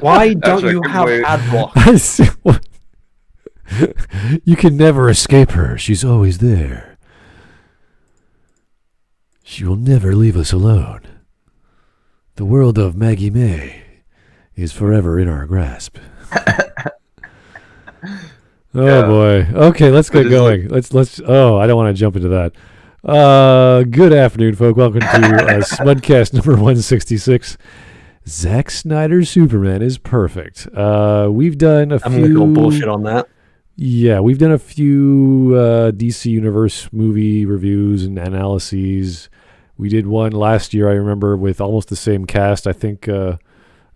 Why don't you have adblock? You can never escape her. She's always there. She will never leave us alone. The world of Maggie May is forever in our grasp. Oh boy. Okay, let's get going. Let's. Oh, I don't want to jump into that. Good afternoon, folk. Welcome to Smudcast number 166. Zack Snyder's Superman is perfect. We've done a few. I'm gonna go bullshit on that. Yeah, we've done a few DC Universe movie reviews and analyses. We did one last year, I remember, with almost the same cast. I think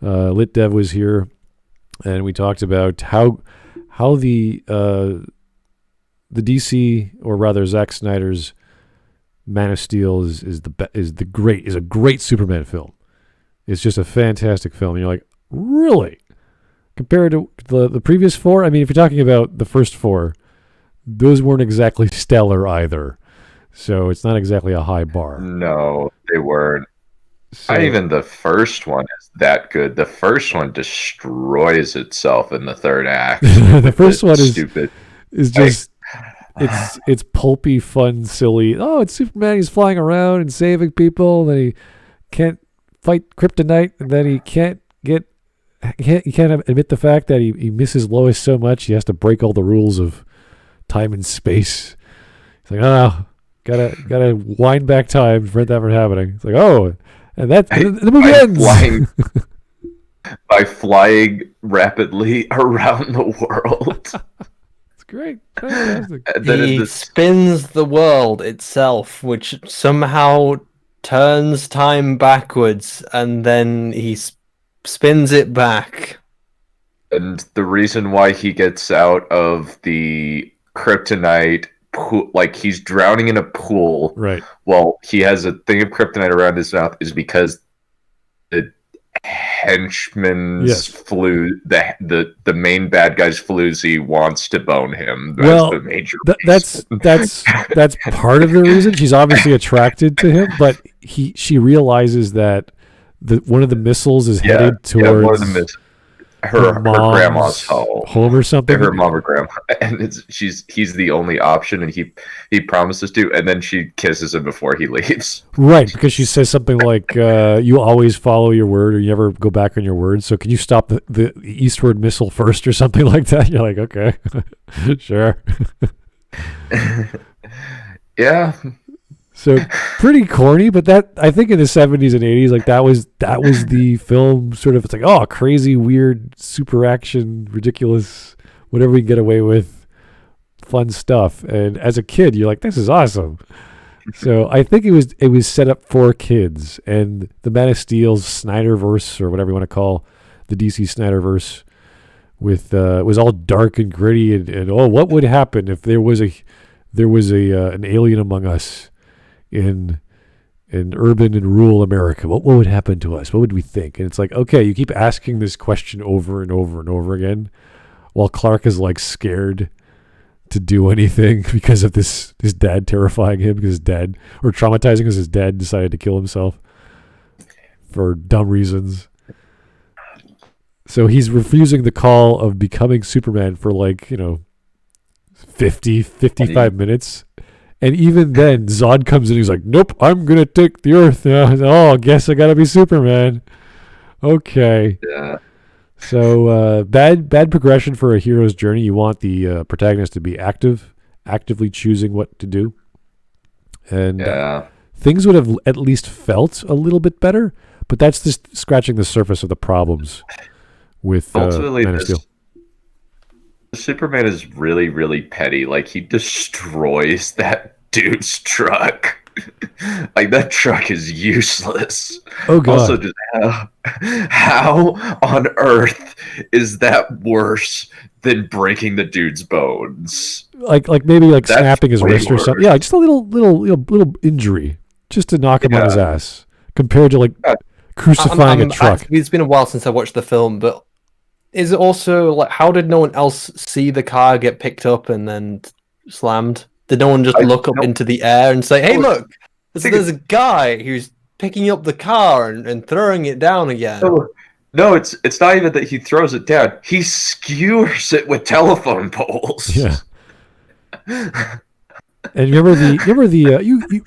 LitDev was here, and we talked about how the DC, or rather Zack Snyder's Man of Steel is a great Superman film. It's just a fantastic film. And you're like, really? Compared to the previous four? I mean, if you're talking about the first four, those weren't exactly stellar either. So it's not exactly a high bar. No, they weren't. So, Not even the first one is that good. The first one destroys itself in the third act. The first one stupid. is just it's pulpy, fun, silly. Oh, it's Superman. He's flying around and saving people. And then he can't fight kryptonite, and then he can't admit the fact that he misses Lois so much he has to break all the rules of time and space. It's like, oh, gotta wind back time to prevent that from happening. It's like, oh, and the movie ends By flying rapidly around the world. It's great. Fantastic. He spins the world itself, which somehow turns time backwards, and then he spins it back. And the reason why he gets out of the kryptonite pool, like he's drowning in a pool, Right. Well, he has a thing of kryptonite around his mouth, is because the henchman's the main bad guy's floozy wants to bone him. Well, the major that's part of the reason. She's obviously attracted to him, but she realizes that one of the missiles is headed towards one of the her grandma's home or something. Her mom or grandma, and he's the only option, and he promises to, and then she kisses him before he leaves. Right, because she says something like, "You always follow your word, or you never go back on your word. So can you stop the eastward missile first, or something like that?" You're like, okay, sure. Yeah. So pretty corny, but that, I think in the 70s and 80s, like that was the film sort of, it's like, oh, crazy, weird, super action, ridiculous, whatever we can get away with, fun stuff. And as a kid, you're like, this is awesome. So I think it was set up for kids, and the Man of Steel's Snyderverse, or whatever you want to call the DC Snyderverse, was all dark and gritty, and oh, what would happen if there was an alien among us in urban and rural America? What would happen to us? What would we think? And it's like, okay, you keep asking this question over and over and over again, while Clark is like scared to do anything because of his dad terrifying him, because his dad, or traumatizing because his dad decided to kill himself for dumb reasons. So he's refusing the call of becoming Superman for 55 minutes. And even then, Zod comes in. He's like, "Nope, I'm gonna take the Earth now." Oh, I guess I gotta be Superman. Okay. Yeah. So bad progression for a hero's journey. You want the protagonist to be actively choosing what to do, and things would have at least felt a little bit better. But that's just scratching the surface of the problems with Man of Steel. Superman is really, really petty. Like, he destroys that dude's truck. Like, that truck is useless. Oh, God. Also, just how on earth is that worse than breaking the dude's bones? Like maybe That's snapping his wrist or worse. something. Yeah, just a little injury, just to knock him on his ass, compared to crucifying a truck. It's been a while since I watched the film, but is it also like, how did no one else see the car get picked up and then slammed? Did no one just look up into the air and say, "Hey, look, there's a guy who's picking up the car and throwing it down again"? No, it's not even that he throws it down. He skewers it with telephone poles. Yeah. And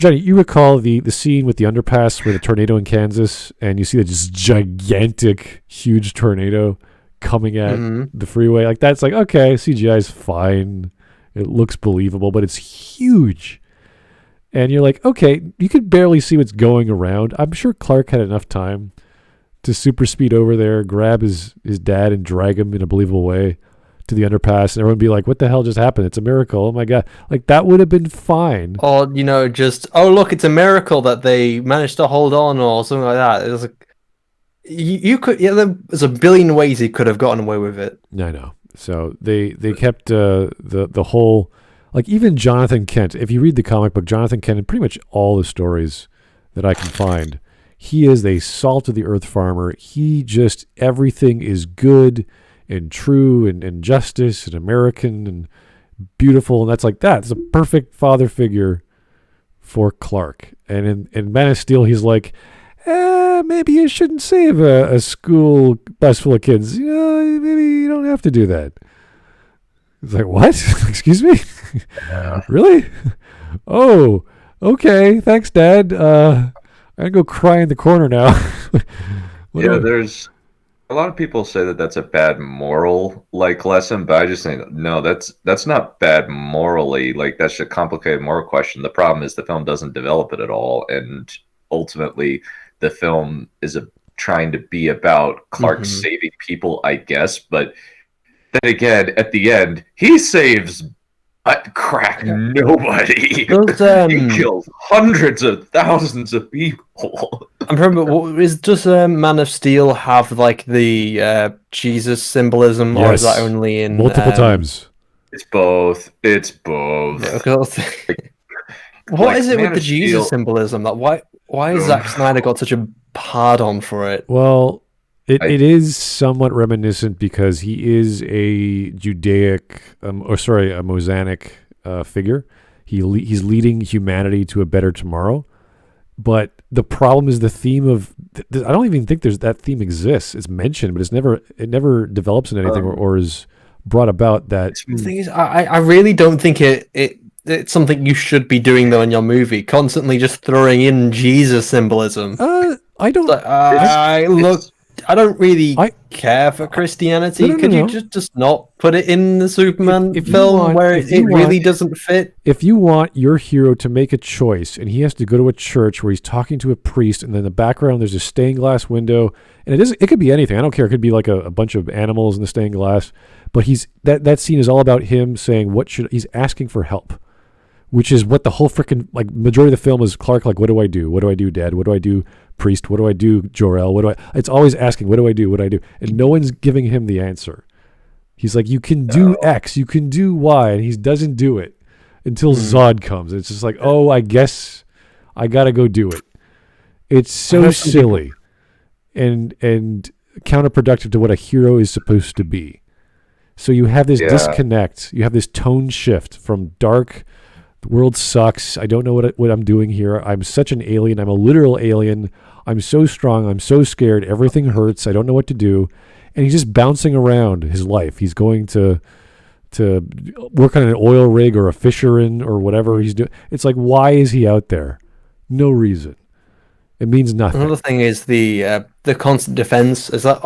Johnny, you recall the scene with the underpass where the tornado in Kansas, and you see this gigantic, huge tornado coming at the freeway. Like that's like, okay, CGI is fine. It looks believable, but it's huge. And you're like, okay, you could barely see what's going around. I'm sure Clark had enough time to super speed over there, grab his dad and drag him in a believable way to the underpass, and everyone would be like, what the hell just happened? It's a miracle. Oh my God. Like that would have been fine. Or, just, oh, look, it's a miracle that they managed to hold on or something like that. It was like, you could, there's a billion ways he could have gotten away with it. I know. So they kept the whole, like even Jonathan Kent, if you read the comic book, Jonathan Kent, and pretty much all the stories that I can find, he is a salt of the earth farmer. He just, everything is good and true and justice and American and beautiful. And that's a perfect father figure for Clark. And in Man of Steel, he's like, maybe you shouldn't save a school bus full of kids. Maybe you don't have to do that. It's like, what? Excuse me? Yeah. Really? Oh, okay. Thanks, Dad. I'm going to go cry in the corner now. Yeah, there's a lot of people say that that's a bad moral lesson, but I just think no, that's not bad morally. Like that's a complicated moral question. The problem is the film doesn't develop it at all, and ultimately the film is trying to be about Clark saving people, I guess. But then again, at the end, he saves nobody. He kills hundreds of thousands of people. I remember, does Man of Steel have like the Jesus symbolism, or is that only in multiple times? It's both. What is it with the Jesus symbolism? Like, why has Zack Snyder got such a hard on for it? Well, it is somewhat reminiscent because he is a Judaic, a Mosaic figure. He's leading humanity to a better tomorrow. But the problem is the theme of. I don't even think that theme exists. It's mentioned, but it never develops in anything or is brought about. That the thing is, I really don't think it's something you should be doing though in your movie. Constantly just throwing in Jesus symbolism. I don't. I don't really care for Christianity. Could you just not put it in the Superman film where it really doesn't fit? If you want your hero to make a choice and he has to go to a church where he's talking to a priest, and then in the background there's a stained glass window, and it could be anything. I don't care. It could be like a bunch of animals in the stained glass, but that scene is all about him saying he's asking for help. Which is what the whole freaking majority of the film is. Clark, what do I do? What do I do, Dad? What do I do, Priest? What do I do, Jor-El? It's always asking, what do I do? What do I do? And no one's giving him the answer. He's like, you can do X, you can do Y, and he doesn't do it until Zod comes. It's just like, oh, I guess I gotta go do it. It's so silly and counterproductive to what a hero is supposed to be. So you have this disconnect. You have this tone shift from dark. The world sucks. I don't know what I'm doing here. I'm such an alien. I'm a literal alien. I'm so strong. I'm so scared. Everything hurts. I don't know what to do. And he's just bouncing around his life. He's going to work on an oil rig or a fisherin or whatever he's doing. It's like, why is he out there? No reason. It means nothing. Another thing is the constant defense is that,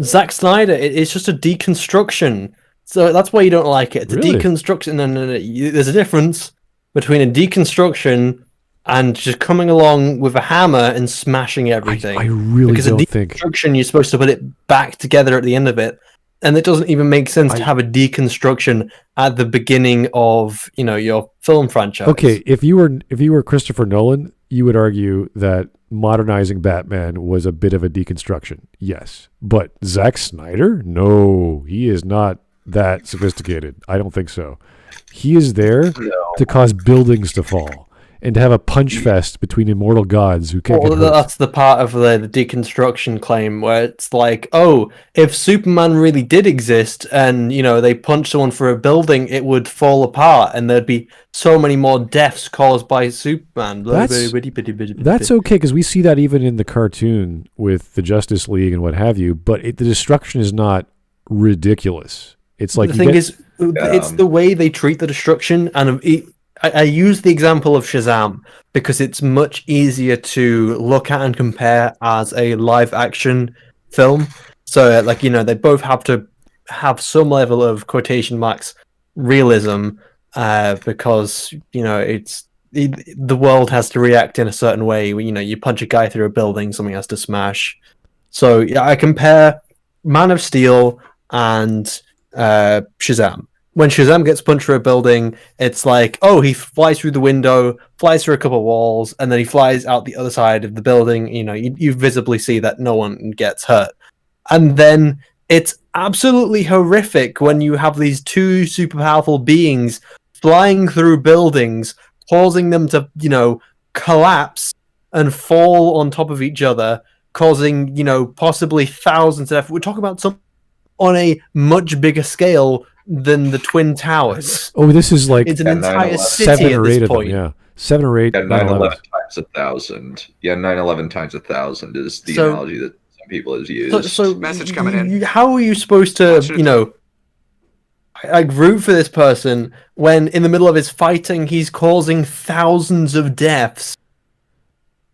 Zack Snyder, it's just a deconstruction. So that's why you don't like it. It's really? A deconstruction. No. There's a difference between a deconstruction and just coming along with a hammer and smashing everything. I really don't think. Because a deconstruction, you're supposed to put it back together at the end of it. And it doesn't even make sense to have a deconstruction at the beginning of, your film franchise. Okay, if you were Christopher Nolan, you would argue that modernizing Batman was a bit of a deconstruction. Yes. But Zack Snyder? No, he is not that sophisticated. I don't think so. He is there to cause buildings to fall. and to have a punch fest between immortal gods who can't get hurt. That's the part of the deconstruction claim where it's like, oh, if Superman really did exist and, you know, they punched someone through a building, it would fall apart and there'd be so many more deaths caused by Superman. That's okay, because we see that even in the cartoon with the Justice League and what have you, but the destruction is not ridiculous. It's like the thing is, it's the way they treat the destruction, and I use the example of Shazam because it's much easier to look at and compare as a live action film. So, like, you know, they both have to have some level of quotation marks realism because, you know, the world has to react in a certain way. You know, you punch a guy through a building, something has to smash. So, yeah, I compare Man of Steel and Shazam. When Shazam gets punched through a building, it's like, oh, he flies through the window, flies through a couple of walls, and then he flies out the other side of the building. You know, you visibly see that no one gets hurt. And then it's absolutely horrific when you have these two super powerful beings flying through buildings, causing them to, you know, collapse and fall on top of each other, causing, you know, possibly thousands of deaths. We're talking about something on a much bigger scale than the Twin Towers. Oh, this is like it's an entire city 7 or at 8 this of point. them, yeah. 7 or 8. Yeah, 9/11 times 1,000. Yeah, 9/11 times 1,000 is the analogy that some people have used. So Message coming in. How are you supposed to, you know, like root for this person when in the middle of his fighting he's causing thousands of deaths?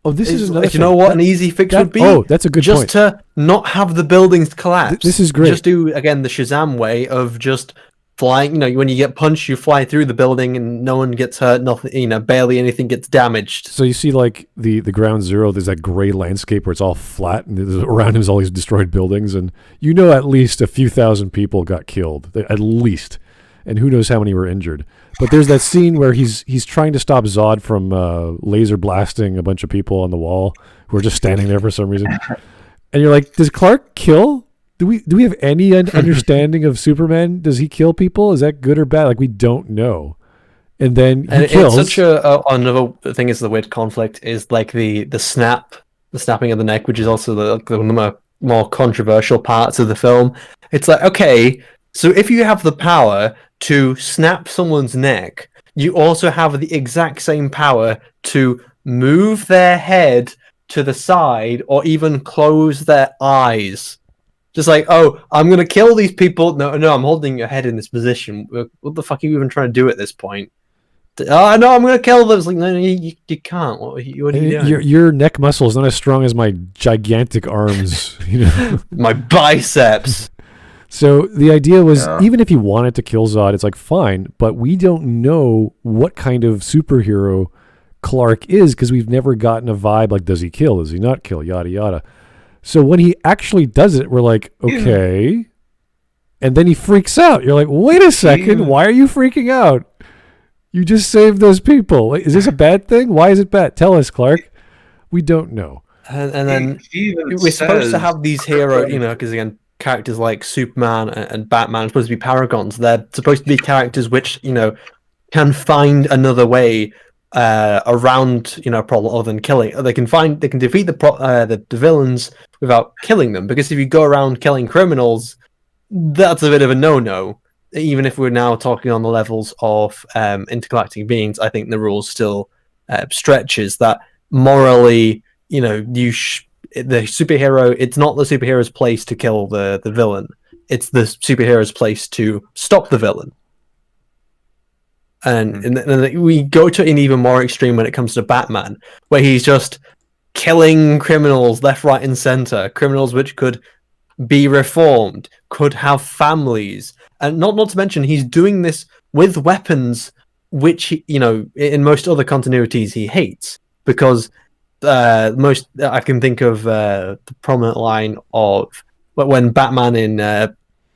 Oh, this is another thing. You know what an easy fix would be? Oh, that's a good point. Just to not have the buildings collapse. This is great. Just do, again, the Shazam way of just flying. You know, when you get punched, you fly through the building and no one gets hurt, nothing, you know, barely anything gets damaged. So you see, like, the ground zero, there's that gray landscape where it's all flat, and around him is all these destroyed buildings, and you know at least a few thousand people got killed, at least, and who knows how many were injured. But there's that scene where he's trying to stop Zod from laser blasting a bunch of people on the wall who are just standing there for some reason. And you're like, does Clark kill? Do we have any understanding of Superman? Does he kill people? Is that good or bad? Like, we don't know. And then he kills. It's such another thing is the weird conflict is like the snapping of the neck, which is also one of the more controversial parts of the film. It's like, okay, so if you have the power to snap someone's neck, you also have the exact same power to move their head to the side or even close their eyes. Just like, oh, I'm going to kill these people. No, I'm holding your head in this position. What the fuck are you even trying to do at this point? Oh, no, I'm going to kill them. It's like, no, you can't. What are you doing? Your neck muscle is not as strong as my gigantic arms. You know? My biceps. So the idea was, even if he wanted to kill Zod, it's like, fine, but we don't know what kind of superhero Clark is because we've never gotten a vibe like, does he kill? Does he not kill? Yada, yada. So when he actually does it, we're like, okay. And then he freaks out. You're like, wait a second. Why are you freaking out? You just saved those people. Is this a bad thing? Why is it bad? Tell us, Clark. We don't know. And then we're supposed to have these heroes, you know, because again, characters like Superman and Batman are supposed to be paragons. They're supposed to be characters which, you know, can find another way around, you know, a problem other than killing. They can defeat the villains without killing them. Because if you go around killing criminals, that's a bit of a no-no. Even if we're now talking on the levels of intergalactic beings, I think the rule still stretches that morally, you know, the superhero, it's not the superhero's place to kill the villain. It's the superhero's place to stop the villain. And we go to an even more extreme when it comes to Batman, where he's just killing criminals left, right, and center. Criminals which could be reformed, could have families. And not to mention, he's doing this with weapons which, you know, in most other continuities he hates. Because most I can think of the prominent line of when Batman in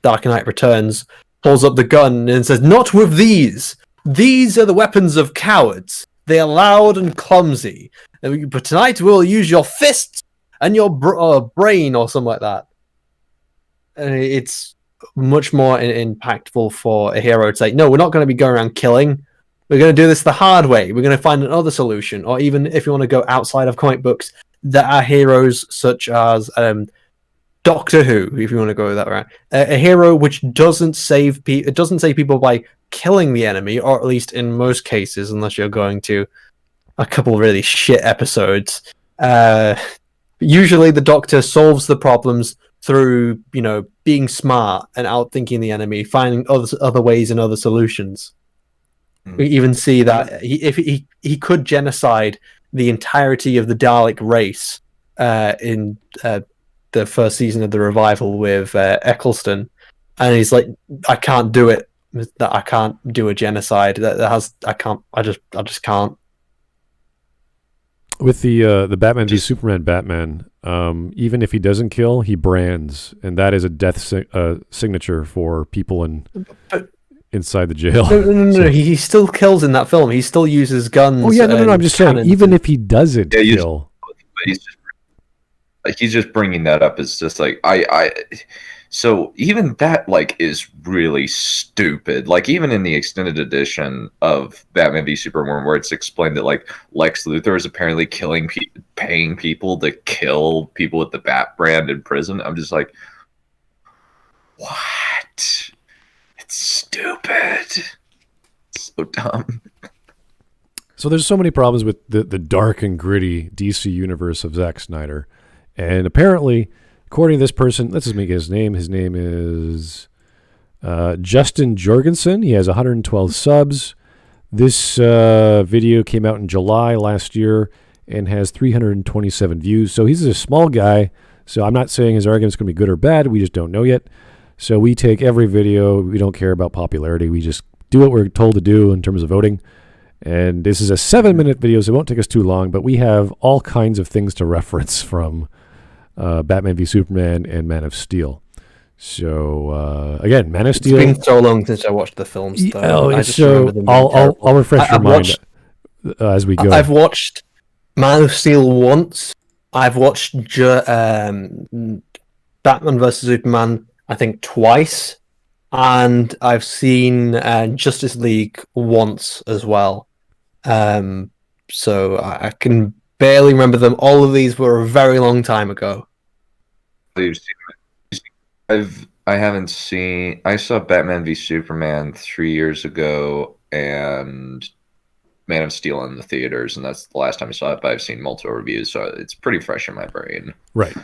Dark Knight Returns pulls up the gun and says, "Not with these. These are the weapons of cowards. They are loud and clumsy. But tonight we'll use your fists and your brain," or something like that. And it's much more impactful for a hero to say, "No, we're not going to be going around killing. we're going to do this the hard way. We're going to find another solution. Or even if you want to go outside of comic books, there are heroes such as Doctor Who, if you want to go that route. A hero which doesn't save people by killing the enemy, or at least in most cases, unless you're going to a couple really shit episodes. Usually the Doctor solves the problems through, being smart and outthinking the enemy, finding other ways and other solutions. We even see that if he could genocide the entirety of the Dalek race in the first season of the revival with Eccleston, and he's like, I can't do it. That I can't do a genocide. I just can't. With the Batman v Superman Batman, even if he doesn't kill, he brands, and that is a death signature for people inside the jail. No. He still kills in that film. He still uses guns. Oh yeah, no. I'm just saying, even if he doesn't kill, he's just bringing that up. It's just like So even that is really stupid. Even in the extended edition of Batman v Superman, where it's explained that Lex Luthor is apparently paying people to kill people with the Bat brand in prison. I'm just like, what? It's stupid. It's so dumb. So there's so many problems with the dark and gritty DC universe of Zack Snyder, and apparently, according to this person, let's just make his name. His name is Justin Jorgensen. He has 112 subs. This video came out in July last year and has 327 views. So he's a small guy. So I'm not saying his argument's going to be good or bad. We just don't know yet. So we take every video. We don't care about popularity. We just do what we're told to do in terms of voting. And this is a 7-minute video, so it won't take us too long. But we have all kinds of things to reference from Batman v Superman and Man of Steel. So again, Man of Steel. It's been so long since I watched the films. I'll refresh your mind as we go. I've watched Man of Steel once. I've watched Batman vs Superman, I think, twice, and I've seen Justice League once as well. So I can barely remember them. All of these were a very long time ago. I haven't seen. I saw Batman v Superman 3 years ago, and Man of Steel in the theaters, and that's the last time I saw it. But I've seen multiple reviews, so it's pretty fresh in my brain. Right.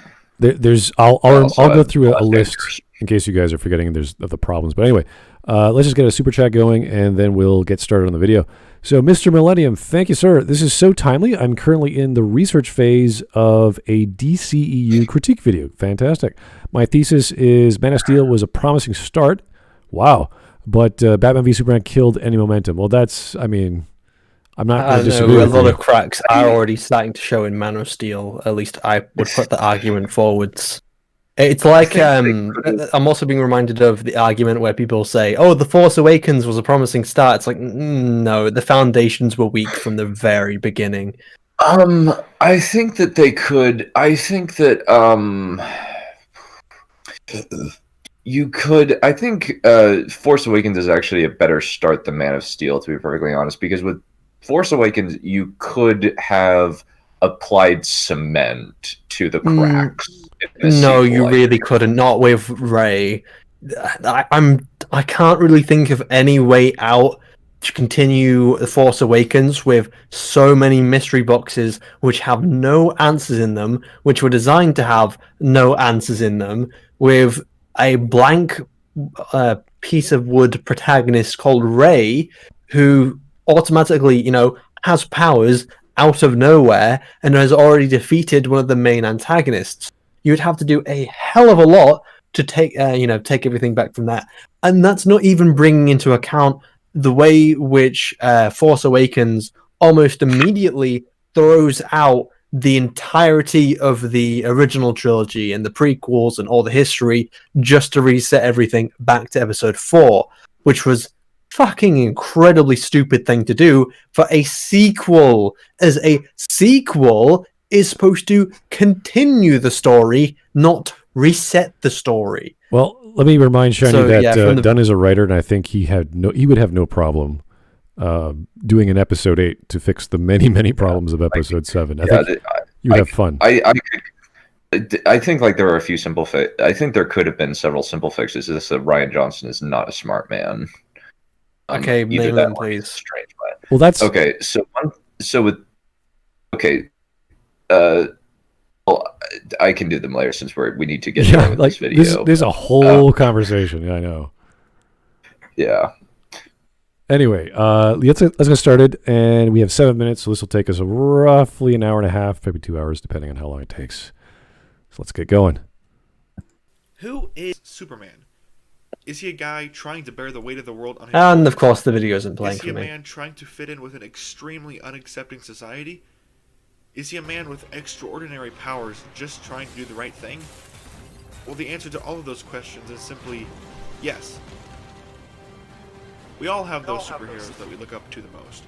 I'll go through a list in case you guys are forgetting there's the problems. But anyway, let's just get a super chat going, and then we'll get started on the video. So, Mr. Millennium, thank you, sir. This is so timely. I'm currently in the research phase of a DCEU critique video. Fantastic. My thesis is Man of Steel was a promising start. Wow. But Batman v Superman killed any momentum. Well, I'm not going to disagree with you. A lot of cracks are already starting to show in Man of Steel. At least I would put the argument forwards. It's like I'm also being reminded of the argument where people say, "Oh, The Force Awakens was a promising start." It's like, no, the foundations were weak from the very beginning. I think that they could. I think that you could. I think Force Awakens is actually a better start than Man of Steel, to be perfectly honest, because with Force Awakens, you could have applied cement to the cracks. No, you really couldn't. Not with Rey. I can't really think of any way out to continue The Force Awakens with so many mystery boxes which have no answers in them, which were designed to have no answers in them, with a blank piece of wood protagonist called Rey, who automatically, has powers out of nowhere and has already defeated one of the main antagonists. You would have to do a hell of a lot to take everything back from that. And that's not even bringing into account the way which Force Awakens almost immediately throws out the entirety of the original trilogy and the prequels and all the history just to reset everything back to episode 4, which was fucking incredibly stupid thing to do for a sequel, as a sequel is supposed to continue the story, not reset the story. Well, let me remind Shiny that Dunn is a writer, and I think he would have no problem doing an episode 8 to fix the many problems of episode 7. I think you'd have fun. I think like there are a few simple I think there could have been several simple fixes. This Ryan Johnson is not a smart man. Okay, name them, please. Strange man. Well, that's okay. Well, I can do them later since we need to get going with this video. There's a whole conversation. Yeah, I know. Yeah. Anyway, let's get started, and we have 7 minutes, so this will take us roughly an hour and a half, maybe 2 hours, depending on how long it takes. So let's get going. Who is Superman? Is he a guy trying to bear the weight of the world on his shoulders? And of course, the video isn't playing for me. Is he a man trying to fit in with an extremely unaccepting society? Is he a man with extraordinary powers just trying to do the right thing? Well, the answer to all of those questions is simply yes. We all have those superheroes that we look up to the most.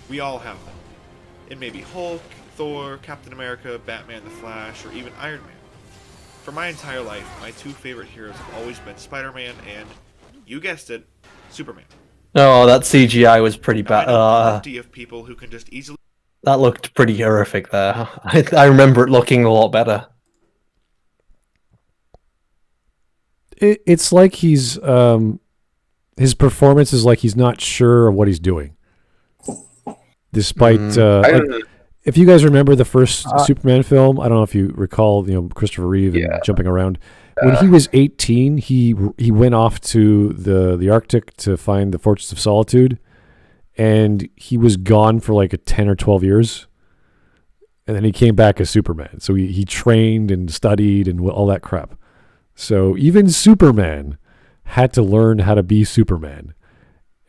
We all have them. It may be Hulk, Thor, Captain America, Batman, The Flash, or even Iron Man. For my entire life, my two favorite heroes have always been Spider-Man and, you guessed it, Superman. Oh, that CGI was pretty bad. Plenty of people who can just easily... That looked pretty horrific there. I remember it looking a lot better. It's like he's... his performance is like he's not sure of what he's doing. Despite... if you guys remember the first Superman film, I don't know if you recall, Christopher Reeve and jumping around. When he was 18, he went off to the Arctic to find the Fortress of Solitude, and he was gone for like 10 or 12 years, and then he came back as Superman. So he trained and studied and all that crap. So even Superman had to learn how to be Superman.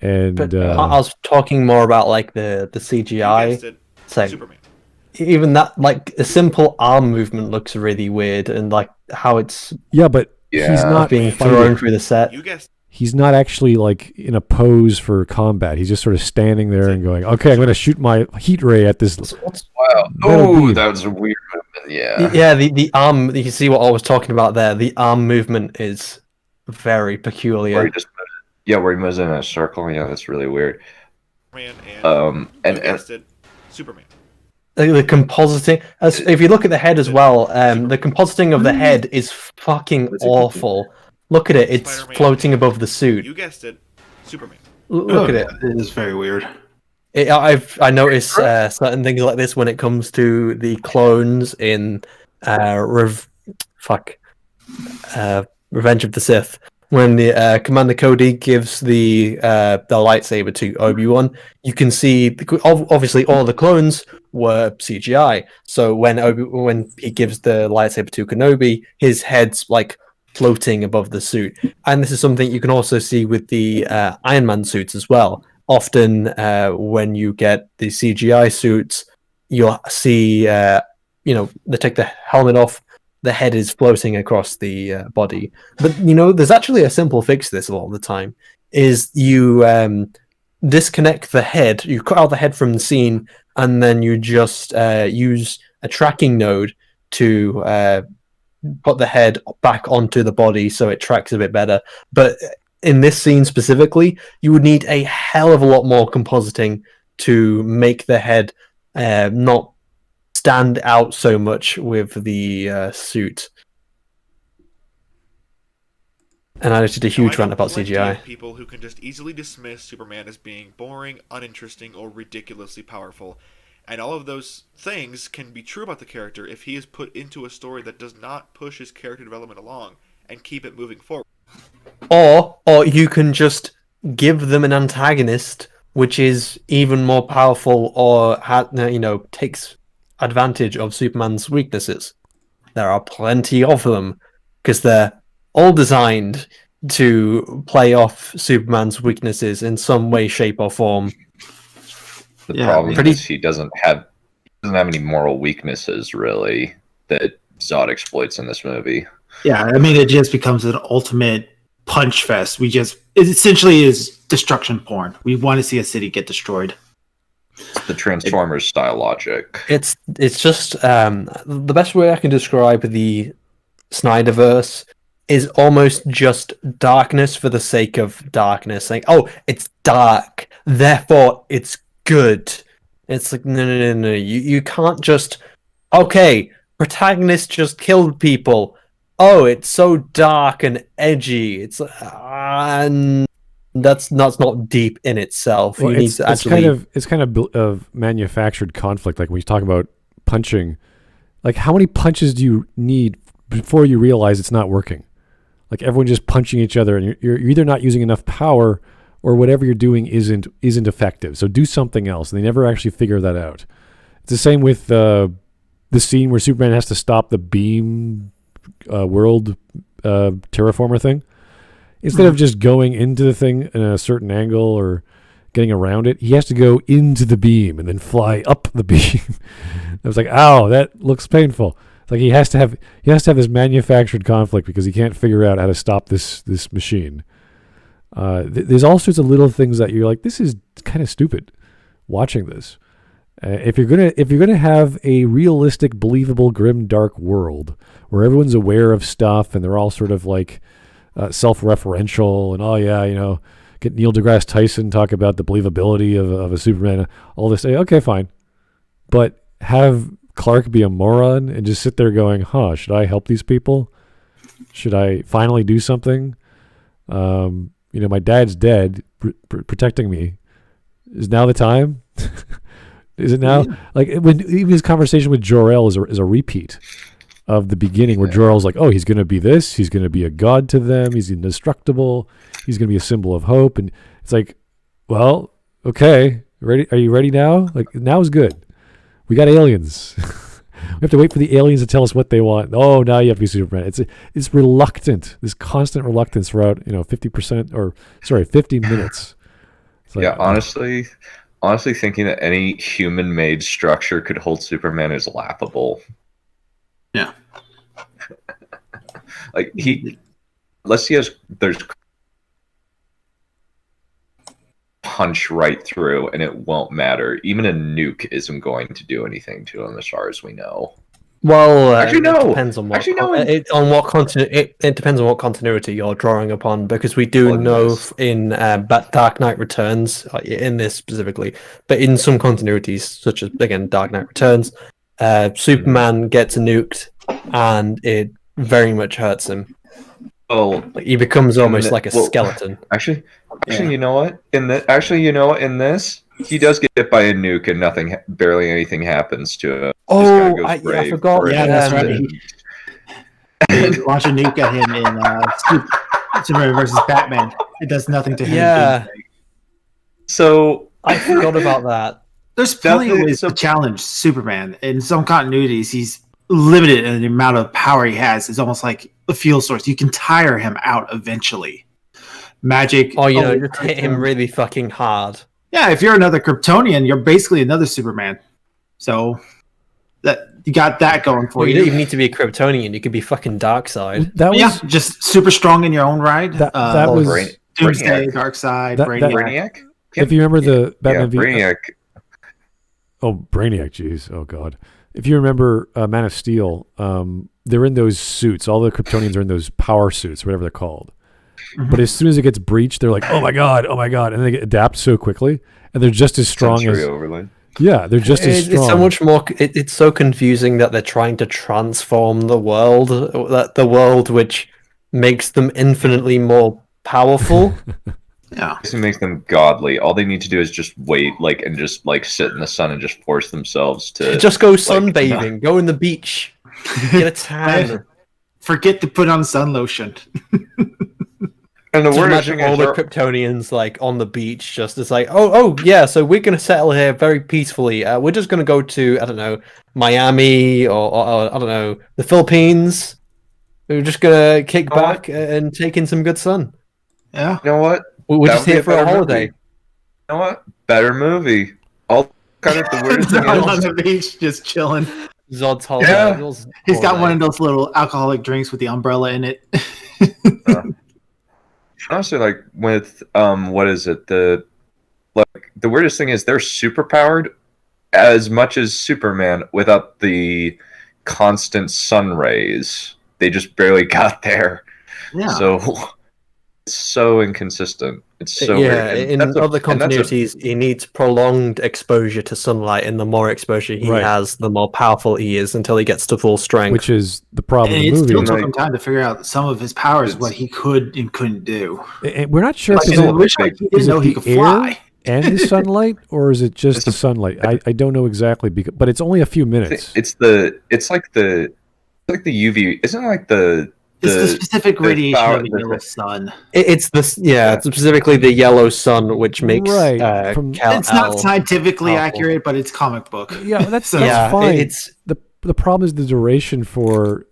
And but I was talking more about like the CGI. Superman. Even that, like, a simple arm movement looks really weird, and like how it's but he's not being thrown through the set. He's not actually like in a pose for combat. He's just sort of standing there and going, "Okay, I'm going to shoot my heat ray at this." Wow! Oh, that was a weird movement. Yeah. Yeah. The arm. You can see what I was talking about there. The arm movement is very peculiar. Where he moves in a circle. Yeah, that's really weird. And Superman. The compositing, if you look at the head as well, the compositing of the head is fucking awful. Look at it; it's Spider-Man floating above the suit. You guessed it, Superman. Look at it; it is very weird. I notice certain things like this when it comes to the clones in Revenge of the Sith. When the Commander Cody gives the lightsaber to Obi-Wan, you can see obviously all the clones were CGI. So when he gives the lightsaber to Kenobi, his head's like floating above the suit. And this is something you can also see with the Iron Man suits as well. Often when you get the CGI suits, you'll see they take the helmet off. The head is floating across the body. But, there's actually a simple fix to this a lot of the time, is you disconnect the head, you cut out the head from the scene, and then you just use a tracking node to put the head back onto the body so it tracks a bit better. But in this scene specifically, you would need a hell of a lot more compositing to make the head not stand out so much with the suit. And I did a huge rant about CGI. People who can just easily dismiss Superman as being boring, uninteresting, or ridiculously powerful. And all of those things can be true about the character if he is put into a story that does not push his character development along and keep it moving forward. Or you can just give them an antagonist which is even more powerful or takes advantage of Superman's weaknesses. There are plenty of them because they're all designed to play off Superman's weaknesses in some way, shape, or form. The problem is he doesn't have any moral weaknesses really that Zod exploits in this movie. Yeah, I mean it just becomes an ultimate punch fest. It essentially is destruction porn. We want to see a city get destroyed. It's the Transformers style logic. It's just the best way I can describe the Snyderverse is almost just darkness for the sake of darkness. Like, oh, it's dark, therefore it's good. It's like, no. You can't just, okay, protagonist just killed people. Oh, it's so dark and edgy. It's that's not deep in itself. Well, you need to actually. It's kind of manufactured conflict. Like when you talk about punching, like how many punches do you need before you realize it's not working? Like everyone just punching each other, and you're either not using enough power, or whatever you're doing isn't effective. So do something else. And they never actually figure that out. It's the same with the scene where Superman has to stop the beam world terraformer thing. Instead of just going into the thing in a certain angle or getting around it, he has to go into the beam and then fly up the beam. I was like, ow, that looks painful. Like he has to have this manufactured conflict because he can't figure out how to stop this machine. There's all sorts of little things that you're like, this is kind of stupid. Watching this, if you're gonna have a realistic, believable, grim, dark world where everyone's aware of stuff and they're all sort of like self-referential and get Neil deGrasse Tyson talk about the believability of a Superman, all this. Okay, fine, but have Clark be a moron and just sit there going, should I help these people? Should I finally do something? My dad's dead, protecting me. Is now the time? Is it now? Like when even his conversation with Jor-El is a repeat of the beginning, where Jor-El's like, oh, he's going to be this. He's going to be a god to them. He's indestructible. He's going to be a symbol of hope. And it's like, well, okay, ready? Are you ready now? Like now is good. We got aliens. We have to wait for the aliens to tell us what they want. Oh, now you have to be Superman. It's reluctant. This constant reluctance throughout 50 minutes. Like, honestly, thinking that any human-made structure could hold Superman is laughable. Yeah. Like there's punch right through and it won't matter. Even a nuke isn't going to do anything to him as far as we know. Well, actually, no. It depends on what. It depends on what continuity you're drawing upon, because we do know in Dark Knight Returns, in this specifically, but in some continuities, such as again Dark Knight Returns, Superman gets nuked, and it very much hurts him. Oh, he becomes almost like a skeleton. Actually, you know what? In this, he does get hit by a nuke and barely anything happens to him. Oh, I forgot. Yeah, that's right. They launch a nuke at him in Superman versus Batman. It does nothing to him. Yeah. So I forgot about that. There's plenty of ways to challenge Superman. In some continuities, he's limited in the amount of power he has. It's almost like a fuel source. You can tire him out eventually. Magic. Just hit him really fucking hard. Yeah, if you're another Kryptonian, you're basically another Superman. So that you got that going for you. You don't even need to be a Kryptonian. You could be fucking Darkseid. That was just super strong in your own right. That was Doomsday, Darkseid, Brainiac. If you remember the Batman Brainiac. Brainiac, jeez. Oh, God. If you remember Man of Steel, they're in those suits. All the Kryptonians are in those power suits, whatever they're called. Mm-hmm. But as soon as it gets breached, they're like, oh my God. And they adapt so quickly. And they're just as strong as... overlay. Yeah, they're just as strong. It's so much more... It's so confusing that they're trying to transform the world. The world which makes them infinitely more powerful. Yeah. It makes them godly. All they need to do is just wait, and just sit in the sun and just force themselves to just go sunbathing, go in the beach, get a tan. Forget to put on sun lotion. And the word imagine all the Kryptonians on the beach, just it's like, oh yeah, so we're gonna settle here very peacefully. We're just gonna go to, I don't know, Miami or I don't know, the Philippines. We're just gonna kick back and take in some good sun. Yeah. You know what? We're just here for a holiday. You know what? Better movie. All kind of the weirdest thing on the beach, just chilling. Zod's holiday. Yeah. He's got one of those little alcoholic drinks with the umbrella in it. Honestly, with what is it? The weirdest thing is they're super powered as much as Superman without the constant sun rays. They just barely got there. Yeah. So it's so inconsistent. It's so weird. In other continuities, he needs prolonged exposure to sunlight, and the more exposure he has, the more powerful he is until he gets to full strength. Which is the problem And in the it movie. still took him time to figure out some of his powers, what he could and couldn't do. And we're not sure Like, if I wish he didn't know he could fly. and the sunlight, or is it just the sunlight? I don't know exactly, but it's only a few minutes. It's like the UV. Isn't it like the specific radiation power- of the yellow sun. It's specifically the yellow sun, which makes It's not scientifically accurate, but it's comic book. Yeah, that's Yeah, fine. it's The problem is the duration for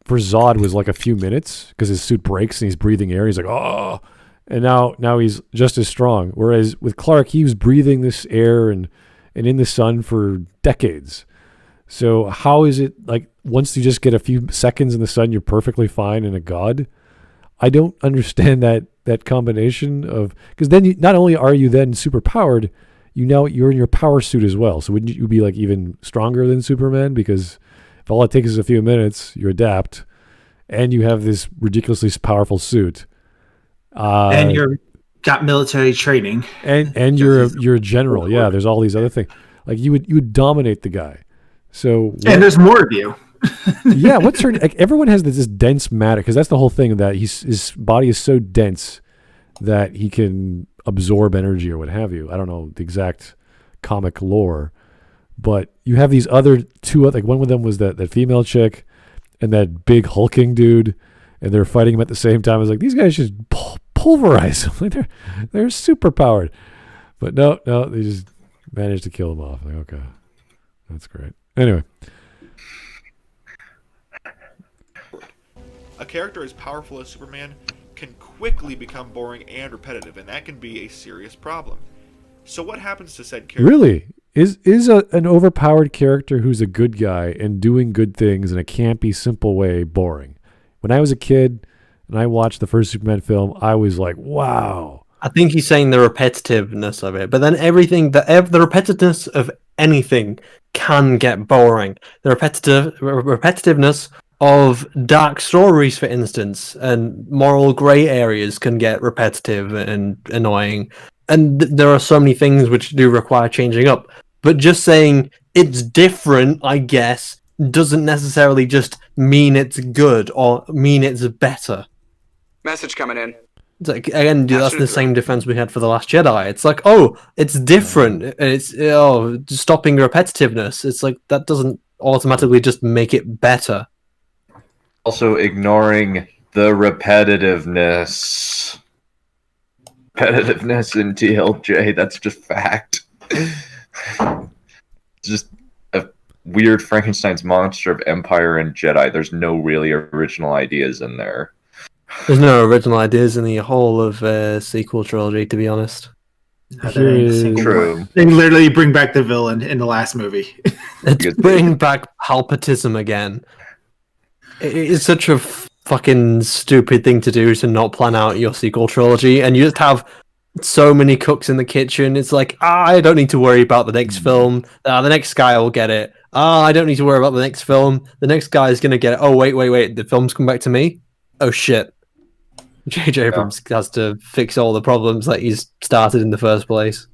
Zod was like a few minutes because his suit breaks and he's breathing air. He's like, oh, and now he's just as strong. Whereas with Clark, he was breathing this air and in the sun for decades. So how is it like once you just get a few seconds in the sun, you're perfectly fine and a god? I don't understand that combination of, because then not only are you then super powered, you're in your power suit as well. So wouldn't you be like even stronger than Superman? Because if all it takes is a few minutes, you adapt, and you have this ridiculously powerful suit, and you're got military training, and you're a general. Yeah, there's all these other things. Like you would dominate the guy. So and there's more of you. Yeah, what's her? Like everyone has this dense matter because that's the whole thing, that his body is so dense that he can absorb energy or what have you. I don't know the exact comic lore, but you have these other two. Like one of them was that female chick and that big hulking dude, and they're fighting him at the same time. I was like, these guys just pulverize him. Like they're super powered, but no, they just managed to kill him off. Like, okay, that's great. Anyway. A character as powerful as Superman can quickly become boring and repetitive, and that can be a serious problem. So what happens to said character? Really? Is an overpowered character who's a good guy and doing good things in a campy, simple way boring? When I was a kid and I watched the first Superman film, I was like, wow. I think he's saying the repetitiveness of it, but then everything, the repetitiveness of anything can get boring. The repetitiveness of dark stories, for instance, and moral grey areas can get repetitive and annoying. And there are so many things which do require changing up. But just saying it's different, I guess, doesn't necessarily just mean it's good or mean it's better. Message coming in. It's like, again, that's the same defense we had for The Last Jedi. It's like, oh, it's different. It's stopping repetitiveness. It's like, that doesn't automatically just make it better. Also ignoring the repetitiveness. Repetitiveness in TLJ, that's just fact. It's just a weird Frankenstein's monster of Empire and Jedi. There's no really original ideas in there. There's no original ideas in the whole of sequel trilogy, to be honest. True. They literally bring back the villain in the last movie. It's bring back Palpatism again. It's such a fucking stupid thing to do, to not plan out your sequel trilogy, and you just have so many cooks in the kitchen. It's like, I don't need to worry about the next film. The next guy will get it. I don't need to worry about the next film. The next guy is going to get it. Oh, wait. The film's come back to me? Oh, shit. J.J. Abrams has to fix all the problems that he's started in the first place.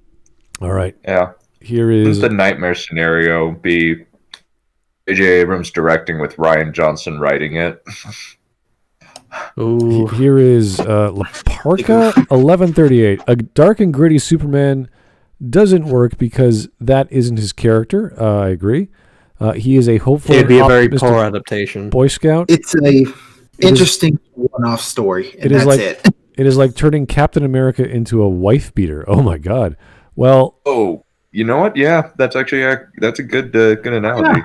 All right. Yeah. Here is the nightmare scenario be J.J. Abrams directing with Rian Johnson writing it. Ooh. Here is Laparca 1138. A dark and gritty Superman doesn't work because that isn't his character. I agree. He is a hopeful. It'd be a very poor adaptation. Boy Scout. It's a interesting one-off story, and that's it. It is like turning Captain America into a wife beater. Oh my God. Well. Oh, you know what? Yeah, that's actually that's a good analogy.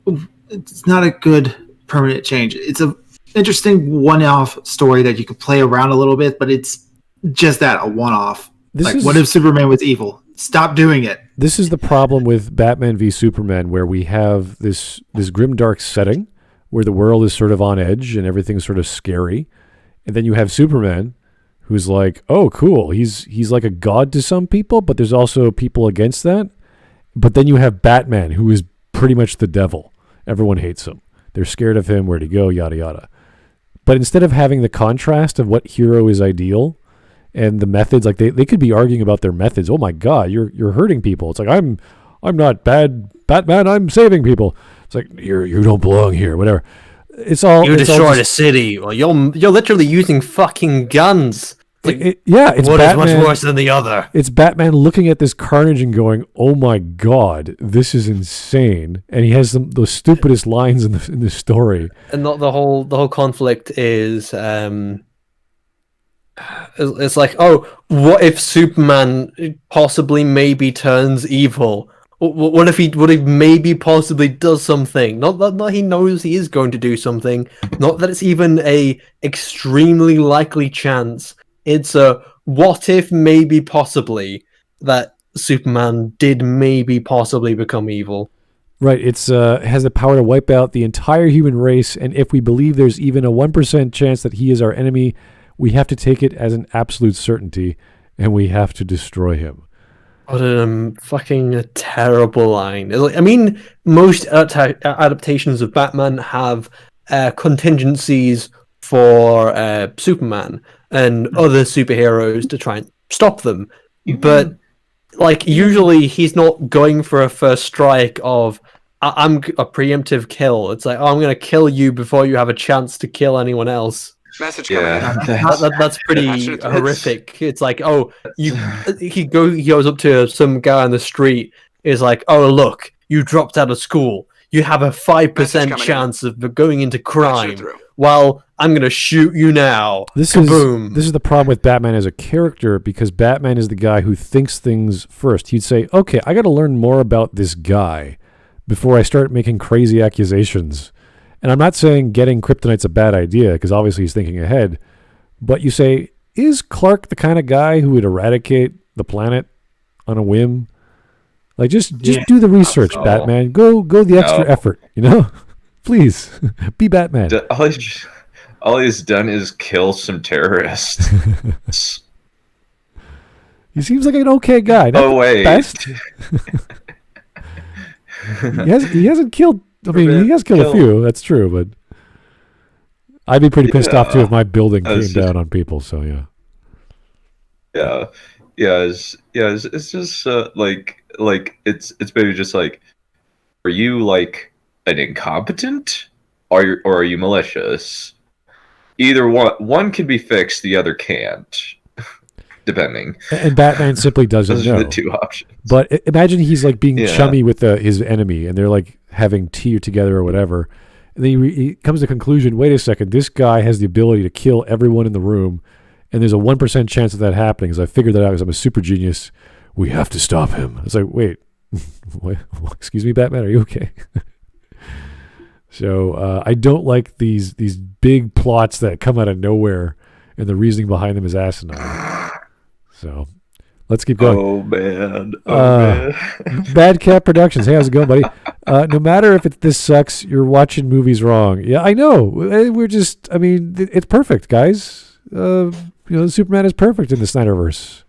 Yeah. It's not a good permanent change. It's a interesting one-off story that you could play around a little bit, but it's just that, a one-off. What if Superman was evil? Stop doing it. This is the problem with Batman v Superman, where we have this grimdark setting where the world is sort of on edge and everything's sort of scary, and then you have Superman, who's like, oh, cool, he's like a god to some people, but there's also people against that. But then you have Batman, who is pretty much the devil. Everyone hates him. They're scared of him. Where'd he go? Yada yada. But instead of having the contrast of what hero is ideal and the methods, like they could be arguing about their methods. Oh my God, you're hurting people. It's like I'm not bad Batman. I'm saving people. It's like you don't belong here. Whatever. It's all you destroyed a just, city. Well, you're literally using fucking guns. It's one Batman, is much worse than the other. It's Batman looking at this carnage and going, "Oh my God, this is insane!" And he has those stupidest lines in the story. And the whole conflict is, it's like, oh, what if Superman possibly maybe turns evil? What if he maybe possibly does something? Not that he knows he is going to do something. Not that it's even a extremely likely chance. It's a what if maybe possibly that Superman did maybe possibly become evil. Right. It's has the power to wipe out the entire human race, and if we believe there's even a 1% chance that he is our enemy, we have to take it as an absolute certainty, and we have to destroy him. What a fucking terrible line. I mean, most adaptations of Batman have contingencies for Superman and other superheroes to try and stop them. But, like, usually he's not going for a first strike of, I'm a preemptive kill. It's like, oh, I'm going to kill you before you have a chance to kill anyone else. Message coming in. That's pretty horrific. It's like, oh, he goes up to some guy on the street, is like, oh, look, you dropped out of school. You have a 5% chance of going into crime. Well, I'm going to shoot you now. This is the problem with Batman as a character, because Batman is the guy who thinks things first. He'd say, okay, I got to learn more about this guy before I start making crazy accusations. And I'm not saying getting kryptonite's a bad idea, because obviously he's thinking ahead. But you say, is Clark the kind of guy who would eradicate the planet on a whim? Like, just do the research, Batman. Go the extra effort, Please, be Batman. All he's done is kill some terrorists. He seems like an okay guy. Not wait. Best. He hasn't killed... I mean, he has killed a few, that's true, but I'd be pretty pissed off, too, if my building came down on people, so yeah. It's just, like, it's maybe just like, are you, like, an incompetent, or are you malicious? Either one can be fixed, the other can't. Depending. And Batman simply doesn't know. Those are the two options. But imagine he's like being chummy with his enemy, and they're like having tea together or whatever. And then he comes to the conclusion, wait a second, this guy has the ability to kill everyone in the room, and there's a 1% chance of that happening. Because I figured that out because I'm a super genius. We have to stop him. It's like, wait, what? Excuse me, Batman, are you okay? So I don't like these big plots that come out of nowhere, and the reasoning behind them is asinine. So let's keep going. Oh man. Bad Cat Productions. Hey, how's it going, buddy? No matter if this sucks, you're watching movies wrong. Yeah, I know. It's perfect, guys. Superman is perfect in the Snyderverse,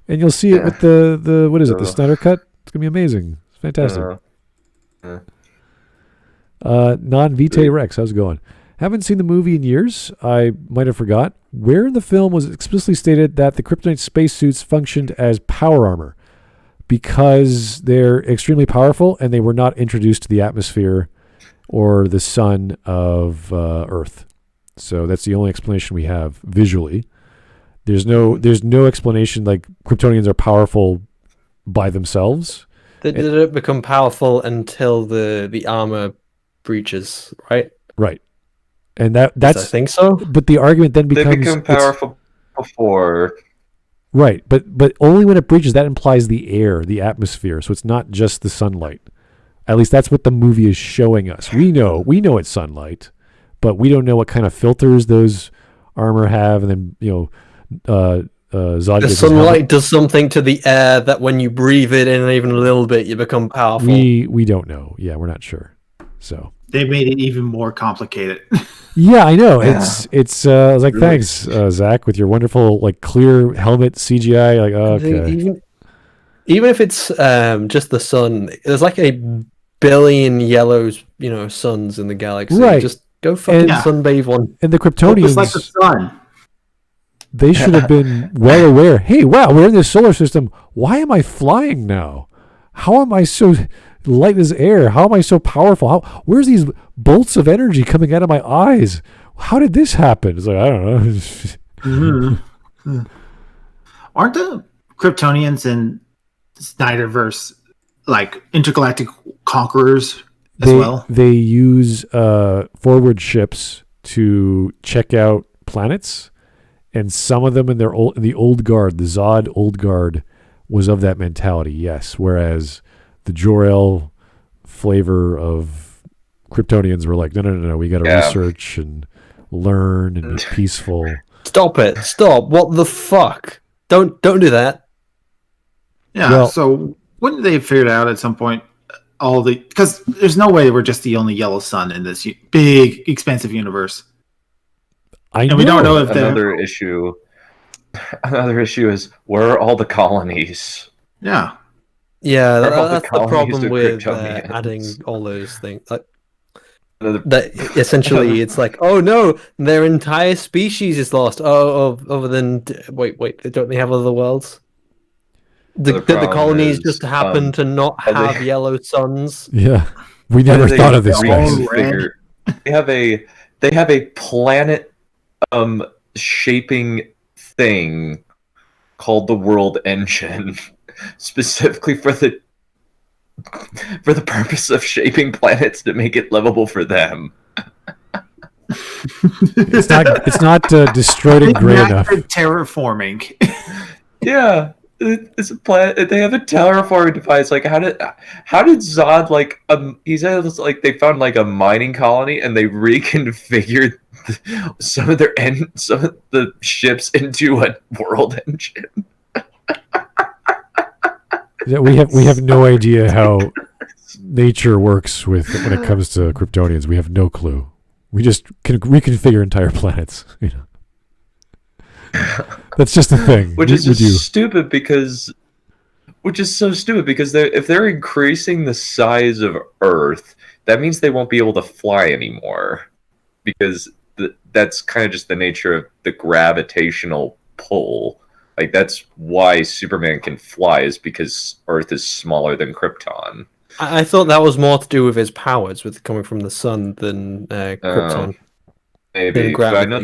and you'll see it with the what is it? The Snyder Cut. It's gonna be amazing. It's fantastic. Non-Vitae Rex. How's it going? Haven't seen the movie in years. I might have forgot. Where in the film was it explicitly stated that the kryptonite spacesuits functioned as power armor? Because they're extremely powerful and they were not introduced to the atmosphere or the sun of Earth. So that's the only explanation we have visually. There's no explanation like Kryptonians are powerful by themselves. They didn't become powerful until the armor breaches, right? Right. And that's I think so. But the argument then becomes they become powerful before. Right, but only when it breaches. That implies the air, the atmosphere. So it's not just the sunlight. At least that's what the movie is showing us. We know it's sunlight, but we don't know what kind of filters those armor have. And then Zod the sunlight does something to the air that when you breathe it in even a little bit, you become powerful. We don't know. Yeah, we're not sure. So they made it even more complicated. Yeah, I know. Yeah. It's I was like, really? Thanks, Zach, with your wonderful like clear helmet CGI. Like, okay. Even if it's just the sun, there's like a billion yellow, suns in the galaxy. Right. Just Go fucking sunbathe one. And the Kryptonians, just like the sun. They should have been well aware. Hey, wow, we're in this solar system. Why am I flying now? How am I so light as air? How am I so powerful? Where's these bolts of energy coming out of my eyes? How did this happen? It's like, I don't know. Aren't the Kryptonians in Snyderverse like intergalactic conquerors as well? They use forward ships to check out planets, and some of them in the Old Guard, the Zod Old Guard, was of that mentality. Yes, whereas the Jor-El flavor of Kryptonians were like, no, we got to research and learn and be peaceful. Stop it! Stop! What the fuck? Don't do that. Yeah. Well, so wouldn't they figure it out at some point? Because there's no way we're just the only yellow sun in this big, expansive universe. We don't know if another issue is where are all the colonies? Yeah. Yeah, that's the problem with adding all those things. That essentially, it's like, oh no, their entire species is lost. Other than wait, don't they have other worlds? The colonies just happen to not have yellow suns. Yeah, we never thought of this, guys. They have a planet shaping thing called the World Engine, specifically for the purpose of shaping planets to make it livable for them. It's not destroyed and gray enough. Terraforming. Yeah, it's a planet. They have a terraforming device. Like, how did Zod he said it was like they found like a mining colony and they reconfigured some of the ships into a world engine. Yeah, we have no idea how nature works when it comes to Kryptonians. We have no clue. We just can reconfigure entire planets. That's just a thing. Which is so stupid because if they're increasing the size of Earth, that means they won't be able to fly anymore, because that's kind of just the nature of the gravitational pull. Like, that's why Superman can fly, is because Earth is smaller than Krypton. I thought that was more to do with his powers, with coming from the sun, than Krypton. Maybe, but I know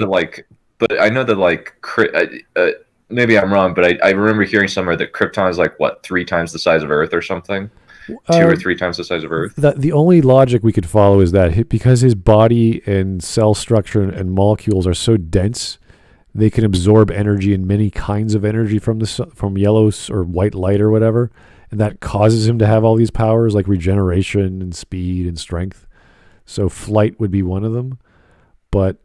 that maybe I'm wrong, but I remember hearing somewhere that Krypton is 3 times the size of Earth or something, 2 or 3 times the size of Earth. The only logic we could follow is that because his body and cell structure and molecules are so dense, they can absorb energy and many kinds of energy from yellow or white light or whatever, and that causes him to have all these powers like regeneration and speed and strength. So flight would be one of them, but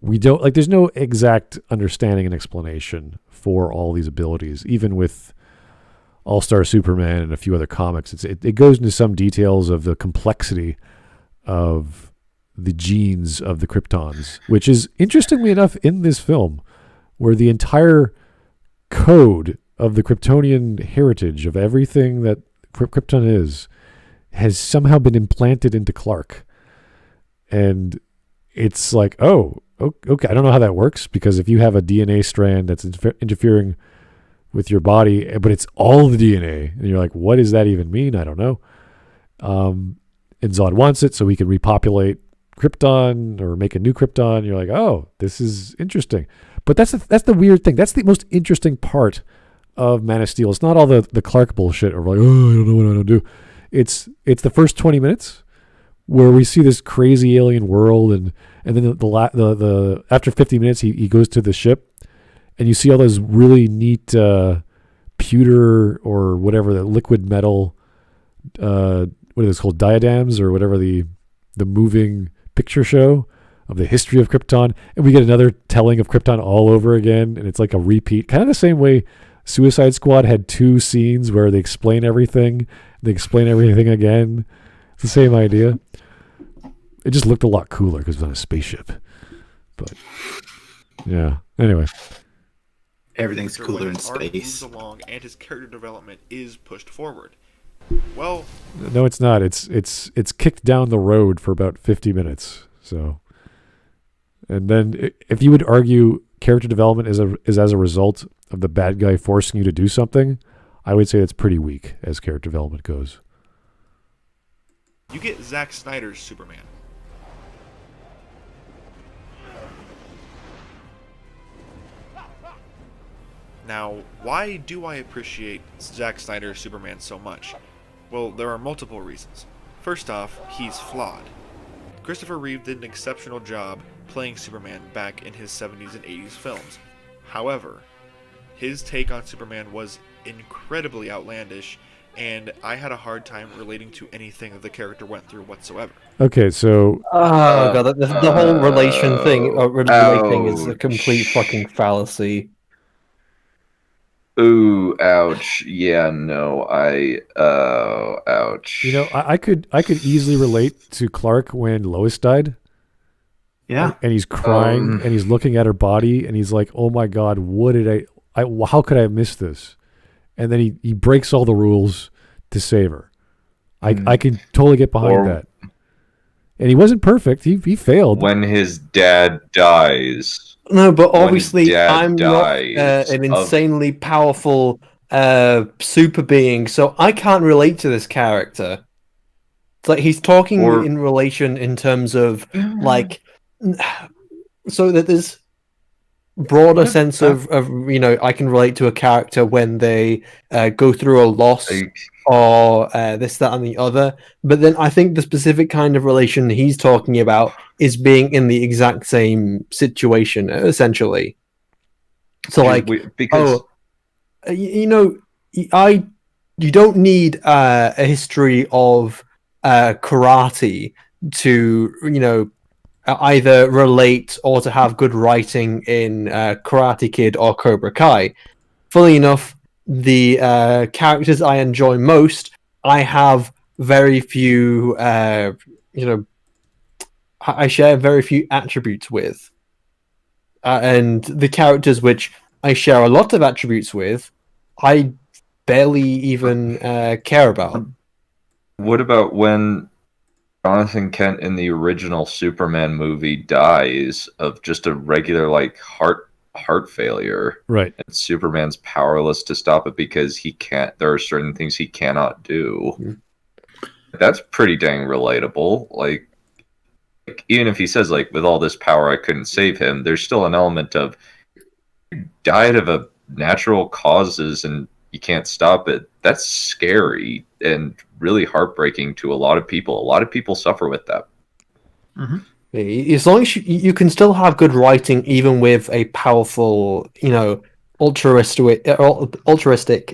we don't there's no exact understanding and explanation for all these abilities. Even with All-Star Superman and a few other comics, it goes into some details of the complexity of the genes of the Kryptons, which is interestingly enough in this film, where the entire code of the Kryptonian heritage of everything that Krypton is has somehow been implanted into Clark. And it's like, oh, okay, I don't know how that works, because if you have a DNA strand that's interfering with your body, but it's all the DNA, and you're like, what does that even mean? I don't know. And Zod wants it so he can repopulate Krypton or make a new Krypton. You're like, oh, this is interesting. But that's the weird thing. That's the most interesting part of Man of Steel. It's not all the Clark bullshit or like, oh, I don't know what I'm gonna do. It's the first 20 minutes where we see this crazy alien world, and then the after 50 minutes he goes to the ship, and you see all those really neat pewter or whatever, the liquid metal what are those called, diadems or whatever, the moving picture show of the history of Krypton, and we get another telling of Krypton all over again, and it's like a repeat, kind of the same way Suicide Squad had 2 scenes where they explain everything again. It's the same idea. It just looked a lot cooler because it was on a spaceship. But yeah, anyway, everything's cooler in space. Moves along and his character development is pushed forward. Well, no, it's not. It's kicked down the road for about 50 minutes. So And then if you would argue character development is as a result of the bad guy forcing you to do something, I would say it's pretty weak as character development goes. You get Zack Snyder's Superman. Now, why do I appreciate Zack Snyder's Superman so much? Well, there are multiple reasons. First off, he's flawed. Christopher Reeve did an exceptional job playing Superman back in his 70s and 80s films. However, his take on Superman was incredibly outlandish, and I had a hard time relating to anything that the character went through whatsoever. Okay, so... Oh, God, the whole relation thing, relating is a complete fucking fallacy. Ooh, ouch. Yeah, no, ouch. You know, I could easily relate to Clark when Lois died. Yeah. And he's crying, and he's looking at her body, and he's like, oh my God, what did how could I have missed this? And then he breaks all the rules to save her. I can totally get behind that. And he wasn't perfect. He failed. When his dad dies... No, but obviously I'm not an insanely powerful super being, so I can't relate to this character. It's like he's talking in relation in terms of like, so that there's broader sense of I can relate to a character when they go through a loss or this, that, and the other. But then I think the specific kind of relation he's talking about is being in the exact same situation, essentially. So, like, you don't need a history of karate to, either relate or to have good writing in Karate Kid or Cobra Kai. Funnily enough, the characters I enjoy most, I have very few, I share very few attributes with. And the characters which I share a lot of attributes with, I barely even care about. What about when Jonathan Kent in the original Superman movie dies of just a regular heart failure? Right. And Superman's powerless to stop it because there are certain things he cannot do. Mm-hmm. That's pretty dang relatable. Like, even if he says, with all this power I couldn't save him, there's still an element of you died of a natural causes and you can't stop it. That's scary and really heartbreaking to a lot of people. A lot of people suffer with that. Mm-hmm. As long as you can still have good writing, even with a powerful, altruistic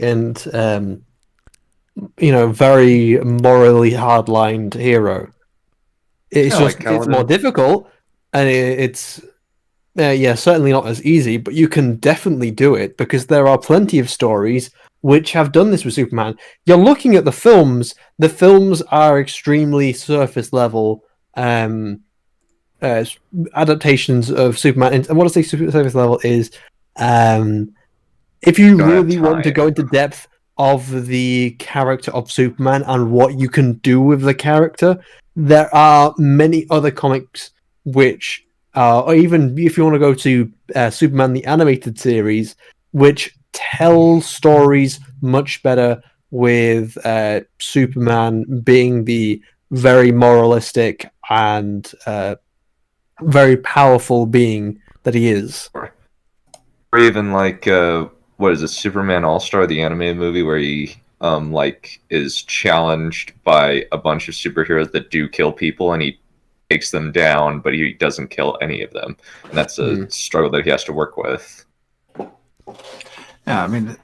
and very morally hard-lined hero. It's it's more difficult, and it's certainly not as easy. But you can definitely do it because there are plenty of stories which have done this with Superman. You're looking at the films. The films are extremely surface level adaptations of Superman. And what I say surface level is, if you really want to go into depth of the character of Superman and what you can do with the character, there are many other comics which, or even if you want to go to Superman the Animated Series, which tell stories much better with Superman being the very moralistic and very powerful being that he is. Or even what is it, Superman All-Star, the animated movie where he is challenged by a bunch of superheroes that do kill people and he takes them down, but he doesn't kill any of them. And that's a struggle that he has to work with. Yeah, I mean,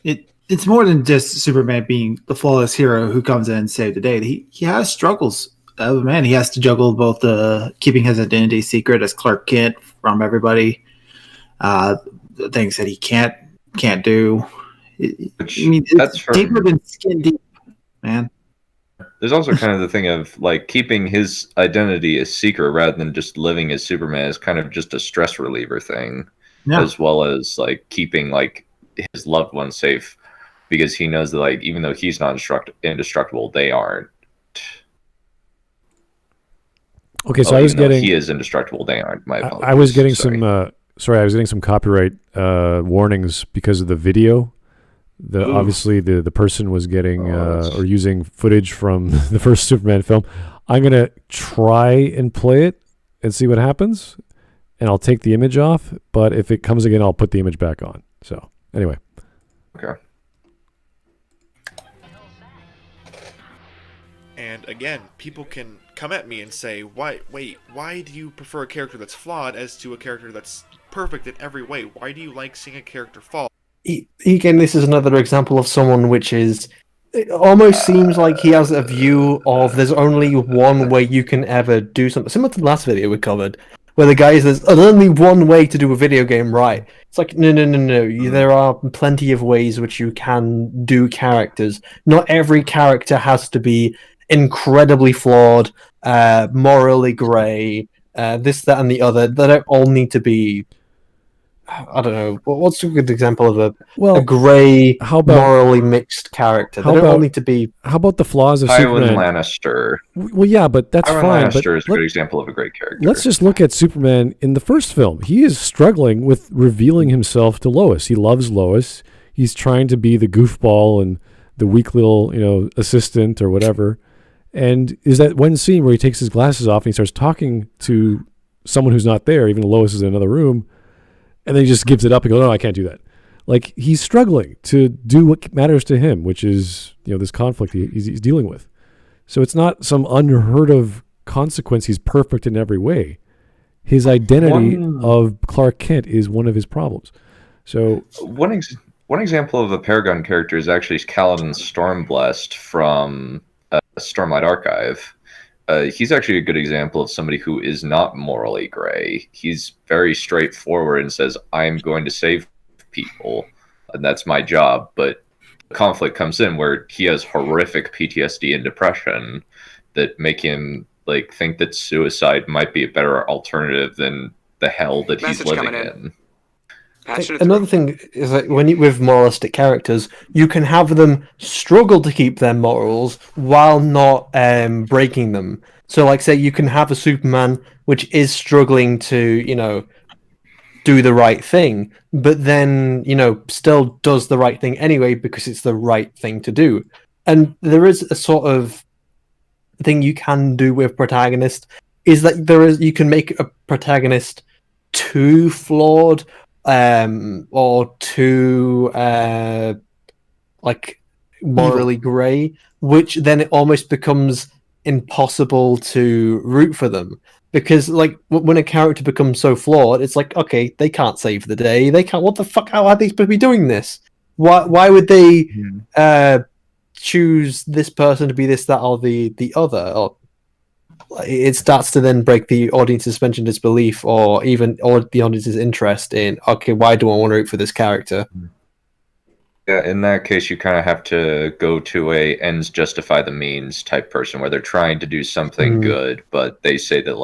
it's more than just Superman being the flawless hero who comes in and saves the day. He has struggles. Man, he has to juggle both keeping his identity secret as Clark Kent from everybody, the things that he can't do. It's deeper than skin deep, man. There's also kind of the thing of keeping his identity a secret rather than just living as Superman is kind of just a stress reliever thing, as well as keeping his loved ones safe because he knows that even though he's not indestructible, they aren't. Okay, so I was getting... He is indestructible. My apologies. I was getting I was getting some copyright warnings because of the video. Obviously, the person was getting or using footage from the first Superman film. I'm going to try and play it and see what happens, and I'll take the image off, but if it comes again, I'll put the image back on. So, anyway. Okay. And again, people can come at me and say, why do you prefer a character that's flawed as to a character that's perfect in every way? Why do you like seeing a character fall? Again, this is another example of someone which is... It almost seems like he has a view of there's only one way you can ever do something. Similar to the last video we covered, where the guy says, there's only one way to do a video game right. It's like, no. There are plenty of ways which you can do characters. Not every character has to be incredibly flawed, morally grey, this, that, and the other. They don't all need to be... I don't know. What's a good example of a grey, morally mixed character? They don't all need to be... How about the flaws of Superman? Lannister. Well, yeah, but that's fine. Lannister is a good example of a great character. Let's just look at Superman in the first film. He is struggling with revealing himself to Lois. He loves Lois. He's trying to be the goofball and the weak little, assistant or whatever. And is that one scene where he takes his glasses off and he starts talking to someone who's not there, even though Lois is in another room. And then he just gives it up and goes, no, I can't do that. Like, he's struggling to do what matters to him, which is, this conflict he's dealing with. So it's not some unheard of consequence. He's perfect in every way. His identity of Clark Kent is one of his problems. So one example of a Paragon character is actually Kaladin Stormblessed from Stormlight Archive. He's actually a good example of somebody who is not morally gray. He's very straightforward and says, I'm going to save people, and that's my job. But conflict comes in where he has horrific PTSD and depression that make him think that suicide might be a better alternative than the hell that he's living in. Another thing is that with moralistic characters, you can have them struggle to keep their morals while not breaking them. So, say you can have a Superman which is struggling to, do the right thing, but then, still does the right thing anyway because it's the right thing to do. And there is a sort of thing you can do with protagonist, is that you can make a protagonist too flawed, or too morally grey, which then it almost becomes impossible to root for them, because when a character becomes so flawed, it's like, okay, they can't save the day, they can't, what the fuck, how are they supposed to be doing this? Why would they choose this person to be this, that, or the other? Or it starts to then break the audience's suspension disbelief, or the audience's interest in, okay, why do I want to root for this character? Yeah, in that case, you kind of have to go to a ends justify the means type person, where they're trying to do something good, but they say that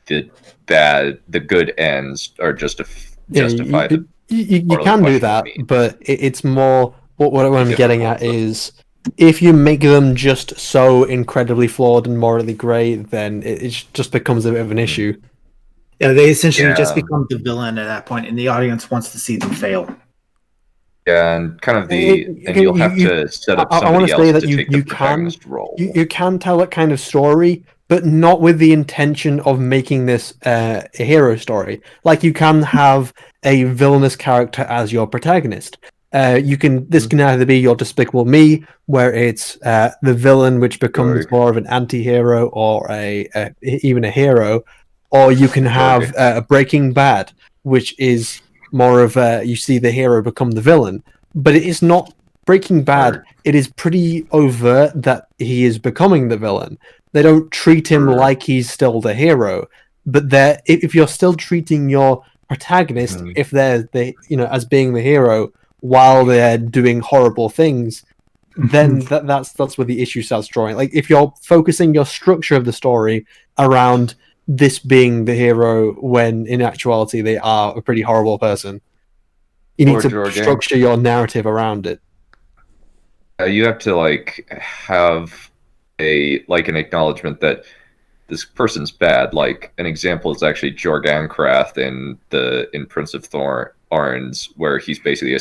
the good ends are justify the. You can do that, but it's more what I'm getting at is, if you make them just so incredibly flawed and morally grey, then it just becomes a bit of an issue. Yeah, they essentially just become the villain at that point, and the audience wants to see them fail. Yeah, and kind of you'll have to set up somebody else to take the protagonist role. You can tell that kind of story, but not with the intention of making this a hero story. You can have a villainous character as your protagonist. This can either be your Despicable Me, where it's the villain which becomes more of an anti-hero or even a hero, or you can have a Breaking Bad, which is more of you see the hero become the villain. But it is not Breaking Bad. It is pretty overt that he is becoming the villain. They don't treat him like he's still the hero, but if you're still treating your protagonist, if they're as being the hero while they're doing horrible things, then that's where the issue starts drawing. If you're focusing your structure of the story around this being the hero when in actuality they are a pretty horrible person, you need to structure your narrative around it. You have to have an acknowledgement that this person's bad. Like an example is actually Jorgensen in Prince of Thorns, where he's basically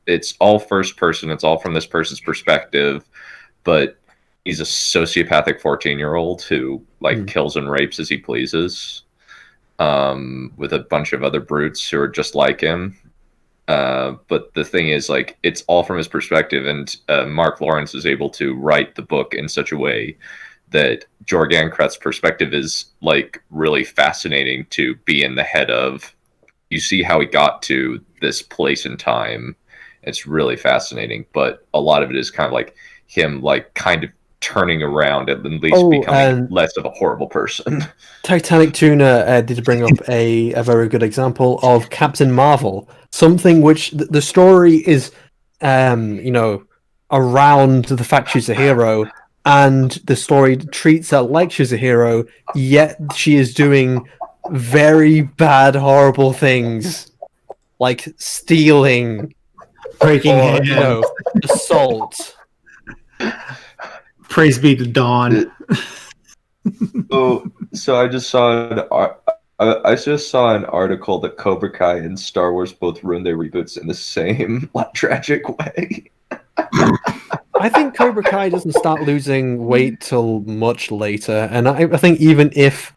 it's all first person, it's all from this person's perspective, but he's a sociopathic 14-year-old who kills and rapes as he pleases, with a bunch of other brutes who are just like him. But the thing is, it's all from his perspective, and Mark Lawrence is able to write the book in such a way that Jorgensen's perspective is really fascinating to be in the head of. You see how he got to this place in time. It's really fascinating, but a lot of it is kind of him kind of turning around and at least becoming less of a horrible person. Titanic Tuna did bring up a very good example of Captain Marvel, something which the story is, around the fact she's a hero, and the story treats her like she's a hero, yet she is doing very bad, horrible things, like stealing, breaking hands, assault. Praise be to Dunn. So I just saw an article that Cobra Kai and Star Wars both ruined their reboots in the same tragic way. I think Cobra Kai doesn't start losing weight till much later, and I think even if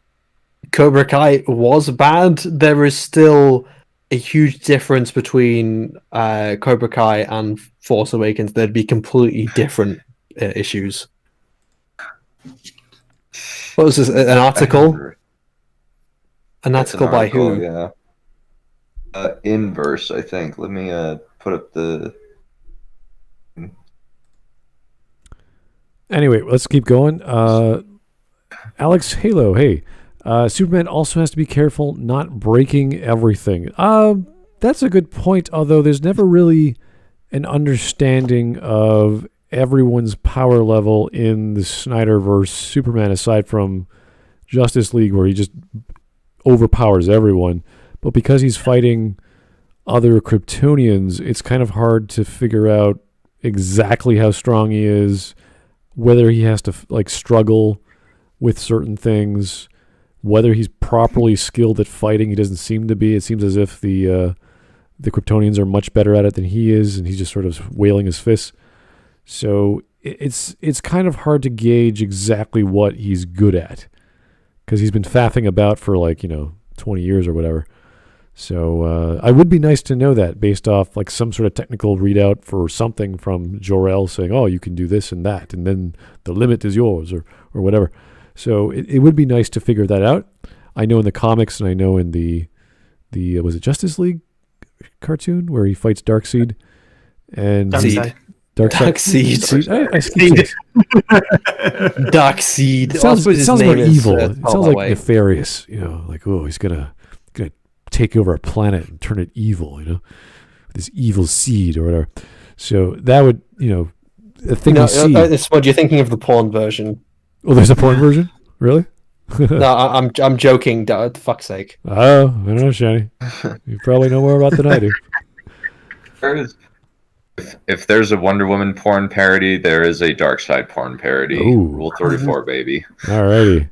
Cobra Kai was bad, there is still a huge difference between Cobra Kai and Force Awakens. There'd be completely different issues. What was this? An article? An article by who? Yeah. Inverse, I think. Let me put up the. Anyway, let's keep going. Alex Halo, hey. Superman also has to be careful not breaking everything. That's a good point, although there's never really an understanding of everyone's power level in the Snyderverse Superman, aside from Justice League, where he just overpowers everyone. But because he's fighting other Kryptonians, it's kind of hard to figure out exactly how strong he is, whether he has to struggle with certain things, whether he's properly skilled at fighting. He doesn't seem to be. It seems as if the Kryptonians are much better at it than he is, and he's just sort of wailing his fists. So it's kind of hard to gauge exactly what he's good at, because he's been faffing about for 20 years or whatever. So I would be nice to know that based off some sort of technical readout for something from Jor-El saying, oh, you can do this and that, and then the limit is yours or whatever. So it would be nice to figure that out. I know in the comics, and I know in the was it Justice League cartoon where he fights Darkseid and Darkseid. Darkseid. It sounds more evil. It sounds like nefarious. He's gonna take over a planet and turn it evil. With this evil seed or whatever. So that would a thing we see. What you're thinking of the porn version? Oh, there's a porn version? Really? No, I'm joking. For fuck's sake. Oh, I don't know, Shani. You probably know more about than I do. If there's a Wonder Woman porn parody, there is a Darkseid porn parody. Ooh. Rule 34, baby. Alrighty.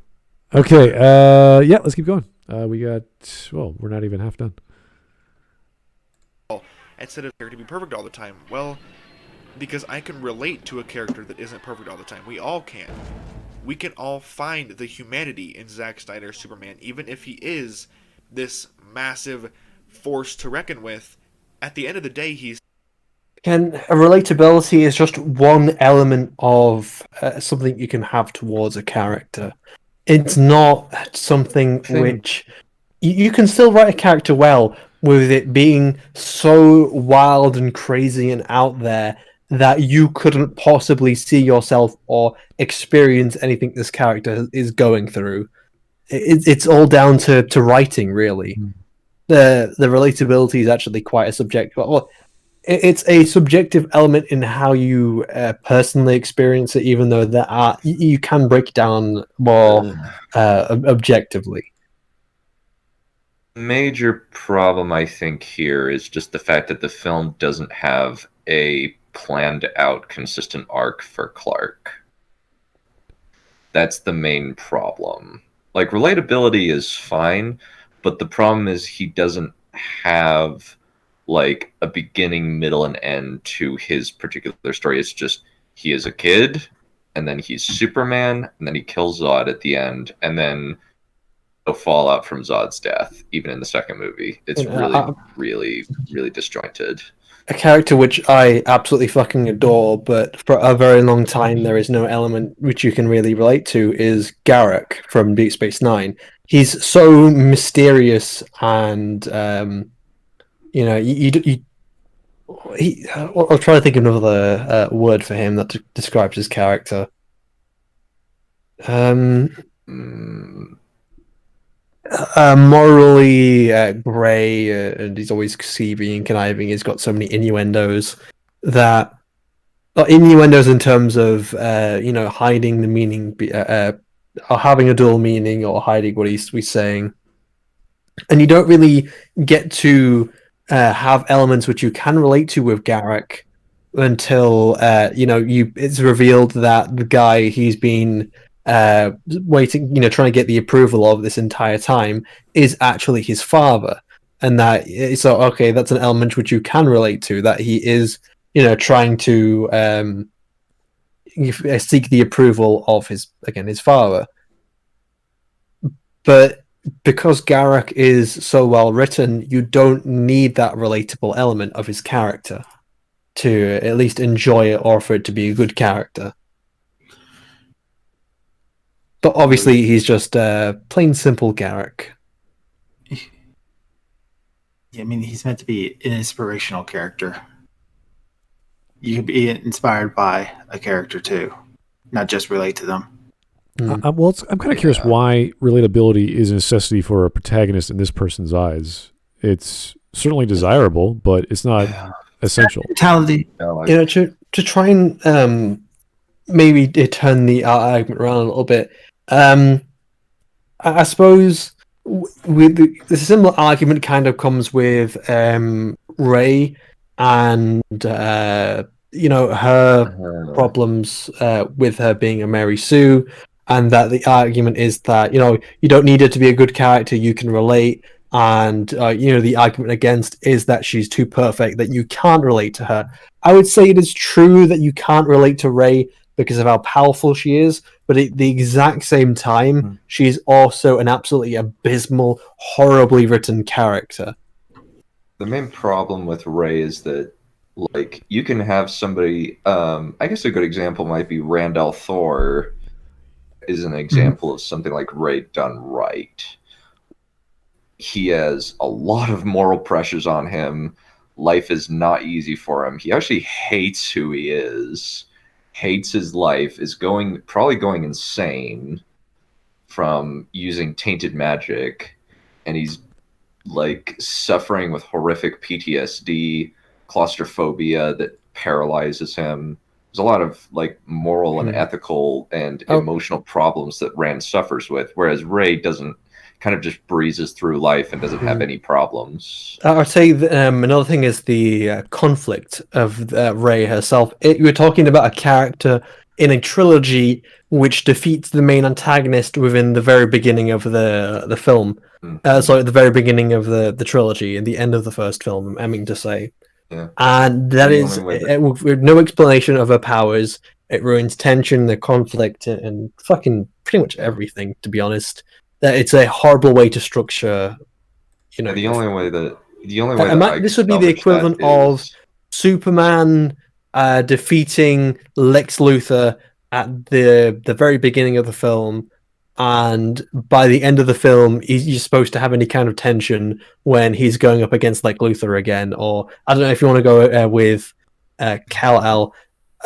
Okay. Let's keep going. We're not even half done. Instead of to be perfect all the time, well, because I can relate to a character that isn't perfect all the time. We all can. We can all find the humanity in Zack Snyder's Superman, even if he is this massive force to reckon with. At the end of the day, relatability is just one element of something you can have towards a character. It's not something which you can still write a character well with it being so wild and crazy and out there that you couldn't possibly see yourself or experience anything this character is going through. It's all down to writing, really. The relatability is actually quite a subjective. Well, it's a subjective element in how you personally experience it, even though you can break it down more objectively. Major problem, I think, here is just the fact that the film doesn't have a planned out consistent arc for Clark. That's the main problem. like relatability is fine, but the problem is he doesn't have like a beginning, middle, and end to his particular story. It's just he is a kid, and then he's Superman, and then he kills Zod at the end, and then the fallout from Zod's death, even in the second movie. It's really disjointed. A character which I absolutely fucking adore, but for a very long time there is no element which you can really relate to, is Garak from Deep Space Nine. He's so mysterious and, you know, I'll try to think of another word for him that describes his character. Morally grey, and he's always deceiving and conniving. He's got so many innuendos that innuendos in terms of you know, hiding the meaning, or having a dual meaning, or hiding what he's saying, and you don't really get to have elements which you can relate to with Garak until you know, it's revealed that the guy he's been waiting, you know, trying to get the approval of this entire time is actually his father, and that so okay, that's an element which you can relate to, that he is, you know, trying to seek the approval of his father. But because Garak is so well written, you don't need that relatable element of his character to at least enjoy it, or for it to be a good character. But obviously, he's just plain simple Garak. Yeah, I mean, he's meant to be an inspirational character. You can be inspired by a character too, not just relate to them. Well, I'm kind of curious why relatability is a necessity for a protagonist in this person's eyes. It's certainly desirable, but it's not essential. Mentality. You know, to try and maybe turn the argument around a little bit. I suppose with the similar argument kind of comes with Rey and you know, her problems with her being a Mary Sue, and that the argument is that, you know, you don't need her to be a good character, you can relate, and you know, the argument against is that she's too perfect, that you can't relate to her. I would say it is true that you can't relate to Rey because of how powerful she is, but at the exact same time, she's also an absolutely abysmal, horribly written character. The main problem with Rey is that, like, you can have somebody, I guess a good example might be Randall Thor is an example of something like Rey done right. He has a lot of moral pressures on him. Life is not easy for him. He actually hates who he is. Hates his life, is probably going insane from using tainted magic, and he's like suffering with horrific PTSD, claustrophobia that paralyzes him. There's a lot of like moral and ethical and emotional problems that Rand suffers with, whereas Rey doesn't, kind of just breezes through life and doesn't have any problems. I'd say another thing is the conflict of Rey herself. You were talking about a character in a trilogy which defeats the main antagonist within the very beginning of the film. So at the very beginning of the trilogy, in the end of the first film, I mean to say. Yeah. And that is, with no explanation of her powers, it ruins tension, the conflict, and fucking pretty much everything, to be honest. It's a horrible way to structure, you know. The only way this would be the equivalent of Superman defeating Lex Luthor at the very beginning of the film, and by the end of the film, you're supposed to have any kind of tension when he's going up against like Luthor again, or I don't know if you want to go with Kal-El.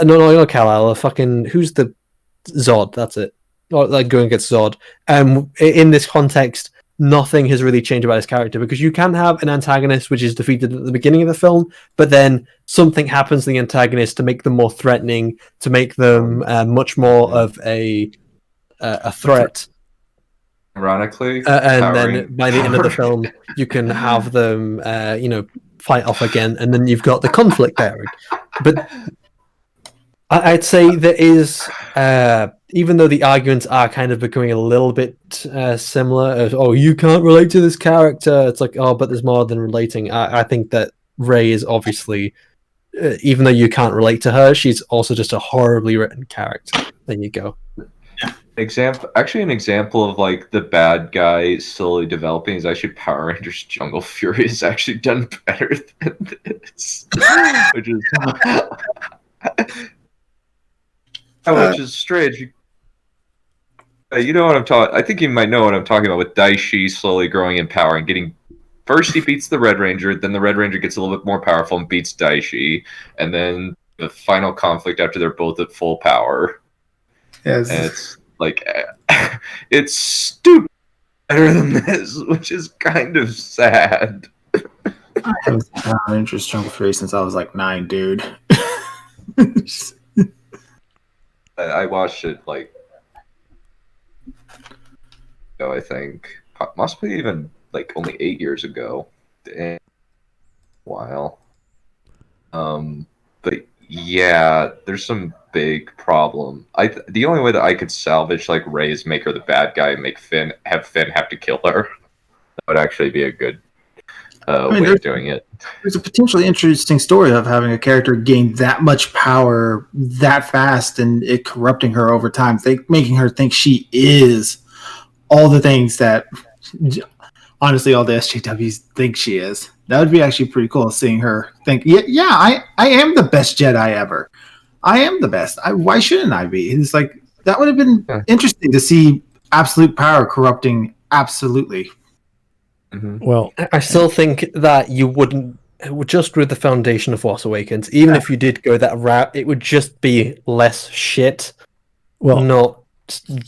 No, not Kal-El. Fucking who's the Zod? That's it. Or like going against Zod. In this context, nothing has really changed about his character, because you can have an antagonist which is defeated at the beginning of the film, but then something happens to the antagonist to make them more threatening, to make them much more of a threat. Ironically, and then by the end of the film, you can have them, you know, fight off again, and then you've got the conflict there. But I'd say there is, even though the arguments are kind of becoming a little bit similar, as, oh, you can't relate to this character. It's like, oh, but there's more than relating. I think that Rey is obviously, even though you can't relate to her, she's also just a horribly written character. There you go. An example of like the bad guy slowly developing is actually Power Rangers Jungle Fury is actually done better than this, which is strange. You know what I'm talking. I think you might know what I'm talking about with Daishi slowly growing in power and getting. First, he beats the Red Ranger, then the Red Ranger gets a little bit more powerful and beats Daishi, and then the final conflict after they're both at full power. Yes. And it's like, it's stupid better than this, which is kind of sad. I haven't seen Power Rangers Jungle Fury since I was like 9, dude. I watched it like, I think possibly even like only 8 years ago. Damn. While. But yeah, there's some big problem. The only way that I could salvage like Rey is make her the bad guy and make Finn have to kill her. That would actually be a good way of doing it. There's a potentially interesting story of having a character gain that much power that fast and it corrupting her over time, making her think she is all the things that honestly all the SJWs think she is. That would be actually pretty cool, seeing her think, I am the best Jedi ever. I am the best. Why shouldn't I be? It's like, that would have been interesting to see absolute power corrupting absolutely. Mm-hmm. Well, I still think that you wouldn't, just with the foundation of Force Awakens, even if you did go that route, it would just be less shit. Well, not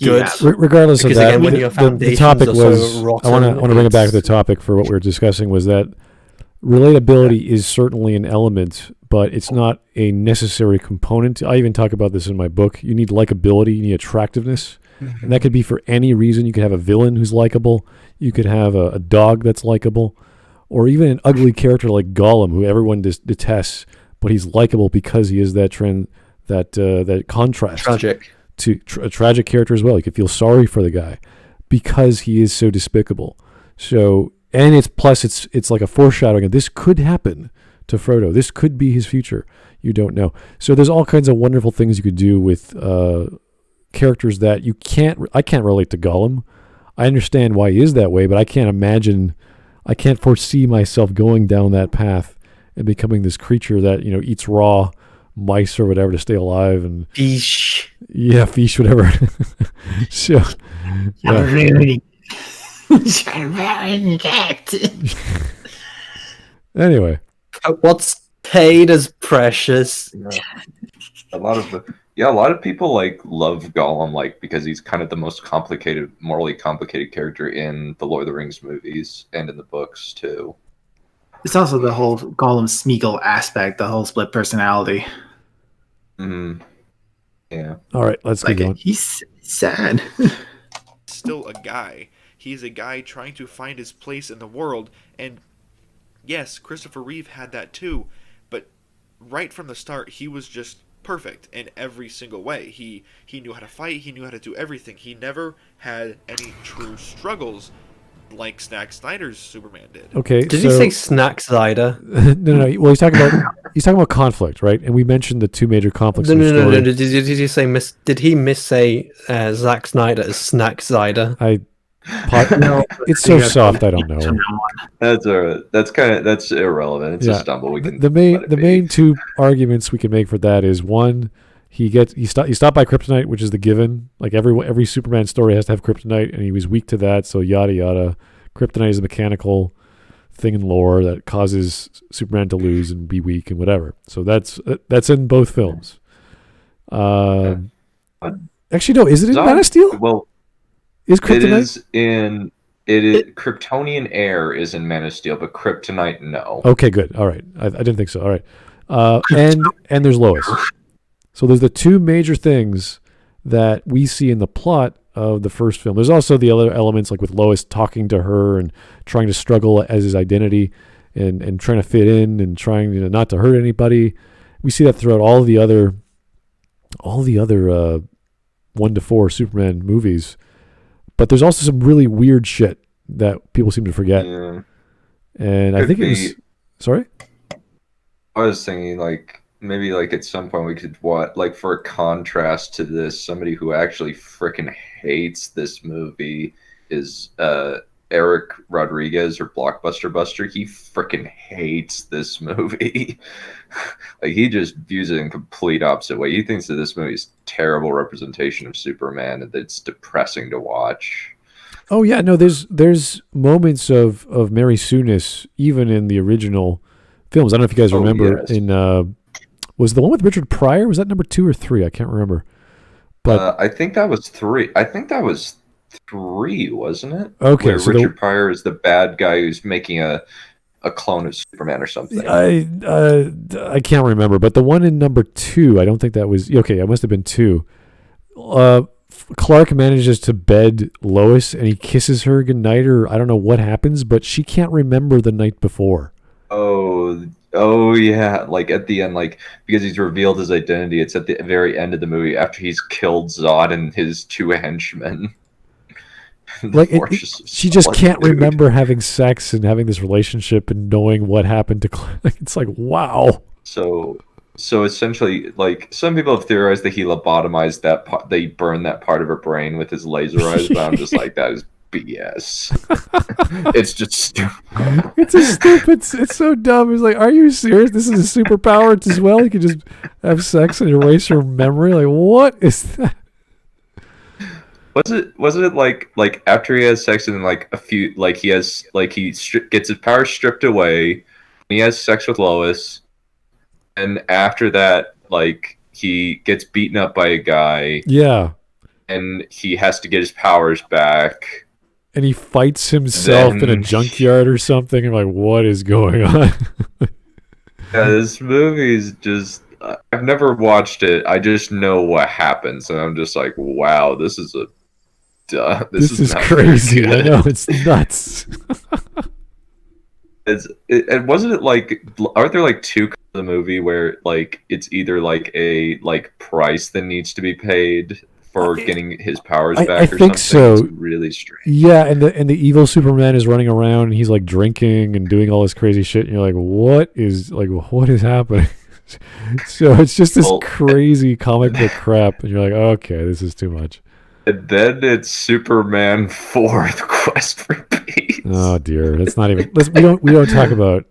good. Regardless because of that, again, when your the topic was, I want to bring it back to the topic for what we were discussing, was that relatability is certainly an element, but it's not a necessary component. I even talk about this in my book. You need likability, you need attractiveness, and that could be for any reason. You could have a villain who's likable, you could have a dog that's likable, or even an ugly character like Gollum, who everyone detests, but he's likable because he is that contrast. Tragic. To a tragic character as well. You could feel sorry for the guy because he is so despicable. So, and it's like a foreshadowing of this could happen to Frodo. This could be his future. You don't know. So there's all kinds of wonderful things you could do with characters that I can't relate to Gollum. I understand why he is that way, but I can't foresee myself going down that path and becoming this creature that, eats raw mice or whatever to stay alive, and fish. Yeah, fish, whatever. So, anyway, what's paid is precious. A lot of people love Gollum because he's kind of the most morally complicated character in the Lord of the Rings movies and in the books too. It's also the whole Gollum Smeagol aspect, the whole split personality. Mm-hmm. Yeah. All right, let's get going. He's sad. Still a guy. He's a guy trying to find his place in the world. And yes, Christopher Reeve had that too. But right from the start, he was just perfect in every single way. He knew how to fight. He knew how to do everything. He never had any true struggles like Zack Snyder's Superman did. Okay, did he say Snack Snyder? No. Well, he's talking about conflict, right? And we mentioned the two major conflicts. No. Did he say Did he missay Zack Snyder as Snack Snyder? No, it's so soft. I don't know. That's irrelevant. It's a stumble. We can the main two arguments we can make for that is one. He stopped by kryptonite, which is the given. Like every Superman story has to have kryptonite, and he was weak to that. So yada yada. Kryptonite is a mechanical thing in lore that causes Superman to lose and be weak and whatever. So that's in both films. Actually, no. Is it in Man of Steel? Well, is kryptonite? Kryptonian air is in Man of Steel, but kryptonite no. Okay, good. All right. I didn't think so. All right. And there's Lois. So there's the two major things that we see in the plot of the first film. There's also the other elements, like with Lois talking to her and trying to struggle as his identity and trying to fit in and trying not to hurt anybody. We see that throughout all the other 1 to 4 Superman movies. But there's also some really weird shit that people seem to forget. Yeah. And I think it was... Sorry? I was thinking, like, maybe, like, at some point we could, like, for a contrast to this, somebody who actually freaking hates this movie is Eric Rodriguez or Blockbuster Buster. He freaking hates this movie. Like, he just views it in complete opposite way. He thinks that this movie is terrible representation of Superman and that it's depressing to watch. Oh yeah, no, there's moments of Mary Sue-ness even in the original films. I don't know if you guys remember in was the one with Richard Pryor? Was that number 2 or 3? I can't remember. But I think that was 3. I think that was 3, wasn't it? Okay, where so Richard Pryor is the bad guy who's making a clone of Superman or something. I can't remember, but the one in number 2, I don't think that was okay. It must have been 2. Clark manages to bed Lois and he kisses her goodnight, or I don't know what happens, but she can't remember the night before. Oh yeah, like at the end, like because he's revealed his identity. It's at the very end of the movie after he's killed Zod and his 2 henchmen. Like she just can't remember having sex and having this relationship and knowing what happened to Clark. It's like, wow. So essentially, like, some people have theorized that he lobotomized that part. They burned that part of her brain with his laser eyes, but I'm just like, that is BS. It's just stupid. It's so dumb. It's like, are you serious? This is a superpower as well? You can just have sex and erase your memory? Like, what is that? Wasn't it like after he has sex and then like a few, like he has, like he gets his power stripped away, he has sex with Lois, and after that, like, he gets beaten up by a guy. Yeah. And he has to get his powers back. And he fights himself in a junkyard or something. I'm like, what is going on? Yeah, this movie is just... I've never watched it. I just know what happens. And I'm just like, wow, this is a... This is crazy. I know, it's nuts. And wasn't it like, aren't there like 2 of the movie where like it's either like a like price that needs to be paid for getting his powers back? I think so. It's really strange. Yeah, and the evil Superman is running around and he's like drinking and doing all this crazy shit, and you're like, what is happening? So it's just this crazy comic book crap, and you're like, okay, this is too much. And then it's Superman 4: The Quest for Peace. Oh dear, that's not even. We don't talk about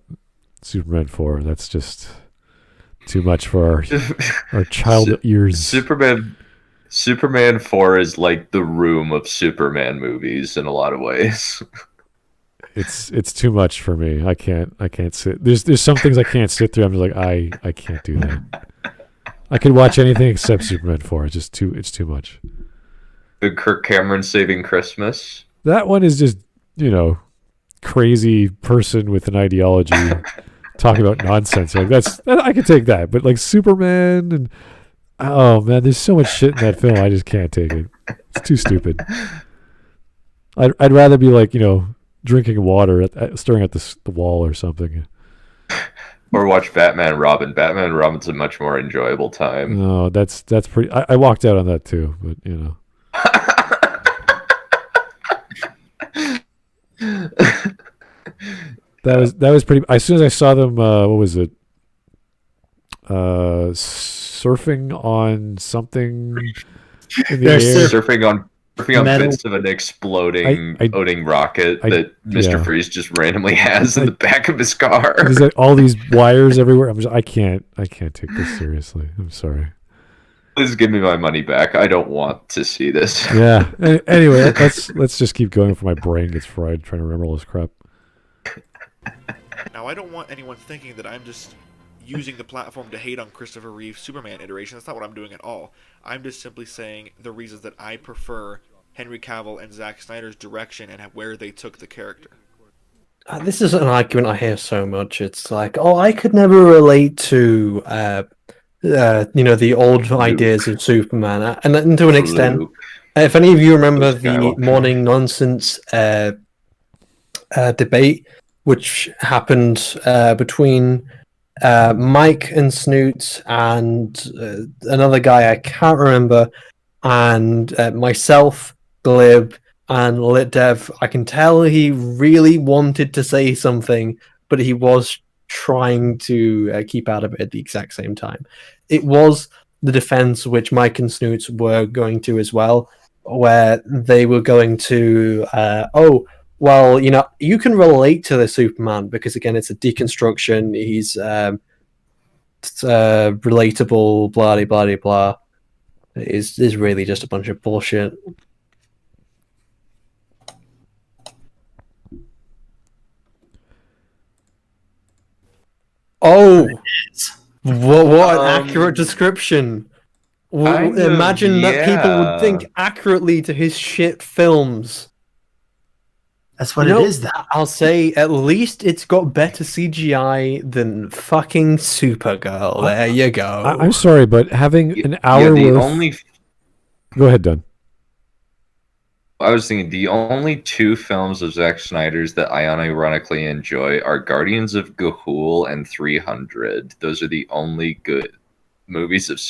Superman 4. That's just too much for our child ears. Superman 4 is like the Room of Superman movies in a lot of ways. It's too much for me. I can't sit. There's some things I can't sit through. I'm just like, I can't do that. I could watch anything except Superman 4. It's too much. The Kirk Cameron Saving Christmas. That one is just, crazy person with an ideology talking about nonsense. Like I could take that, but like Superman and oh man, there's so much shit in that film. I just can't take it. It's too stupid. I'd rather be like, drinking water, staring at the wall or something. Or watch Batman and Robin. Batman and Robin's a much more enjoyable time. No, that's pretty. I walked out on that too, but that was pretty. As soon as I saw them, what was it? Surfing on something in the air. Surfing on bits of an exploding rocket that Mr. Freeze just randomly has in the back of his car. There's like all these wires everywhere. I can't take this seriously. I'm sorry. Please give me my money back. I don't want to see this. Yeah. Anyway, let's just keep going before my brain gets fried trying to remember all this crap. Now, I don't want anyone thinking that I'm just using the platform to hate on Christopher Reeve's Superman iteration. That's not what I'm doing at all. I'm just simply saying the reasons that I prefer Henry Cavill and Zack Snyder's direction and where they took the character. This is an argument I hear so much. It's like, I could never relate to the old ideas of Superman, and to an extent, if any of you remember the Morning Nonsense debate, which happened between Mike and Snoots and another guy I can't remember, and myself, Glib, and LitDev, I can tell he really wanted to say something, but he was trying to keep out of it at the exact same time. It was the defense which Mike and Snoots were going to as well, where they were going to, well, you can relate to the Superman because, again, it's a deconstruction. He's relatable, blah, blah, blah, blah. It's really just a bunch of bullshit. Oh, what an accurate description. Imagine that people would think accurately to his shit films. That's what it is. I'll say at least it's got better CGI than fucking Supergirl. There you go. I'm sorry, but having an hour worth... Go ahead, Dunn. I was thinking the only two films of Zack Snyder's that I unironically enjoy are Guardians of Ga'Hoole and 300. Those are the only good movies of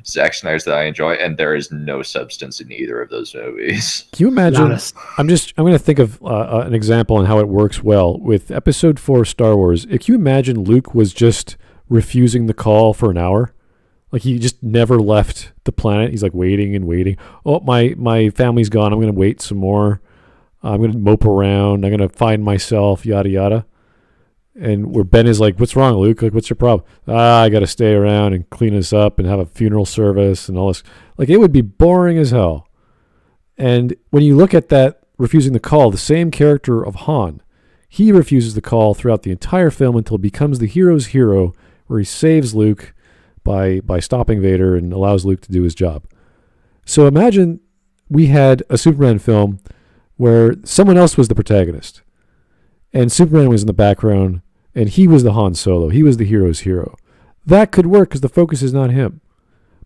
Zack Snyder's that I enjoy, and there is no substance in either of those movies. Can you imagine? I'm going to think of an example on how it works well with Episode 4 Star Wars. Can you imagine Luke was just refusing the call for an hour? Like, he just never left the planet. He's like waiting and waiting. Oh, my family's gone. I'm going to wait some more. I'm going to mope around. I'm going to find myself, yada, yada. And where Ben is like, what's wrong, Luke? Like, what's your problem? I got to stay around and clean us up and have a funeral service and all this. Like, it would be boring as hell. And when you look at that refusing the call, the same character of Han, he refuses the call throughout the entire film until he becomes the hero's hero, where he saves Luke by stopping Vader and allows Luke to do his job. So imagine we had a Superman film where someone else was the protagonist and Superman was in the background and he was the Han Solo. He was the hero's hero. That could work because the focus is not him.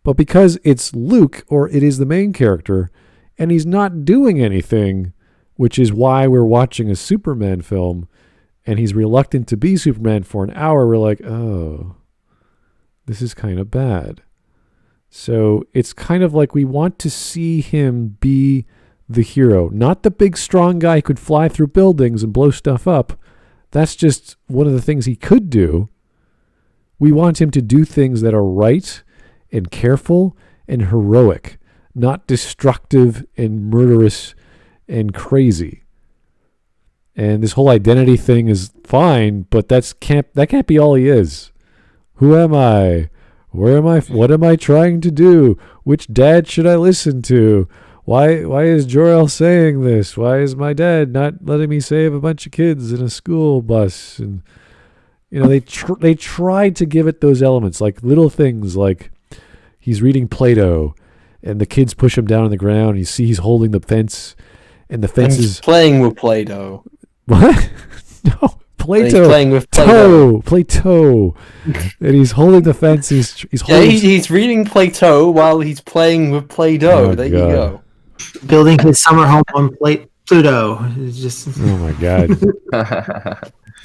But because it's Luke, or it is the main character, and he's not doing anything, which is why we're watching a Superman film, and he's reluctant to be Superman for an hour, we're like, oh, this is kind of bad. So it's kind of like we want to see him be the hero, not the big strong guy who could fly through buildings and blow stuff up. That's just one of the things he could do. We want him to do things that are right and careful and heroic, not destructive and murderous and crazy. And this whole identity thing is fine, but that can't be all he is. Who am I? Where am I? What am I trying to do? Which dad should I listen to? Why is Jor-El saying this? Why is my dad not letting me save a bunch of kids in a school bus? And they tried to give it those elements, like little things, like he's reading Plato, and the kids push him down on the ground. And you see he's holding the fence, and the fence is playing with Play-Doh. What? No, Plato. He's playing with Play-Doh. Play-Doh. And he's holding the fence. He's holding. Yeah, he's reading Plato while he's playing with Play-Doh. Oh, there God. You go. Building his summer home on Pluto. It's just. Oh my God.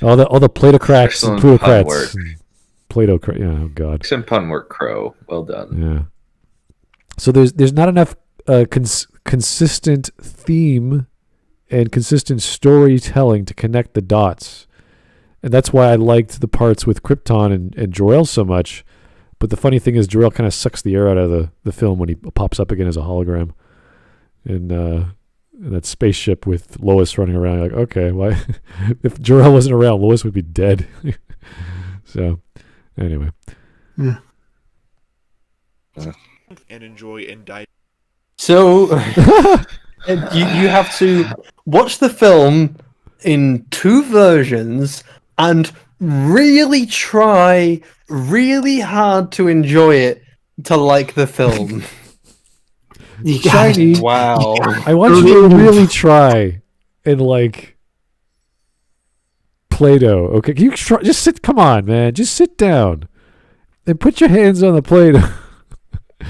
all the Platocrats and plutocrats. Plato. Yeah. Oh God. Some pun work, Crow. Well done. Yeah. So there's not enough consistent theme and consistent storytelling to connect the dots. And that's why I liked the parts with Krypton and Jor-El so much. But the funny thing is Jor-El kind of sucks the air out of the film when he pops up again as a hologram. And that spaceship with Lois running around. Like, okay, why? If Jor-El wasn't around, Lois would be dead. So, anyway. Yeah. And enjoy and die. So you have to watch the film in two versions and really try really hard to enjoy it to like the film. Shiny. Wow. I want you to really try and like Play-Doh. Okay, can you try? Just sit. Come on, man. Just sit down and put your hands on the Play-Doh.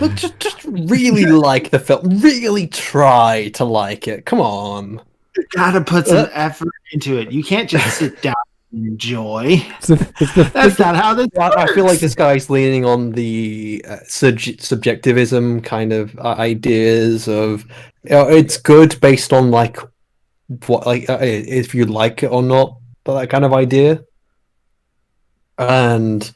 Look, just really like the film. Really try to like it. Come on. You gotta put some effort into it. You can't just sit down enjoy. That's not how this works. I feel like this guy's leaning on the subjectivism kind of ideas of it's good based on like what if you like it or not, but that kind of idea. And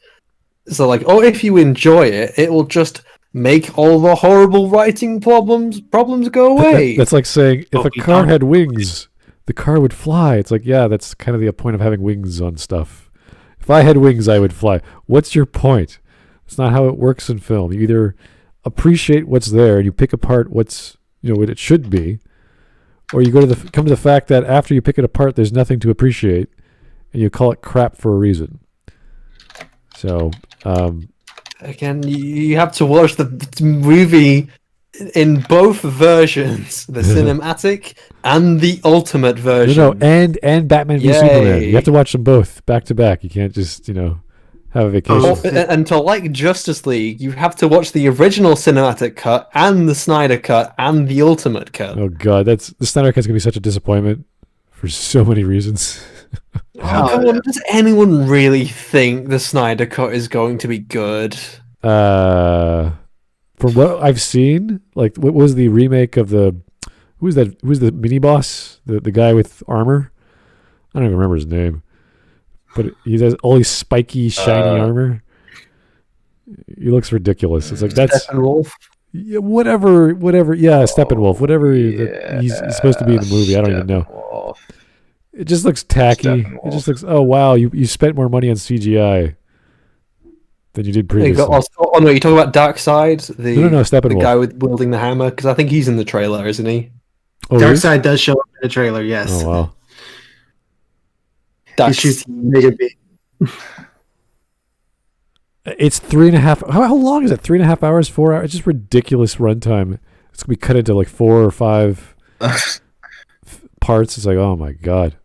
so like, if you enjoy it, it will just make all the horrible writing problems go away. That's like saying if a car had wings, the car would fly. It's like, yeah, that's kind of the point of having wings on stuff. If I had wings, I would fly. What's your point? It's not how it works in film. You either appreciate what's there and you pick apart what's, what it should be, or you come to the fact that after you pick it apart, there's nothing to appreciate, and you call it crap for a reason. So, again, you have to watch the movie in both versions, the cinematic and the ultimate version. No, and Batman v Superman. You have to watch them both back to back. You can't just, have a vacation. And to like Justice League, you have to watch the original cinematic cut and the Snyder cut and the ultimate cut. Oh god, the Snyder cut's gonna be such a disappointment for so many reasons. Come on, does anyone really think the Snyder cut is going to be good? From what I've seen, like what was the remake of who's the mini boss? The guy with armor? I don't even remember his name. But he has all these spiky, shiny armor. He looks ridiculous. It's like that's Steppenwolf. Yeah, whatever. Yeah, Steppenwolf. Whatever he's supposed to be in the movie. I don't even know. It just looks tacky. It just looks. Oh wow, you spent more money on CGI than you did previously. No, you're talking about Darkseid, no, Steppenwolf, the guy with wielding the hammer, because I think he's in the trailer, isn't he? Oh, Darkseid does show up in the trailer. Yes. Oh wow. He shoots Mega B. It's 3.5. How long is it? 3.5 hours? 4 hours? It's just ridiculous runtime. It's gonna be cut into like 4 or 5 parts. It's like, oh my god.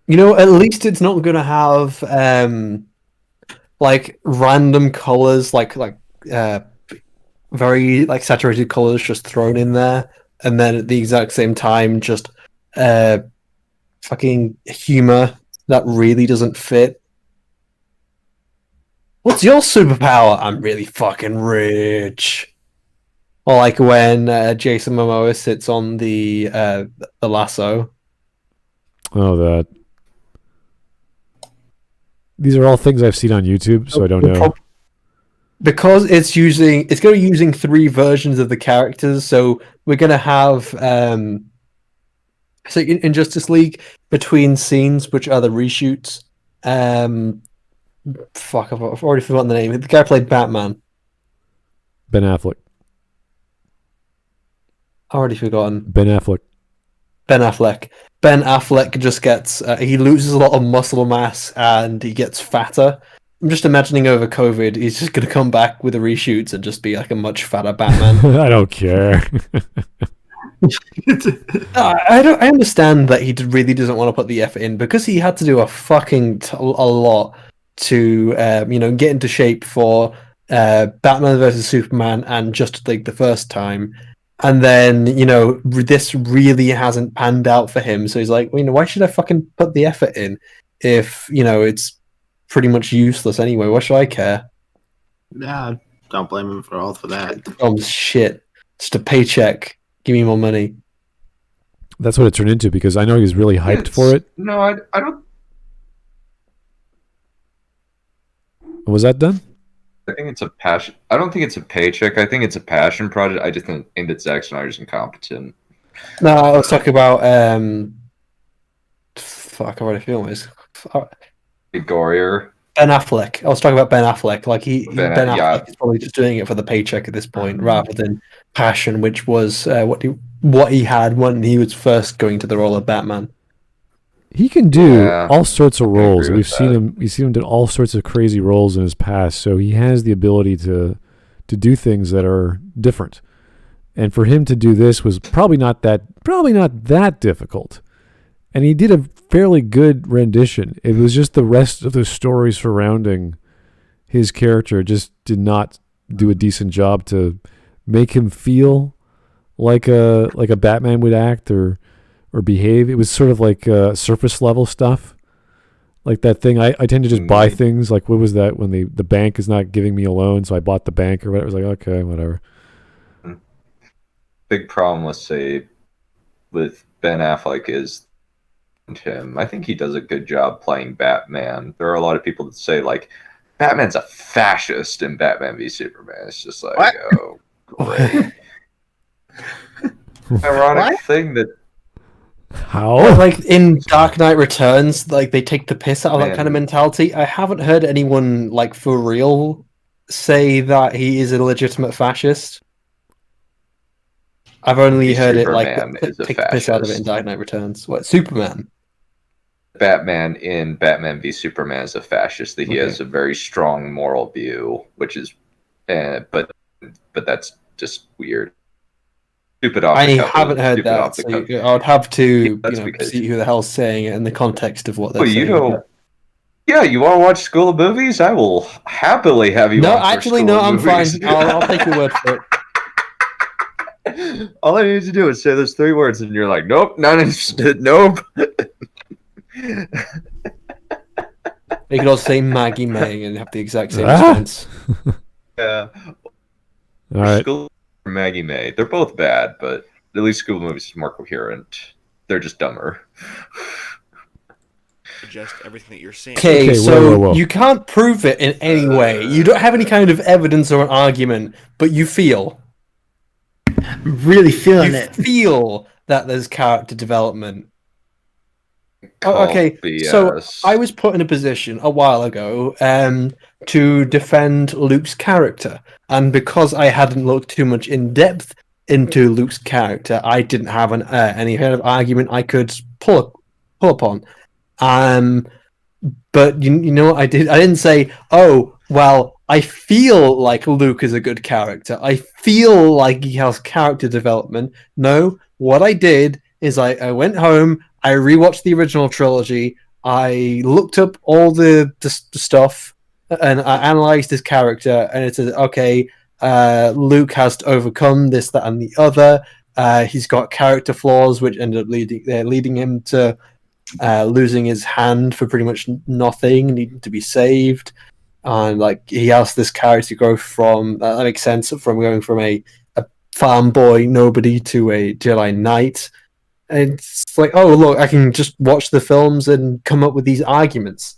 At least it's not gonna have like random colors, like very like saturated colors just thrown in there, and then at the exact same time just fucking humor that really doesn't fit. What's your superpower? I'm really fucking rich. Or like when Jason Momoa sits on the lasso. Oh, that. These are all things I've seen on YouTube, so I don't know. Because it's going to be using 3 versions of the characters, so we're going to have so in Justice League, between scenes, which are the reshoots, fuck, I've already forgotten the name. The guy played Batman. Ben Affleck. Already forgotten. Ben Affleck. Ben Affleck just gets, he loses a lot of muscle mass and he gets fatter. I'm just imagining over COVID, he's just going to come back with the reshoots and just be like a much fatter Batman. I don't care. I understand that he really doesn't want to put the effort in because he had to do a fucking a lot to get into shape for Batman versus Superman and Justice League the first time, and then this really hasn't panned out for him, so he's like, why should I fucking put the effort in if it's pretty much useless anyway? Why should I care? Yeah, don't blame him for that. Shit, just a paycheck. Give me more money. That's what it turned into because I know he was really hyped for it. No, I don't. Was that done? I think it's a passion. I don't think it's a paycheck. I think it's a passion project. I just think that Zack Snyder's incompetent. No, I was talking about fuck, I already feel this. Gorier. Ben Affleck. I was talking about Ben Affleck. Like Ben Affleck yeah. is probably just doing it for the paycheck at this point, rather than passion, which was what he had when he was first going to the role of Batman. He can do all sorts of roles. We've seen him do all sorts of crazy roles in his past, so he has the ability to do things that are different. And for him to do this was probably not that difficult. And he did a fairly good rendition. It was just the rest of the story surrounding his character just did not do a decent job to make him feel like a Batman would act or behave. It was sort of like surface level stuff. Like that thing, I tend to just buy things. Like what was that when the bank is not giving me a loan, so I bought the bank or whatever. It was like, okay, whatever. Big problem with Ben Affleck is him. I think he does a good job playing Batman. There are a lot of people that say like Batman's a fascist in Batman v Superman. It's just like, oh, great. Ironic thing that. How? Like in Dark Knight Returns, like they take the piss out of that kind of mentality. I haven't heard anyone like for real say that he is a legitimate fascist. I've only heard Superman it like take the piss out of it in Dark Knight Returns. What, Superman? Batman in Batman v Superman is a fascist. That he has a very strong moral view, which is, but that's just weird. Stupid off I the cuff. haven't heard that. So I would have to see who the hell's saying it in the context of what they're saying. You know, yeah, you want to watch School of Movies? I will happily have you. No, actually, no, I'm fine. I'll take your word for it. All I need to do is say those 3 words, and you're like, nope, not interested. Nope. You could also say Maggie May and have the exact same response. Yeah. All right. School or Maggie May. They're both bad, but at least School of Movies is more coherent. They're just dumber. Suggest everything that you're saying. Okay, so you can't prove it in any way. You don't have any kind of evidence or an argument, but you feel. Really feeling it. Feel that there's character development. Okay, so I was put in a position a while ago to defend Luke's character, and because I hadn't looked too much in depth into Luke's character, I didn't have any kind of argument I could pull upon. But you know what I did? I didn't say, oh, well, I feel like Luke is a good character. I feel like he has character development. No, what I did is I went home, I rewatched the original trilogy, I looked up all the stuff, and I analyzed his character, and it says, okay, Luke has to overcome this, that, and the other. He's got character flaws, which ended up leading him to losing his hand for pretty much nothing, needing to be saved. And like he has this character growth from that makes sense, from going from a farm boy nobody to a Jedi Knight. And it's like, oh look, I can just watch the films and come up with these arguments.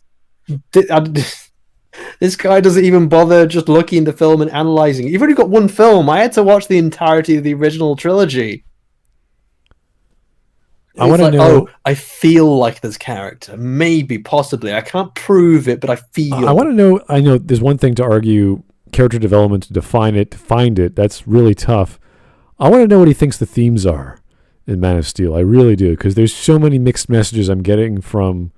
This guy doesn't even bother just looking at the film and analyzing it. You've only got one film. I had to watch the entirety of the original trilogy. I want to know. Oh, I feel like there's character. Maybe, possibly. I can't prove it, but I feel. I want to know. I know there's one thing to argue character development, to define it, to find it. That's really tough. I want to know what he thinks the themes are in Man of Steel. I really do, because there's so many mixed messages I'm getting from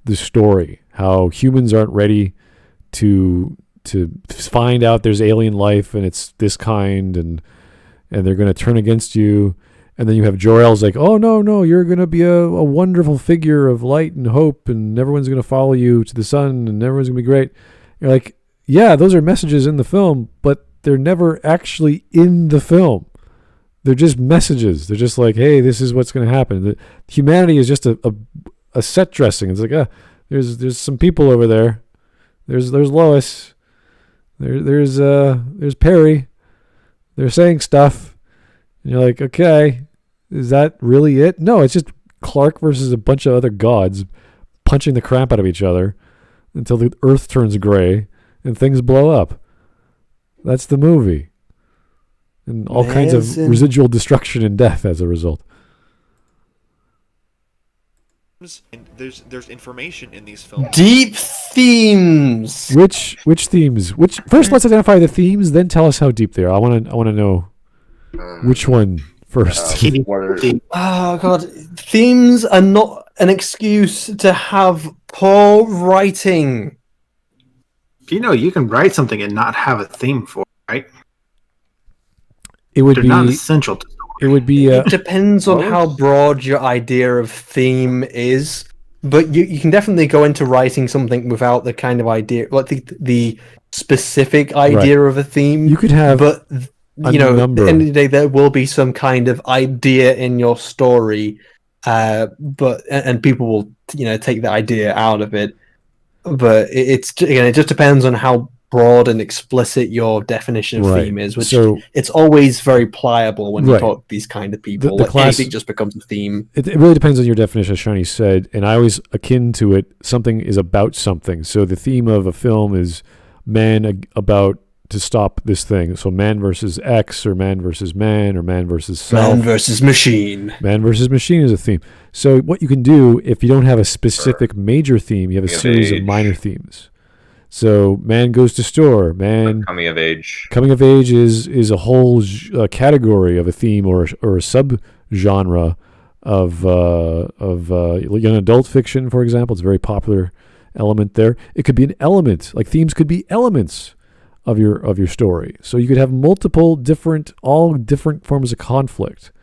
the story. How humans aren't ready to find out there's alien life and it's this kind, and they're going to turn against you. And then you have Jor-El's like, oh, no, you're going to be a wonderful figure of light and hope, and everyone's going to follow you to the sun, and everyone's going to be great. You're like, yeah, those are messages in the film, but they're never actually in the film. They're just messages. They're just like, hey, this is what's going to happen. Humanity is just a set dressing. It's like, there's some people over there. There's Lois. There's Perry. They're saying stuff. And you're like, okay, is that really it? No, it's just Clark versus a bunch of other gods punching the crap out of each other until the earth turns gray and things blow up. That's the movie. And all kinds of residual destruction and death as a result. And there's information in these films. Deep themes. Which themes? First, let's identify the themes, then tell us how deep they are. I want to know which one first. Oh god, themes are not an excuse to have poor writing. You can write something and not have a theme for it, right? They're not essential to it would be it depends on how broad your idea of theme is, but you can definitely go into writing something without the kind of idea, like the specific idea of a theme. You could have, but at the end of the day, there will be some kind of idea in your story, but people will take the idea out of it. but it's again, it just depends on how broad and explicit your definition of theme is, which it's always very pliable when you talk to these kind of people. The class, anything just becomes a theme. It really depends on your definition, as Shiny said, and I always akin to it, something is about something. So the theme of a film is man about to stop this thing. So man versus X, or man versus man, or man versus self. Man versus machine. Man versus machine is a theme. So what you can do, if you don't have a specific major theme, you have a series of minor themes. So man goes to store, man coming of age. Coming of age is a whole category of a theme or a sub-genre of young adult fiction, for example. It's a very popular element there. It could be an element, like themes could be elements of your story. So you could have multiple different forms of conflict.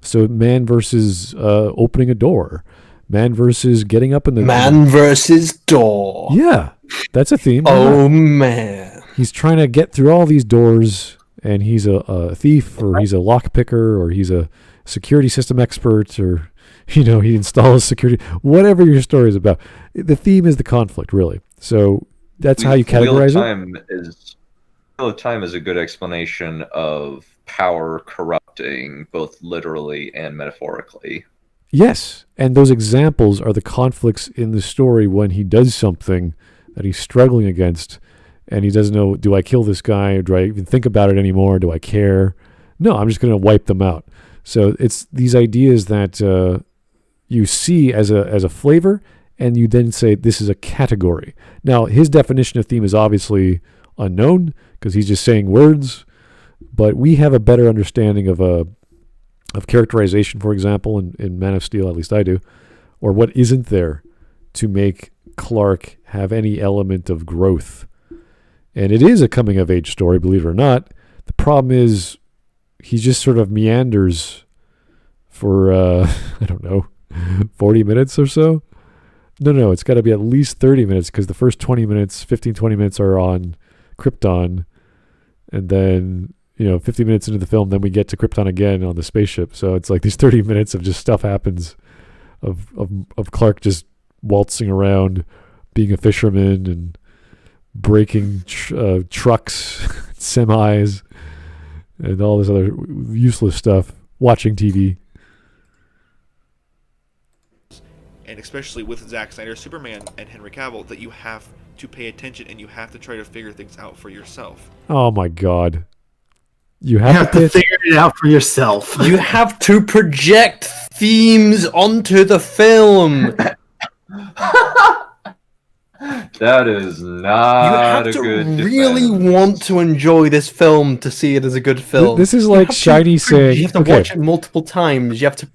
So man versus opening a door, man versus getting up in the man versus door. Yeah, that's a theme. Oh man, he's trying to get through all these doors, and he's a thief, or he's a lock picker, or he's a security system expert, or he installs security. Whatever your story is about, the theme is the conflict, really. So that's how you categorize it. Wheel of Time is a good explanation of power corrupting both literally and metaphorically. Yes, and those examples are the conflicts in the story when he does something that he's struggling against, and he doesn't know, do I kill this guy, or do I even think about it anymore? Do I care? No, I'm just going to wipe them out. So it's these ideas that you see as a flavor, and you then say this is a category. Now, his definition of theme is obviously unknown because he's just saying words, but we have a better understanding of characterization, for example, in Man of Steel, at least I do, or what isn't there to make Clark have any element of growth. And it is a coming-of-age story, believe it or not. The problem is he just sort of meanders for, I don't know, 40 minutes or so. No, it's got to be at least 30 minutes because the first 20 minutes are on Krypton, and then 50 minutes into the film, then we get to Krypton again on the spaceship. So it's like these 30 minutes of just stuff happens of Clark just waltzing around, being a fisherman and breaking trucks, semis, and all this other useless stuff, watching TV. And especially with Zack Snyder, Superman, and Henry Cavill, that you have to pay attention and you have to try to figure things out for yourself. Oh my God. You have to figure it out for yourself. You have to project themes onto the film. That is not a good You have to really want to enjoy this film to see it as a good film. This is like Shiny saying... You have to watch it multiple times. You have to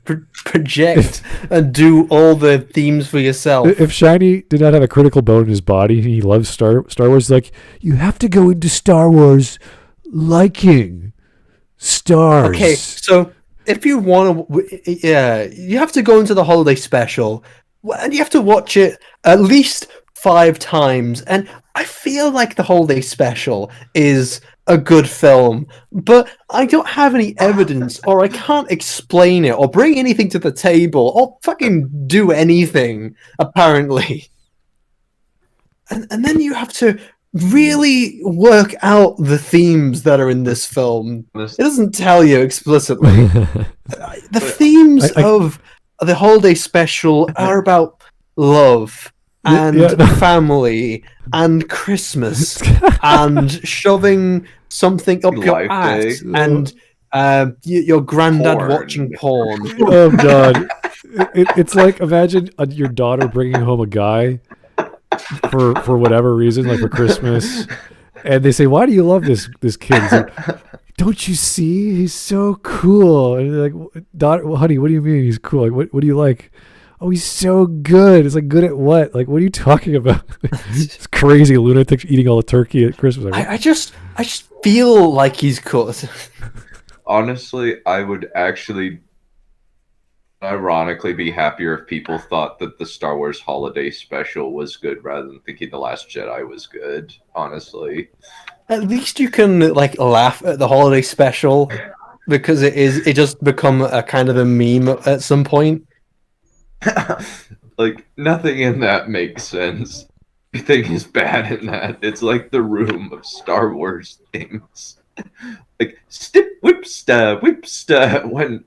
project and do all the themes for yourself. If Shiny did not have a critical bone in his body, he loves Star Wars, like, you have to go into Star Wars liking stars. Okay, so if you want to... you have to go into the holiday special, and you have to watch it at least 5 times, and I feel like the holiday special is a good film, but I don't have any evidence, or I can't explain it, or bring anything to the table, or fucking do anything, apparently. And then you have to really work out the themes that are in this film. It doesn't tell you explicitly. The themes of the holiday special are about love and family and Christmas and shoving something up your ass and your granddad watching porn. Oh God, it's like, imagine your daughter bringing home a guy for whatever reason, like for Christmas, and they say, "Why do you love this kid?" He's like, "Don't you see? He's so cool." And they're like, "Daughter, honey, what do you mean he's cool? Like, what do you like?" "Oh, he's so good." It's like, good at what? Like, what are you talking about? It's crazy lunatic eating all the turkey at Christmas. Like, I just feel like he's cool. Honestly, I would actually ironically be happier if people thought that the Star Wars holiday special was good rather than thinking The Last Jedi was good, honestly. At least you can like laugh at the holiday special because it just become a kind of a meme at some point. Like, nothing in that makes sense. everything is bad in that. It's like the room of Star Wars things. Like stip whipsta when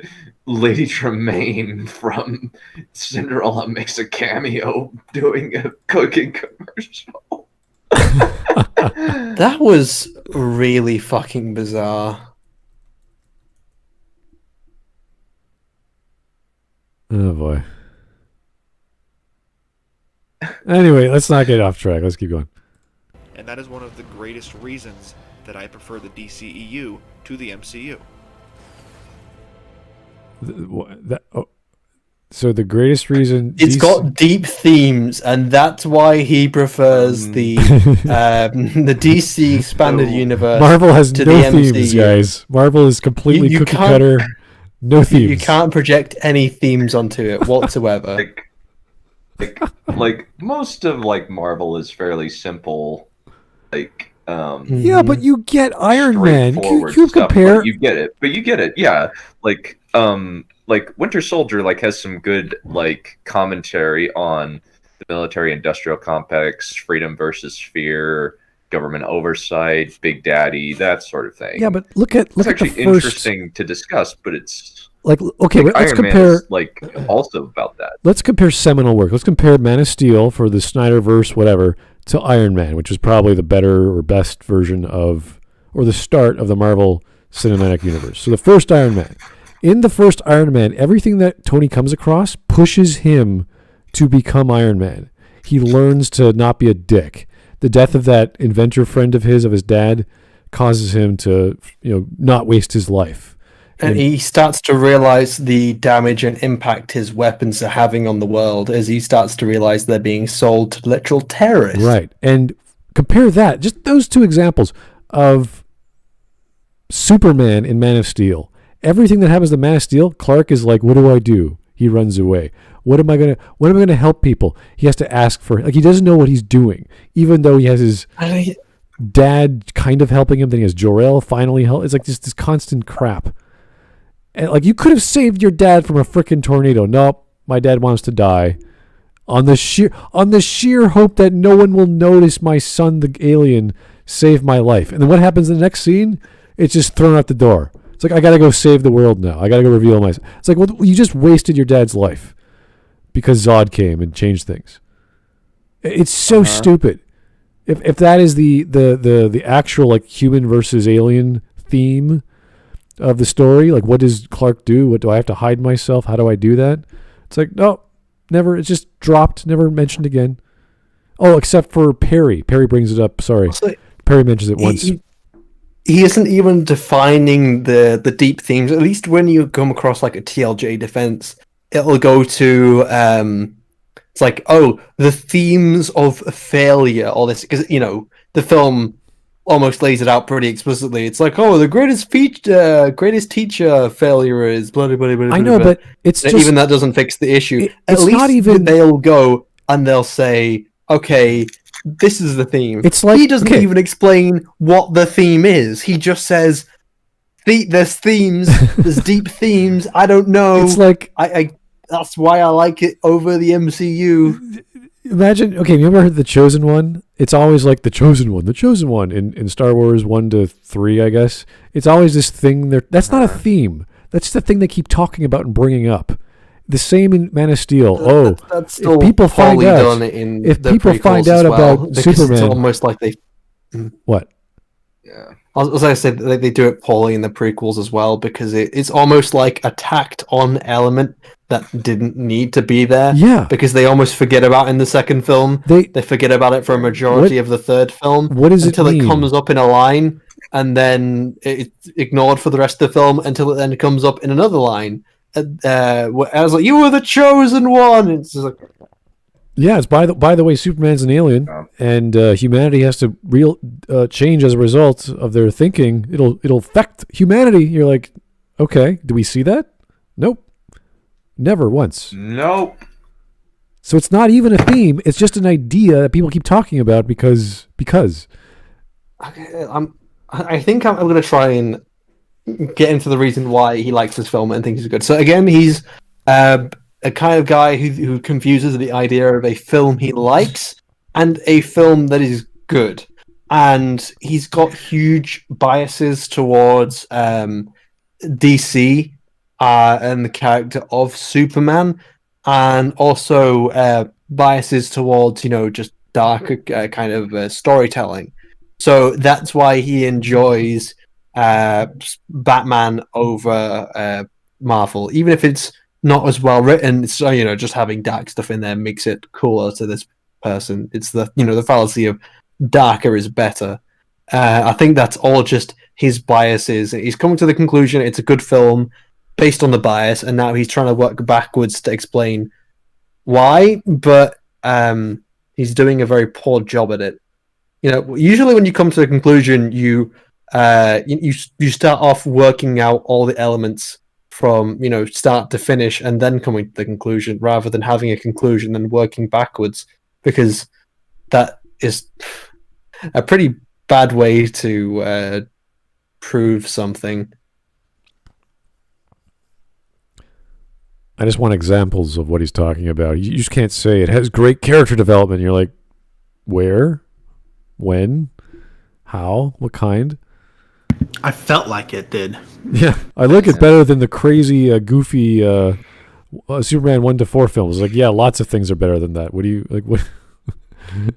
Lady Tremaine from Cinderella makes a cameo doing a cooking commercial. That was really fucking bizarre. Oh boy. Anyway, let's not get off track. Let's keep going. And that is one of the greatest reasons that I prefer the DCEU to the MCU. So the greatest reason it's got deep themes, and that's why he prefers the DC expanded universe. Marvel has to no the themes, MCU. Guys. Marvel is completely cookie cutter. No themes. You can't project any themes onto it whatsoever. like most of Marvel is fairly simple. Yeah, but you get Iron Man. You stuff, compare. You get it. Yeah, Winter Soldier has some good commentary on the military-industrial complex, freedom versus fear, government oversight, Big Daddy, that sort of thing. Yeah, but look at actually the first... interesting to discuss, but it's okay. Let's Iron compare. Man is, also about that. Let's compare seminal work. Let's compare Man of Steel for the Snyderverse, whatever, to Iron Man, which is probably the better or best version of, or the start of the Marvel Cinematic Universe. So the first Iron Man. In the first Iron Man, everything that Tony comes across pushes him to become Iron Man. He learns to not be a dick. The death of that inventor friend of his dad, causes him to, not waste his life. And he starts to realize the damage and impact his weapons are having on the world as he starts to realize they're being sold to literal terrorists. Right. And compare that, just those two examples of Superman in Man of Steel. Everything that happens to Man of Steel, Clark is like, what do I do? He runs away. When am I gonna help people? He has to ask for, he doesn't know what he's doing, even though he has his dad kind of helping him. Then he has Jor-El finally help. It's just this constant crap. And you could have saved your dad from a freaking tornado. Nope, my dad wants to die. On the sheer hope that no one will notice my son, the alien, saved my life. And then what happens in the next scene? It's just thrown out the door. It's I gotta go save the world now. I gotta go reveal myself. It's well, you just wasted your dad's life because Zod came and changed things. It's so stupid. If that is the actual human versus alien theme of the story, what does Clark do? What do I have to hide myself? How do I do that? It's no, never. It's just dropped, never mentioned again. Oh, except for Perry. Perry brings it up. Sorry, Perry mentions it once. He isn't even defining the deep themes. At least when you come across a TLJ defense, it'll go to it's the themes of failure, or this, because the film almost lays it out pretty explicitly. It's the greatest teacher failure is blah blah blah blah. I know, but it's just, even that doesn't fix the issue. At it's least not even. They'll go and they'll say, okay, this is the theme. It's he doesn't even explain what the theme is. He just says, "There's themes. There's deep themes. I don't know." It's I that's why I like it over the MCU. Imagine, okay, you ever heard The Chosen One? It's always the Chosen One in Star Wars 1 to 3, I guess. It's always this thing there. That's not a theme. That's the thing they keep talking about and bringing up. The same in Man of Steel. That's still if people find out, done in if the people find out about Superman, it's almost like they. What? Yeah. As I said, they do it poorly in the prequels as well, because it's almost like a tacked on element that didn't need to be there. Yeah. Because they almost forget about in the second film. They forget about it for a majority of the third film. What does until it mean? It comes up in a line, and then it's ignored for the rest of the film until it then comes up in another line. I was like, "You were the chosen one." It's just yeah, it's by the way, Superman's an alien, and humanity has to change as a result of their thinking. It'll affect humanity. You're like, okay, do we see that? Nope, never once. Nope. So it's not even a theme. It's just an idea that people keep talking about because. Okay, I think I'm going to try and get into the reason why he likes this film and thinks it's good. So again, he's a kind of guy who confuses the idea of a film he likes and a film that is good. And he's got huge biases towards DC and the character of Superman, and also biases towards, just darker kind of storytelling. So that's why he enjoys Batman over Marvel, even if it's not as well written. So just having dark stuff in there makes it cooler to this person. It's the the fallacy of darker is better. I think that's all just his biases. He's coming to the conclusion it's a good film based on the bias, and now he's trying to work backwards to explain why. But he's doing a very poor job at it. Usually when you come to a conclusion, you start off working out all the elements from start to finish, and then coming to the conclusion, rather than having a conclusion and working backwards, because that is a pretty bad way to prove something. I just want examples of what he's talking about. You just can't say it has great character development. You're like, where? When? How? What kind? I felt like it did. Yeah, I like it better than the crazy, goofy Superman 1 to 4 films. Like, yeah, lots of things are better than that. What do you like? What?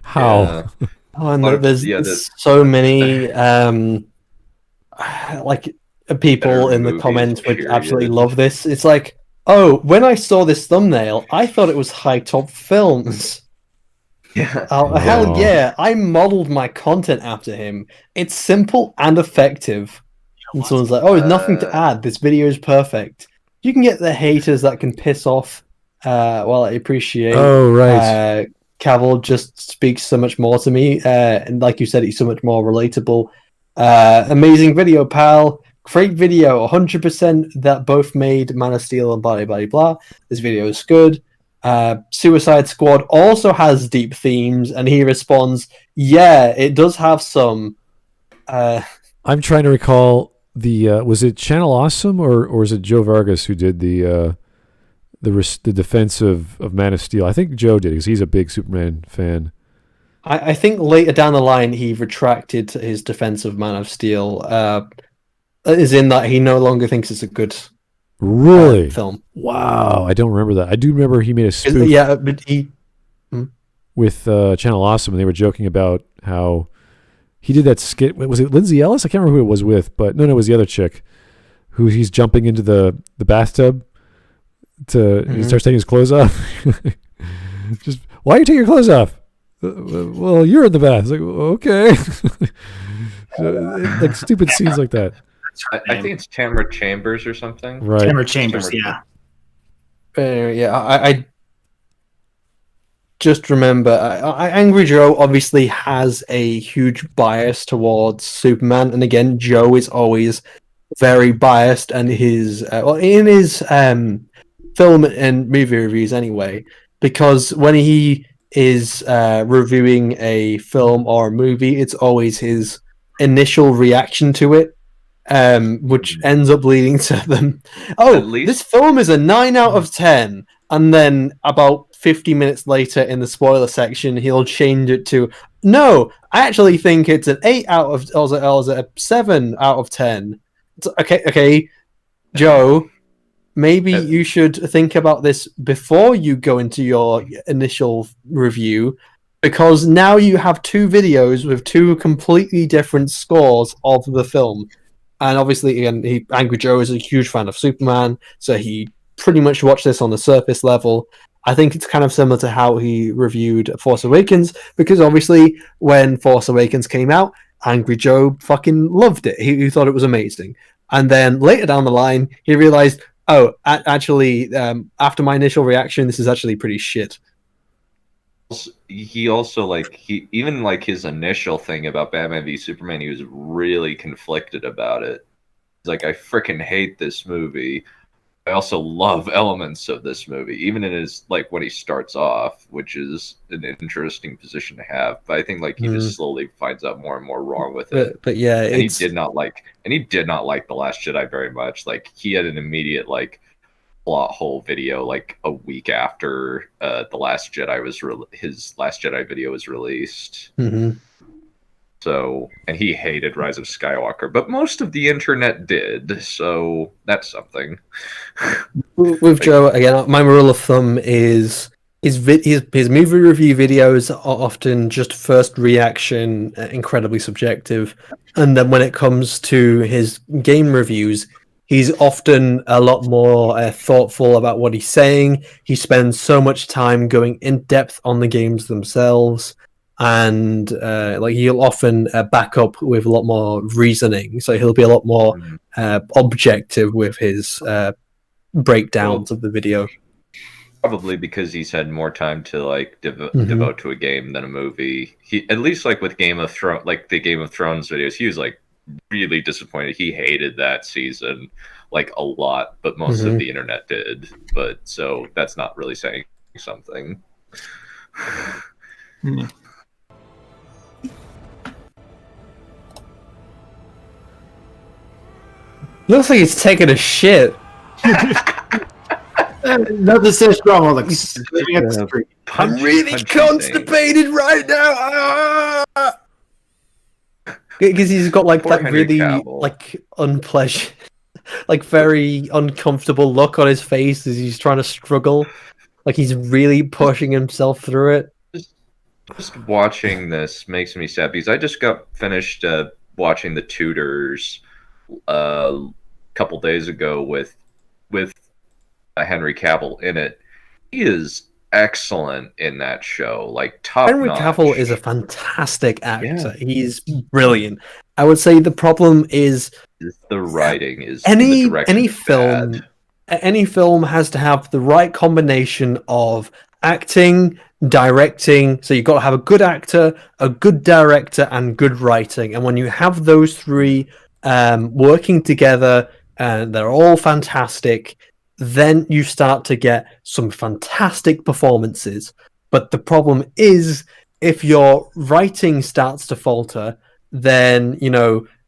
How? Yeah. Oh, and there's so many like people in the comments would absolutely love this. It's like, oh, when I saw this thumbnail, I thought it was High Top Films. Yeah. Oh, hell yeah. I modeled my content after him. It's simple and effective. And someone's like, oh, nothing to add. This video is perfect. You can get the haters that can piss off. Well, I appreciate. Oh, right. Cavill just speaks so much more to me. And like you said, he's so much more relatable. Amazing video, pal. Great video. 100% that both made Man of Steel and blah, blah, blah. This video is good. Suicide Squad also has deep themes, and he responds, yeah, it does have some. I'm trying to recall was it Channel Awesome or was it Joe Vargas who did the defense of Man of Steel? I think Joe did, because he's a big Superman fan. I think later down the line he retracted his defense of Man of Steel, as in that he no longer thinks it's a good film. Wow, I don't remember that. I do remember he made a spoof. Yeah, but he with Channel Awesome, and they were joking about how he did that skit. Was it Lindsay Ellis? I can't remember who it was with, but no, it was the other chick who he's jumping into the bathtub he starts taking his clothes off. Just, why are you taking your clothes off? Well, you're in the bath. It's like, okay. Like stupid scenes like that. I think it's Tamara Chambers or something. Right. Tamara Chambers, yeah. I just remember Angry Joe obviously has a huge bias towards Superman, and again, Joe is always very biased, and his in his film and movie reviews anyway, because when he is reviewing a film or a movie, it's always his initial reaction to it, which ends up leading to them, this film is a 9 out of 10, and then about 50 minutes later in the spoiler section he'll change it to, no, I actually think it's an 8 out of, or is it a 7 out of 10. It's, okay, Joe, maybe you should think about this before you go into your initial review, because now you have two videos with two completely different scores of the film. And obviously, again, Angry Joe is a huge fan of Superman, so he pretty much watched this on the surface level. I think it's kind of similar to how he reviewed Force Awakens, because obviously when Force Awakens came out, Angry Joe fucking loved it. He thought it was amazing. And then later down the line, he realized, actually, after my initial reaction, this is actually pretty shit. He also even his initial thing about Batman v Superman, he was really conflicted about it. He's like, I freaking hate this movie. I also love elements of this movie, even in his when he starts off, which is an interesting position to have. But I think he just slowly finds out more and more wrong with it. But yeah, he did not like The Last Jedi very much. He had an immediate plot hole video like a week after his Last Jedi video was released. Mm-hmm. So, and he hated Rise of Skywalker, but most of the internet did, so that's something. With Joe, again, my rule of thumb is his movie review videos are often just first reaction, incredibly subjective, and then when it comes to his game reviews, he's often a lot more thoughtful about what he's saying. He spends so much time going in depth on the games themselves. And like he'll often back up with a lot more reasoning, so he'll be a lot more objective with his breakdowns of the video. Probably because he's had more time to like devote to a game than a movie. He, at least like with Game of Thrones, like the Game of Thrones videos, he was like really disappointed. He hated that season like a lot, but most of the internet did. But so that's not really saying something. Looks like he's taking a shit. Nothing says drama like screaming at the screen. I'm really constipated right now. Because he's got like Poor that Henry really Cavill. like unpleasant, like very uncomfortable look on his face as he's trying to struggle. Like he's really pushing himself through it. Just watching this makes me sad because I just got finished watching The Tudors a couple days ago with Henry Cavill in it. He is excellent in that show, like top Henry notch. Cavill is a fantastic actor. Yeah. He's brilliant. I would say the problem is The writing is any the direction is film bad. any film has to have the right combination of acting, directing. So you've got to have a good actor, a good director, and good writing. And when you have those three working together and they're all fantastic, then you start to get some fantastic performances. But the problem is, if your writing starts to falter, then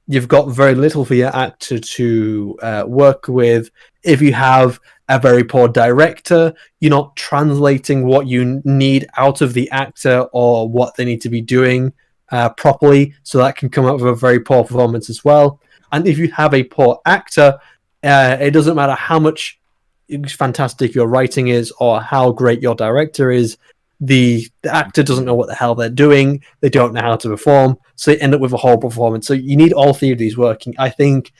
you've got very little for your actor to work with. If you have a very poor director, you're not translating what you need out of the actor or what they need to be doing properly, so that can come up with a very poor performance as well. And if you have a poor actor, it doesn't matter how much fantastic your writing is or how great your director is, the actor doesn't know what the hell they're doing, they don't know how to perform, so they end up with a horrible performance. So you need all three of these working. I think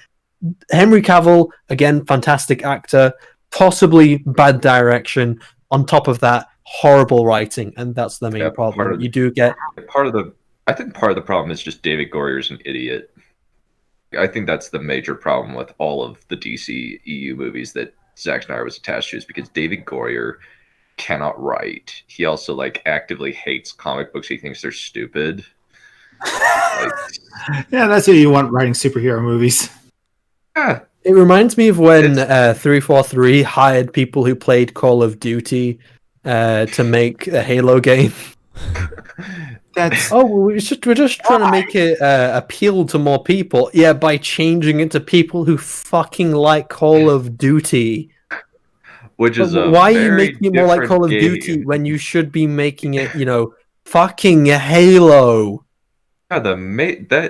Henry Cavill, again, fantastic actor, possibly bad direction, on top of that, horrible writing, and that's the main problem. I think part of the problem is just David Goyer's an idiot. I think that's the major problem with all of the DC EU movies that Zack Snyder was attached to, is because David Goyer cannot write. He also actively hates comic books. He thinks they're stupid. Yeah, that's what you want writing superhero movies. Yeah. It reminds me of when 343 hired people who played Call of Duty to make a Halo game. We're just trying to make it appeal to more people. Yeah, by changing it to people who fucking like Call of Duty. Which is why are you making it more like Call of Duty when you should be making it, fucking Halo? Yeah,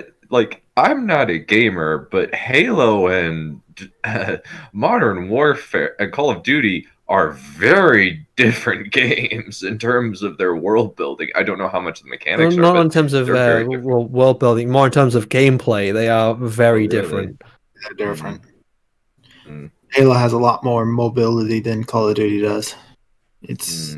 I'm not a gamer, but Halo and Modern Warfare and Call of Duty are very different games in terms of their world building. I don't know how much the mechanics are. Not in terms of world building, more in terms of gameplay. They are very different. They're different. Halo has a lot more mobility than Call of Duty does. It's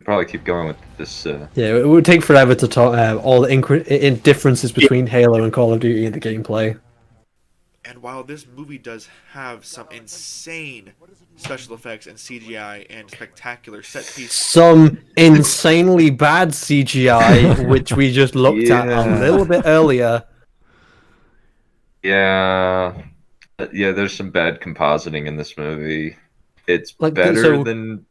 probably keep going with this. Yeah, it would take forever to talk all the differences between Halo and Call of Duty in the gameplay. And while this movie does have some insane special effects and CGI and spectacular set pieces, some insanely bad CGI, which we just looked at a little bit earlier. Yeah, there's some bad compositing in this movie. It's better than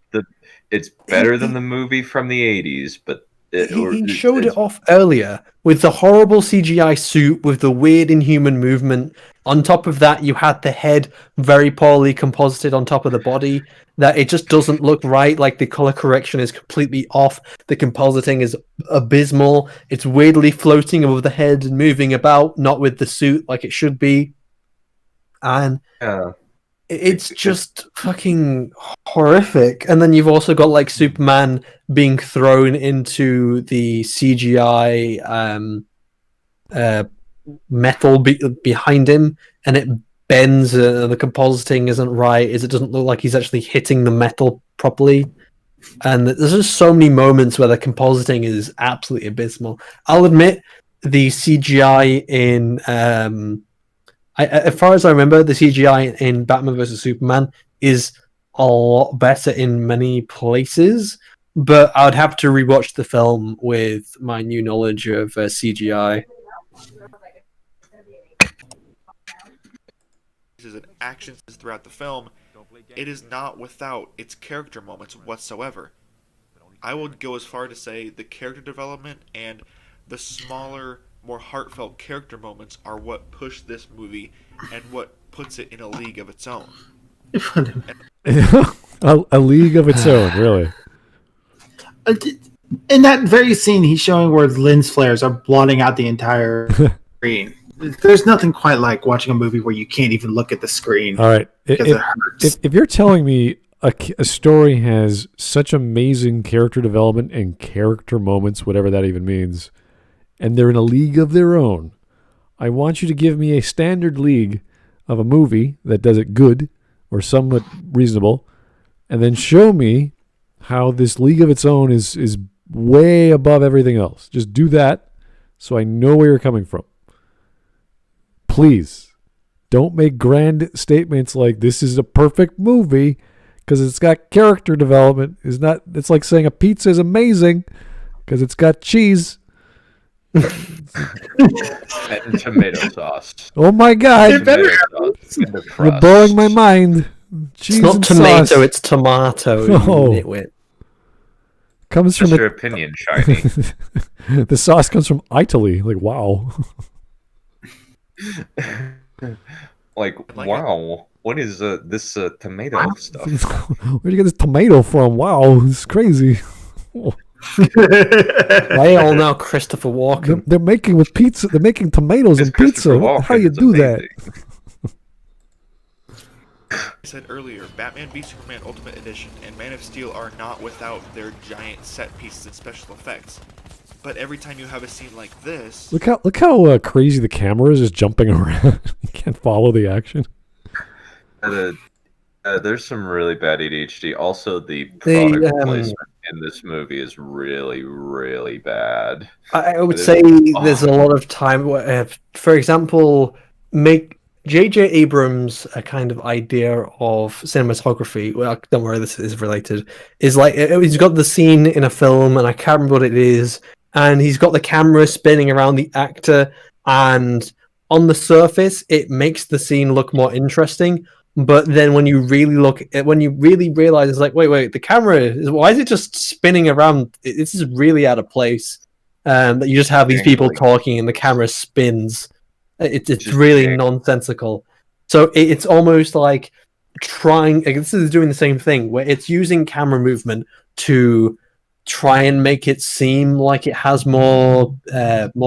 the movie from the 80s, but he showed it off earlier with the horrible CGI suit with the weird inhuman movement. On top of that, you had the head very poorly composited on top of the body. That it just doesn't look right. Like the color correction is completely off. The compositing is abysmal. It's weirdly floating above the head and moving about, not with the suit like it should be. And it's just fucking horrific. And then you've also got like Superman being thrown into the CGI metal behind him, and it bends, and the compositing isn't right. It doesn't look like he's actually hitting the metal properly. And there's just so many moments where the compositing is absolutely abysmal. I'll admit the CGI in as far as I remember, the CGI in Batman vs Superman is a lot better in many places, but I would have to rewatch the film with my new knowledge of CGI. And actions throughout the film, it is not without its character moments whatsoever. I would go as far to say the character development and the smaller, more heartfelt character moments are what push this movie and what puts it in a league of its own. A league of its own, really. In that very scene, he's showing where lens flares are blotting out the entire screen. There's nothing quite like watching a movie where you can't even look at the screen. All right. Because it hurts. If you're telling me a story has such amazing character development and character moments, whatever that even means, and they're in a league of their own, I want you to give me a standard league of a movie that does it good or somewhat reasonable, and then show me how this league of its own is way above everything else. Just do that so I know where you're coming from. Please, don't make grand statements like this is a perfect movie because it's got character development. It's like saying a pizza is amazing because it's got cheese. And tomato sauce. Oh my God. You're blowing my mind. Cheese it's not and tomato, sauce. it's tomato. Oh. Nitwit. Comes from your opinion, Shiny. The sauce comes from Italy. Like, wow. Wow, what is this tomato stuff? Where'd you get this tomato from? Wow, this is crazy. They all know Christopher Walken. They're making with pizza. They're making tomatoes and pizza. How you do that? I said earlier, Batman v Superman Ultimate Edition and Man of Steel are not without their giant set pieces and special effects. But every time you have a scene like this, look how crazy the camera is just jumping around. You can't follow the action. There's some really bad ADHD. Also, the product placement in this movie is really, really bad. I would say there's a lot of time where, for example, make J.J. Abrams' a kind of idea of cinematography. Well, don't worry, this is related. Is like he's got the scene in a film, and I can't remember what it is. And he's got the camera spinning around the actor, and on the surface, it makes the scene look more interesting. But then when you really realize, it's like, wait, the camera why is it just spinning around? This is really out of place. That you just have these people talking, and the camera spins. It's really nonsensical. So it's almost like this is doing the same thing, where it's using camera movement to try and make it seem like it has more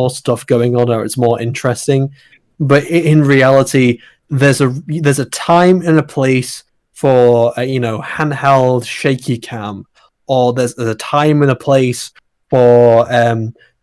stuff going on, or it's more interesting, but in reality, there's a time and a place for handheld shaky cam, or there's a time and a place for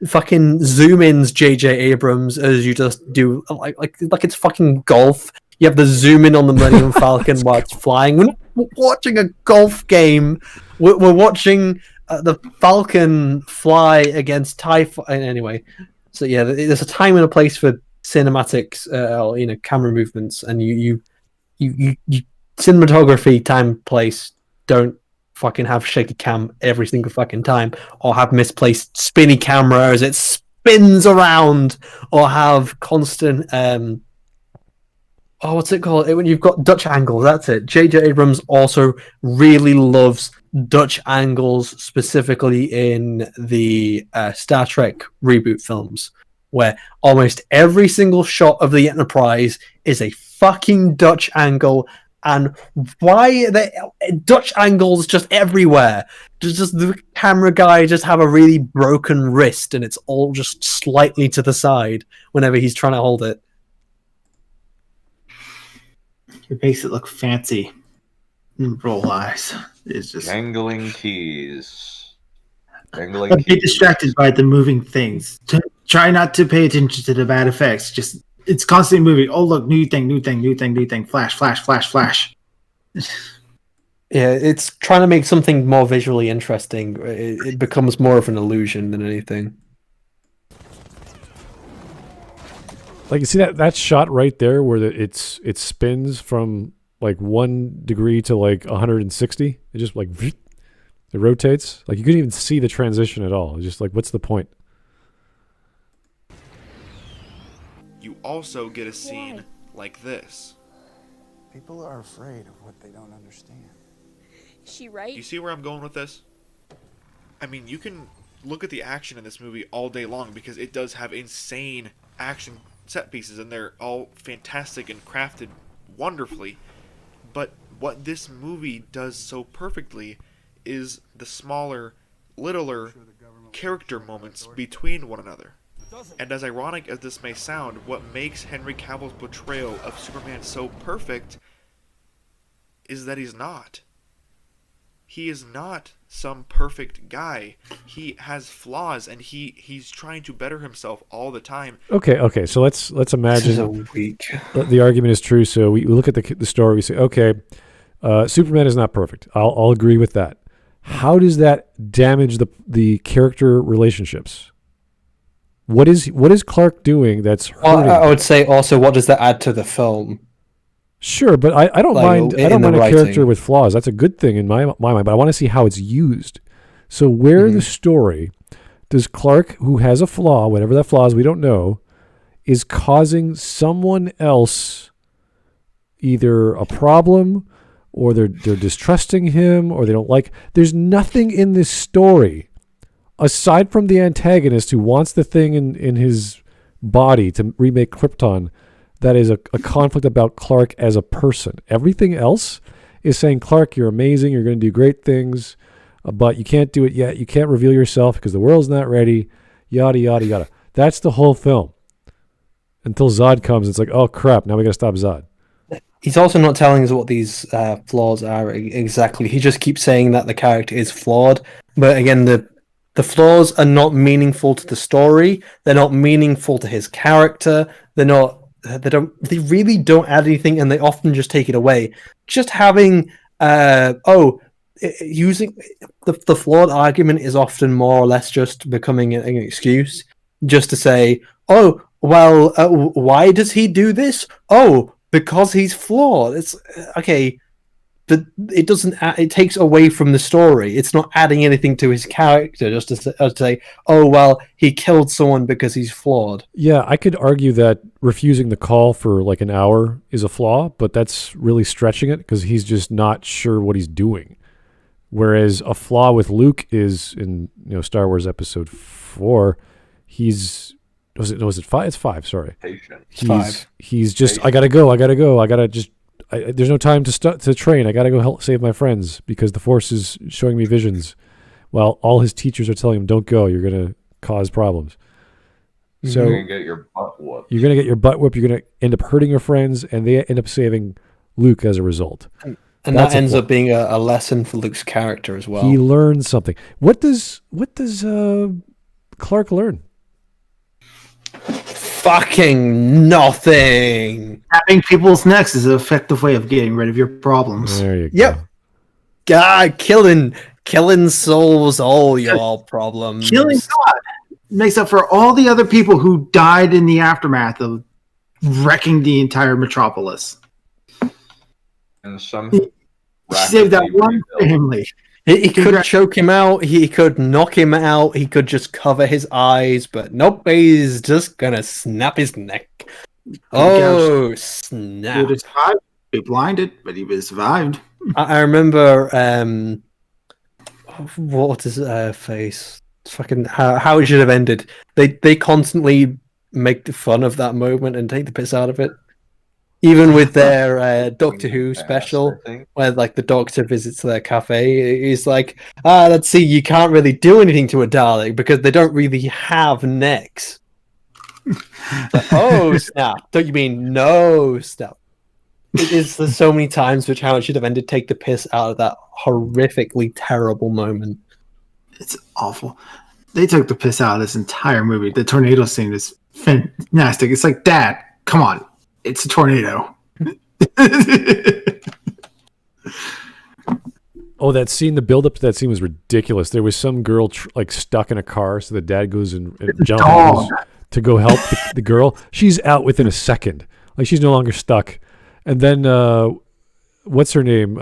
fucking zoom ins. J.J. Abrams, as you just do, like it's fucking golf. You have the zoom in on the Millennium Falcon while it's flying. We're watching a golf game. We're watching the Falcon fly against TIE. Anyway, so yeah, there's a time and a place for cinematics, camera movements, and you cinematography, time, place. Don't fucking have shaky cam every single fucking time, or have misplaced spinny camera as it spins around, or have constant what's it called? When you've got Dutch angles, that's it. J.J. Abrams also really loves Dutch angles, specifically in the Star Trek reboot films. where almost every single shot of the Enterprise is a fucking Dutch angle. And why are there Dutch angles just everywhere? Just the camera guy just have a really broken wrist, and it's all just slightly to the side whenever he's trying to hold it. It makes it look fancy. Roll eyes. It's just Dangling keys. Dangling don't be keys. distracted by the moving things. Try not to pay attention to the bad effects. Just it's constantly moving. Oh look, new thing. Flash. Yeah, it's trying to make something more visually interesting. It becomes more of an illusion than anything. Like you see that shot right there where it spins from like 1 degree to like 160. It just like it rotates. Like you couldn't even see the transition at all. It's just like, what's the point? You also get a scene like this. People are afraid of what they don't understand. Is she right? You see where I'm going with this? I mean, you can look at the action in this movie all day long because it does have insane action set pieces and they're all fantastic and crafted wonderfully. But what this movie does so perfectly is the smaller, littler character moments between one another. And as ironic as this may sound, what makes Henry Cavill's portrayal of Superman so perfect is that he's not. He is not some perfect guy. He has flaws, and he's trying to better himself all the time. Okay. So let's imagine So weak. the argument is true. So we look at the story. We say, okay, Superman is not perfect. I'll agree with that. How does that damage the character relationships? What is Clark doing that's hurting? I would say also, what does that add to the film? Sure, but I don't Like, mind. I in don't the mind a character writing. with flaws. That's a good thing in my mind. But I want to see how it's used. So where in the story does Clark, who has a flaw, whatever that flaw is, we don't know, is causing someone else either a problem, or they're distrusting him, or they don't like? There's nothing in this story aside from the antagonist who wants the thing in his body to remake Krypton, that is a conflict about Clark as a person. Everything else is saying, Clark, you're amazing, you're going to do great things, but you can't do it yet. You can't reveal yourself because the world's not ready, yada, yada, yada. That's the whole film. Until Zod comes, it's like, oh, crap, now we got to stop Zod. He's also not telling us what these flaws are exactly. He just keeps saying that the character is flawed. But again, the flaws are not meaningful to the story. They're not meaningful to his character. They really don't add anything, and they often just take it away. Just having using the flawed argument is often more or less just becoming an excuse, just to say, oh well, why does he do this? Oh, because he's flawed. It's okay. But it doesn't. It takes away from the story. It's not adding anything to his character. Just to say, oh well, he killed someone because he's flawed. Yeah, I could argue that refusing the call for like an hour is a flaw, but that's really stretching it because he's just not sure what he's doing. Whereas a flaw with Luke is in Star Wars Episode 4. Was it 5? It's 5. Sorry, Patient. He's just I gotta go. There's no time to train. I got to go help save my friends because the Force is showing me visions, while all his teachers are telling him, "Don't go. You're going to cause problems." So You're going to get your butt whooped. You're going to get your butt whipped. You're going to end up hurting your friends, and they end up saving Luke as a result. And that ends up being a lesson for Luke's character as well. He learns something. What does Clark learn? Fucking nothing. Tapping people's necks is an effective way of getting rid of your problems. There you go. Yep. God, killing solves all your problems. Killing God makes up for all the other people who died in the aftermath of wrecking the entire metropolis. And some He saved that one family. He could choke him out. He could knock him out. He could just cover his eyes. But nope, he's just gonna snap his neck. Oh, snap! He would have survived. Be blinded, but he would have survived. I remember. What was his face? Fucking how it should have ended. They constantly make fun of that moment and take the piss out of it. Even with their Doctor Who special, where like the Doctor visits their cafe, he's like, let's see, you can't really do anything to a Dalek because they don't really have necks. Like, oh snap! Don't you mean no snap? It is there's so many times which how it should have ended. Take the piss out of that horrifically terrible moment. It's awful. They took the piss out of this entire movie. The tornado scene is fantastic. It's like, Dad, come on. It's a tornado. Oh, that scene, the build up to that scene was ridiculous. There was some girl like stuck in a car, so the dad goes and jumps to go help the girl. She's out within a second. Like, she's no longer stuck. And then, what's her name?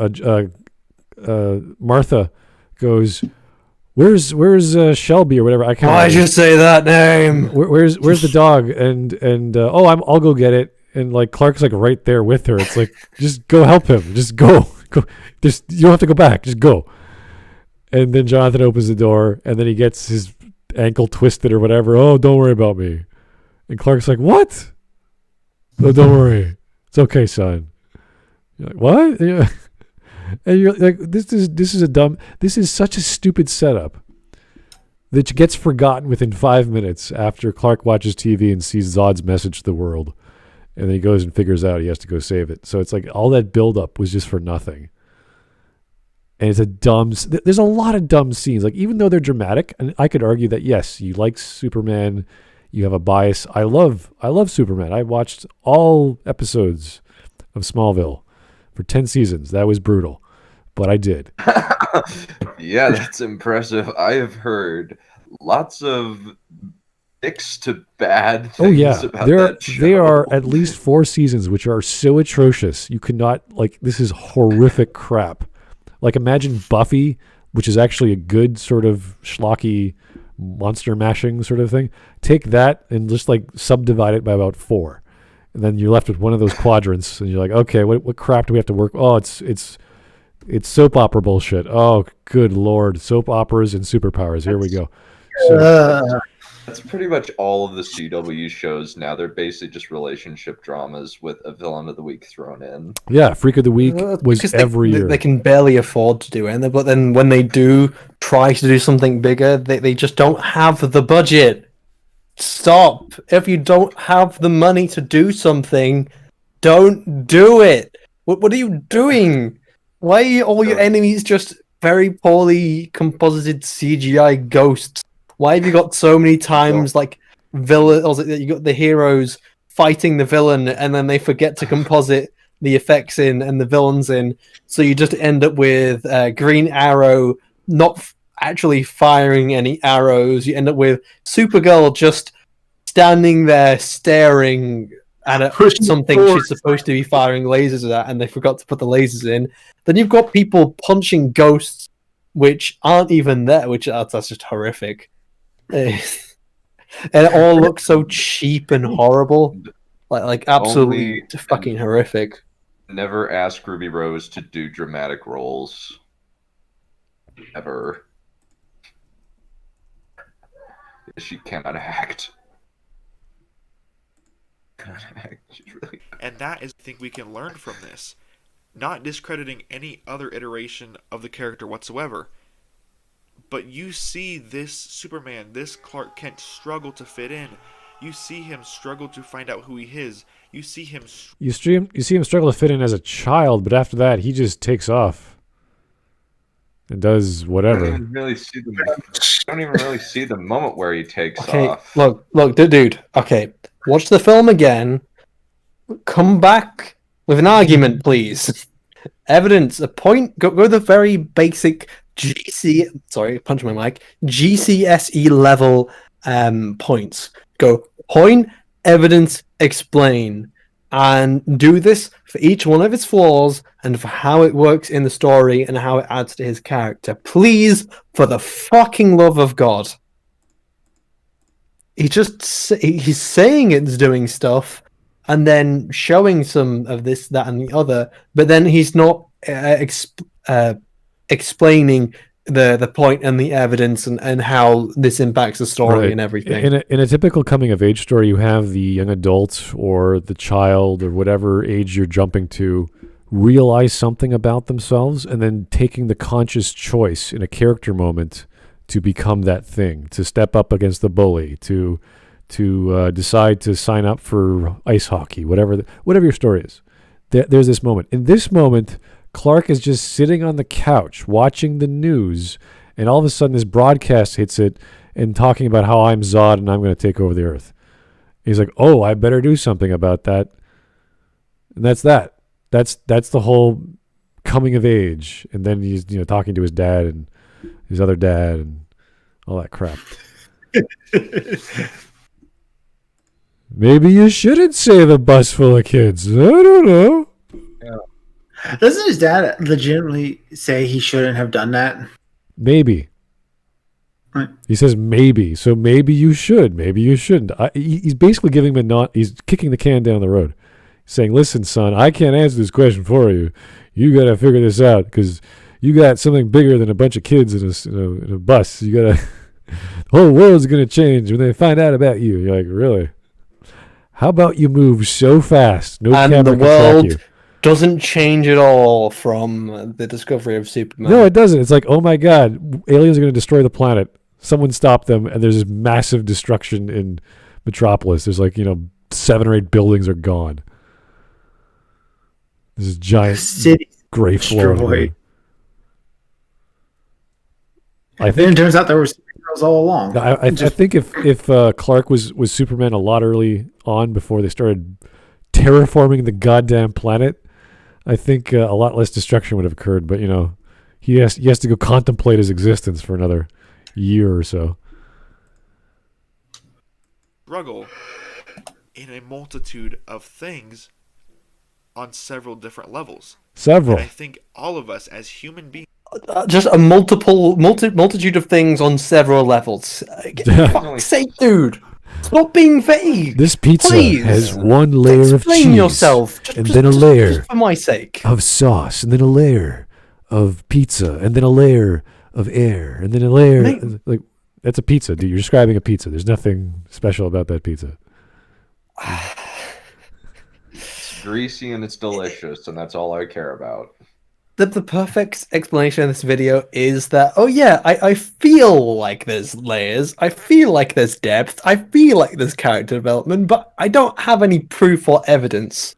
Martha goes, Where's Shelby or whatever? I can't. Why'd you say that name? Where's the dog? And I'll go get it. And like Clark's like right there with her. It's like, just go help him. Just go. Just you don't have to go back. Just go. And then Jonathan opens the door, and then he gets his ankle twisted or whatever. Oh, don't worry about me. And Clark's like, what? Oh, don't worry. It's okay, son. You're like, what? Yeah. And you're like, this is such a stupid setup that gets forgotten within 5 minutes after Clark watches TV and sees Zod's message to the world. And then he goes and figures out he has to go save it. So it's like all that buildup was just for nothing. And it's there's a lot of dumb scenes. Like, even though they're dramatic, and I could argue that, yes, you like Superman, you have a bias. I love Superman. I watched all episodes of Smallville for 10 seasons. That was brutal, but I did. Yeah, that's impressive. I have heard lots of mixed to bad things. Oh yeah, about there are at least 4 seasons which are so atrocious. You could not, like, this is horrific crap. Like, imagine Buffy, which is actually a good sort of schlocky monster mashing sort of thing. Take that and just like subdivide it by about 4. And then you're left with one of those quadrants, and you're like, okay, what crap do we have to work? Oh, it's soap opera bullshit. Oh, good lord, soap operas and superpowers. Here we go. So, that's pretty much all of the CW shows now. They're basically just relationship dramas with a villain of the week thrown in. Yeah, Freak of the Week was every year. They can barely afford to do it, but then when they do try to do something bigger, they just don't have the budget. Stop. If you don't have the money to do something, don't do it. What are you doing? Why are all your enemies just very poorly composited CGI ghosts? Why have you got so many times like villain? Or you got the heroes fighting the villain, and then they forget to composite the effects in and the villains in, so you just end up with Green Arrow not actually firing any arrows. You end up with Supergirl just standing there staring at something she's supposed to be firing lasers at, and they forgot to put the lasers in. Then you've got people punching ghosts which aren't even there, which that's just horrific. And it all looks so cheap and horrible, like absolutely fucking horrific. Never ask Ruby Rose to do dramatic roles, ever. She cannot act. She's really... And that is, I think, we can learn from this. Not discrediting any other iteration of the character whatsoever. But you see this Superman, this Clark Kent struggle to fit in. You see him struggle to find out who he is. You see him... You see him struggle to fit in as a child, but after that, he just takes off. And does whatever. I don't even really see the moment where he takes off. Look, dude. Okay, watch the film again. Come back with an argument, please. Evidence, a point. Go the very basic GCSE level points. Go point, evidence, explain, and do this for each one of its flaws and for how it works in the story and how it adds to his character. Please, for the fucking love of God. He's saying it's doing stuff and then showing some of this, that, and the other, but then he's not explaining the point and the evidence and how this impacts the story and everything. In a typical coming of age story, you have the young adult or the child or whatever age you're jumping to realize something about themselves and then taking the conscious choice in a character moment to become that thing, to step up against the bully, to decide to sign up for ice hockey, whatever your story is. There's this moment. In this moment, Clark is just sitting on the couch watching the news, and all of a sudden this broadcast hits it and talking about how I'm Zod and I'm going to take over the Earth. He's like, oh, I better do something about that. And that's that. That's the whole coming of age. And then he's talking to his dad and his other dad and all that crap. Maybe you shouldn't save a bus full of kids. I don't know. Doesn't his dad legitimately say he shouldn't have done that? Maybe. Right. He says maybe. So maybe you should. Maybe you shouldn't. He's basically giving him he's kicking the can down the road. Saying, listen, son, I can't answer this question for you. You got to figure this out because you got something bigger than a bunch of kids in a bus. You got to... the whole world's going to change when they find out about you. You're like, really? How about you move so fast? No and camera the can track world you. Doesn't change at all from the discovery of Superman. No, it doesn't. It's like, oh my God, aliens are going to destroy the planet. Someone stop them, and there's this massive destruction in Metropolis. There's 7 or 8 buildings are gone. This is giant city gray floor. I think it turns out there were superheroes all along. I think if Clark was Superman a lot early on before they started terraforming the goddamn planet, I think a lot less destruction would have occurred. But he has to go contemplate his existence for another year or so. Struggle in a multitude of things on several different levels. And I think all of us as human beings. Just a multitude of things on several levels. Fuck's sake, dude! Stop being vague. This pizza has one layer of cheese. Explain yourself. And then a layer just for my sake. of sauce, and then a layer of pizza, and then a layer of air, and then a layer... that's a pizza, dude. You're describing a pizza. There's nothing special about that pizza. It's greasy and it's delicious, and that's all I care about. The perfect explanation of this video is that, I feel like there's layers, I feel like there's depth, I feel like there's character development, but I don't have any proof or evidence.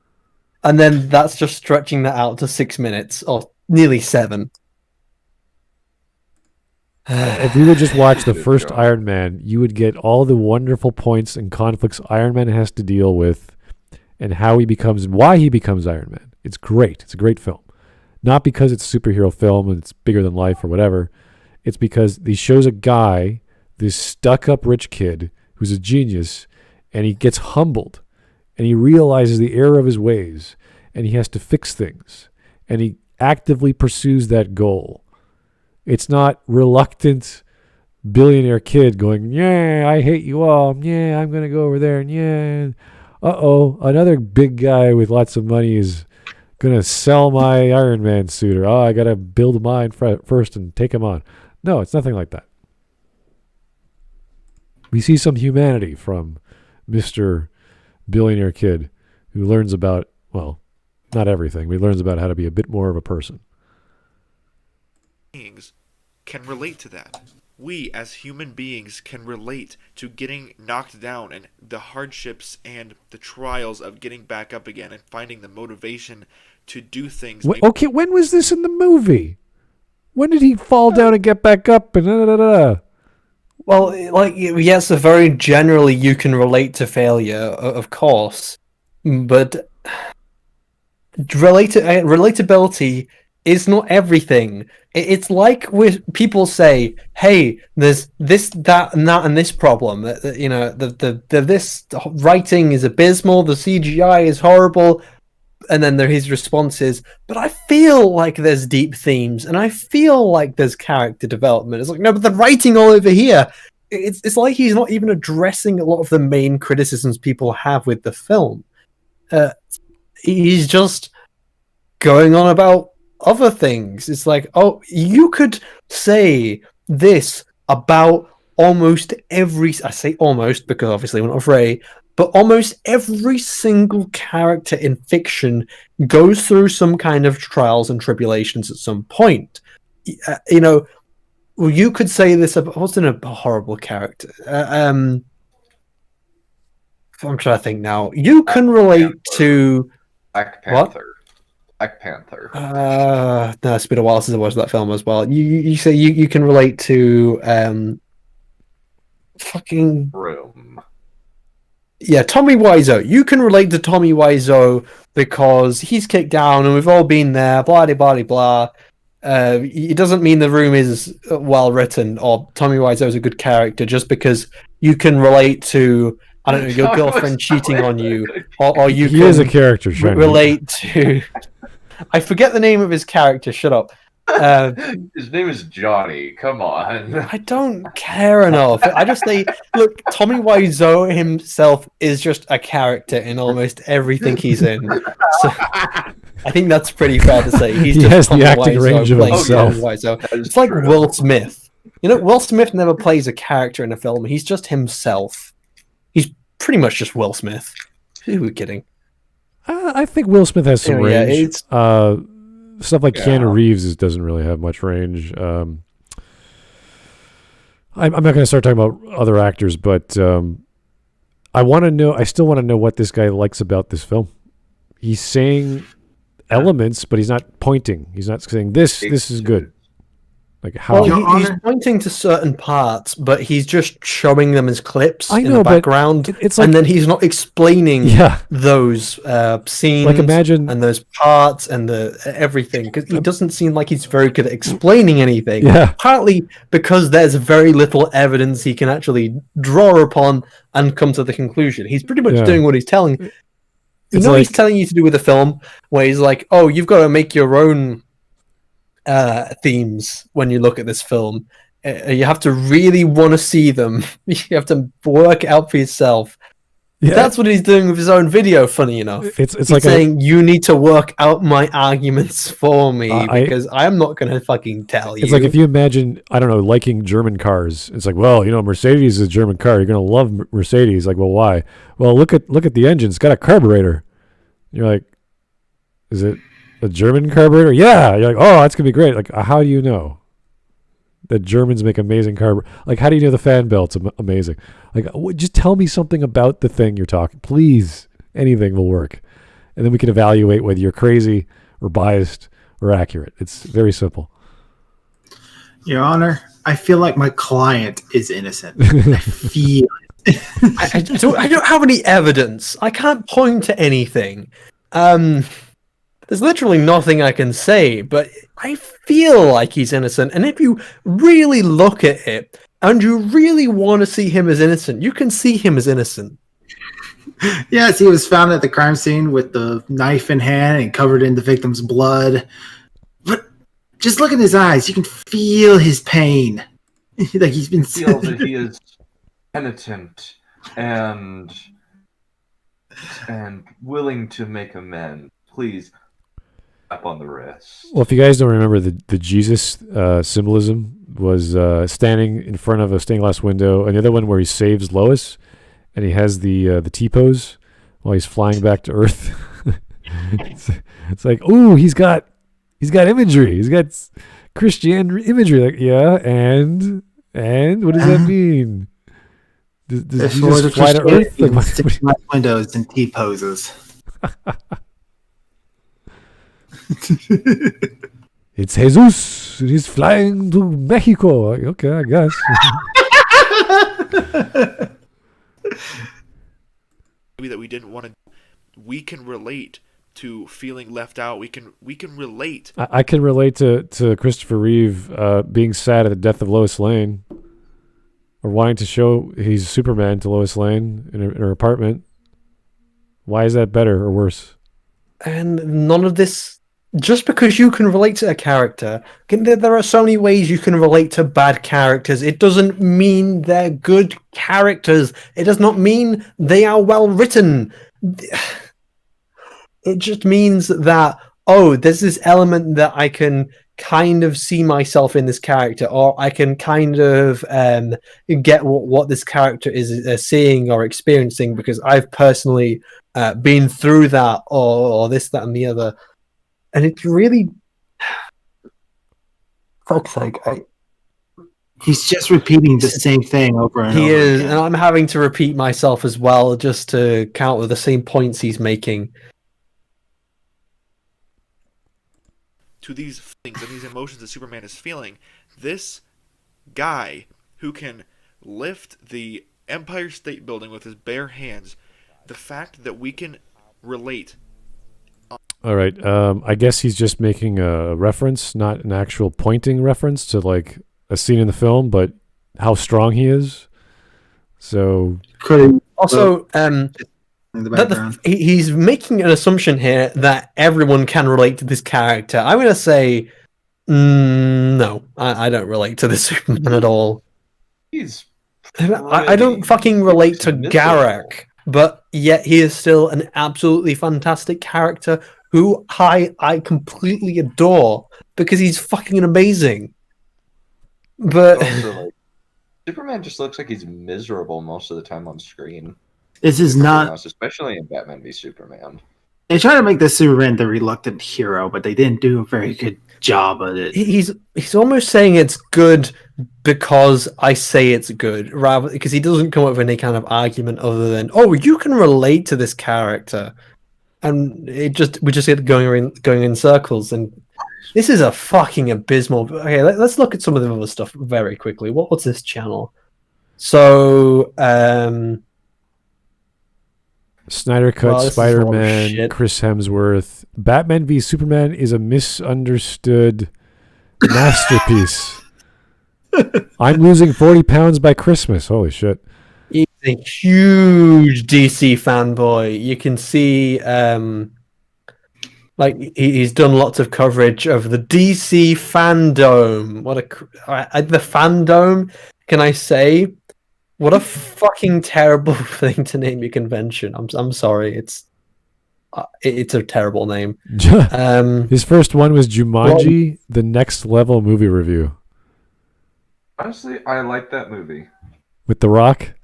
And then that's just stretching that out to 6 minutes, or nearly 7. If we would just watch the first Iron Man, you would get all the wonderful points and conflicts Iron Man has to deal with and how he becomes and why he becomes Iron Man. It's great. It's a great film. Not because it's a superhero film and it's bigger than life or whatever. It's because he shows a guy, this stuck-up rich kid who's a genius, and he gets humbled, and he realizes the error of his ways, and he has to fix things, and he actively pursues that goal. It's not reluctant billionaire kid going, yeah, I hate you all. Yeah, I'm going to go over there, and yeah. Uh-oh, another big guy with lots of money is gonna sell my Iron Man suit, or I gotta build mine first and take him on. No, it's nothing like that. We see some humanity from Mr. Billionaire Kid who learns about, well, not everything, but he learns about how to be a bit more of a person. Beings can relate to that. We as human beings can relate to getting knocked down and the hardships and the trials of getting back up again and finding the motivation to do things. Okay, when was this in the movie? When did he fall down and get back up and Well, yes, very generally you can relate to failure, of course, but relatability is not everything. It's like people say, "Hey, there's this, that, and that, and this problem. This writing is abysmal. The CGI is horrible." And then his response is, "But I feel like there's deep themes, and I feel like there's character development." It's like, no, but the writing all over here. It's like he's not even addressing a lot of the main criticisms people have with the film. He's just going on about other things. It's like, oh, you could say this about almost every. I say almost because obviously we're not afraid, but almost every single character in fiction goes through some kind of trials and tribulations at some point. You know, well, you could say this about wasn't a horrible character. I'm trying to think now. You can relate to Black Panther. What? Black Panther. No, it's been a while since I watched that film as well. You say you can relate to fucking Room. Yeah, Tommy Wiseau. You can relate to Tommy Wiseau because he's kicked down and we've all been there, blah, blah, blah. It doesn't mean the room is well written or Tommy Wiseau is a good character just because you can relate to, I don't know, your girlfriend cheating on you, or you he can is a character, Shiny. relate to... I forget the name of his character, shut up. His name is Johnny. Come on. I don't care enough. I just say, look, Tommy Wiseau himself is just a character in almost everything he's in. So, I think that's pretty fair to say. He has Tommy the acting Wiseau range of playing himself. Tommy Wiseau. It's like true. Will Smith. You know, Will Smith never plays a character in a film. He's just himself. He's pretty much just Will Smith. Who are we kidding? I think Will Smith has some Yeah, range. Stuff like Keanu Reeves doesn't really have much range. I'm not going to start talking about other actors, but I want to know. I still want to know what this guy likes about this film. He's saying elements, but he's not pointing. He's not saying this is good. Like how he's pointing to certain parts, but he's just showing them as clips in the but background. it's like, and then he's not explaining those scenes, like imagine and those parts and the everything, because he doesn't seem like he's very good at explaining anything. Yeah. Partly because there's very little evidence he can actually draw upon and come to the conclusion. He's pretty much doing what he's telling. He's telling you to do with the film, where he's like, "Oh, you've got to make your own themes when you look at this film. You have to really want to see them. You have to work it out for yourself." Yeah. That's what he's doing with his own video, funny enough. It's like saying, you need to work out my arguments for me because I'm not going to fucking tell you. It's like if you imagine, I don't know, liking German cars. It's like, well, you know, Mercedes is a German car. You're going to love Mercedes. Like, well, why? Well, look at the engine. It's got a carburetor. You're like, is it a German carburetor? Yeah. You're like, oh, that's going to be great. Like, how do you know that Germans make amazing carburetor? Like, how do you know the fan belt's amazing? Like, just tell me something about the thing you're talking. Please, anything will work. And then we can evaluate whether you're crazy or biased or accurate. It's very simple. Your Honor, I feel like my client is innocent. I feel it. I don't have any evidence. I can't point to anything. There's literally nothing I can say, but I feel like he's innocent. And if you really look at it and you really want to see him as innocent, you can see him as innocent. Yes, he was found at the crime scene with the knife in hand and covered in the victim's blood. But just look in his eyes. You can feel his pain. Like he's been... feel that he is penitent and willing to make amends. Please... on the wrist. Well, if you guys don't remember, the Jesus symbolism was standing in front of a stained glass window. Another one where he saves Lois, and he has the T-pose while he's flying back to Earth. it's like, ooh, he's got imagery. He's got Christian imagery. Like, yeah, and what does that mean? Does Jesus fly to Earth? Like, stained glass windows and T-poses. It's Jesus. He's flying to Mexico. Okay, I guess. That we didn't want to. We can relate to feeling left out. We can relate. I can relate to Christopher Reeve being sad at the death of Lois Lane, or wanting to show he's Superman to Lois Lane in her apartment. Why is that better or worse? And none of this. Just because you can relate to a character, there are so many ways you can relate to bad characters. It doesn't mean they're good characters. It does not mean they are well written. It just means that, oh, there's this element that I can kind of see myself in this character, or I can kind of get what this character is seeing or experiencing because I've personally been through that, or this, that, and the other. And it's really, fuck's sake, he's just repeating the same thing over and over. He is, again. and I'm having to repeat myself as well just to counter the same points he's making. To these things and these emotions that Superman is feeling, this guy who can lift the Empire State Building with his bare hands, the fact that we can relate. All right, I guess he's just making a reference, not an actual pointing reference to like a scene in the film, but how strong he is. So also, in the background. He's making an assumption here that everyone can relate to this character. I'm going to say, no, I don't relate to this Superman at all. I don't fucking relate to Garak, but yet he is still an absolutely fantastic character who I completely adore because he's fucking amazing. But also, like, Superman just looks like he's miserable most of the time on screen. This is not, especially in Batman v Superman. They try to make the Superman the reluctant hero, but they didn't do a very good job at it. He's almost saying it's good because I say it's good, rather because he doesn't come up with any kind of argument other than, oh, you can relate to this character, and we just get going in circles. And this is a fucking abysmal. Okay, let's look at some of the other stuff very quickly. What's this channel? So, Snyder Cut, Spider-Man, Chris Hemsworth. Batman v Superman is a misunderstood masterpiece. I'm losing 40 pounds by Christmas. Holy shit. He's a huge DC fanboy. You can see, he's done lots of coverage of the DC fandom. The fandom, can I say? What a fucking terrible thing to name your convention. I'm sorry. It's a terrible name. His first one was Jumanji, the Next Level movie review. Honestly, I like that movie. With The Rock?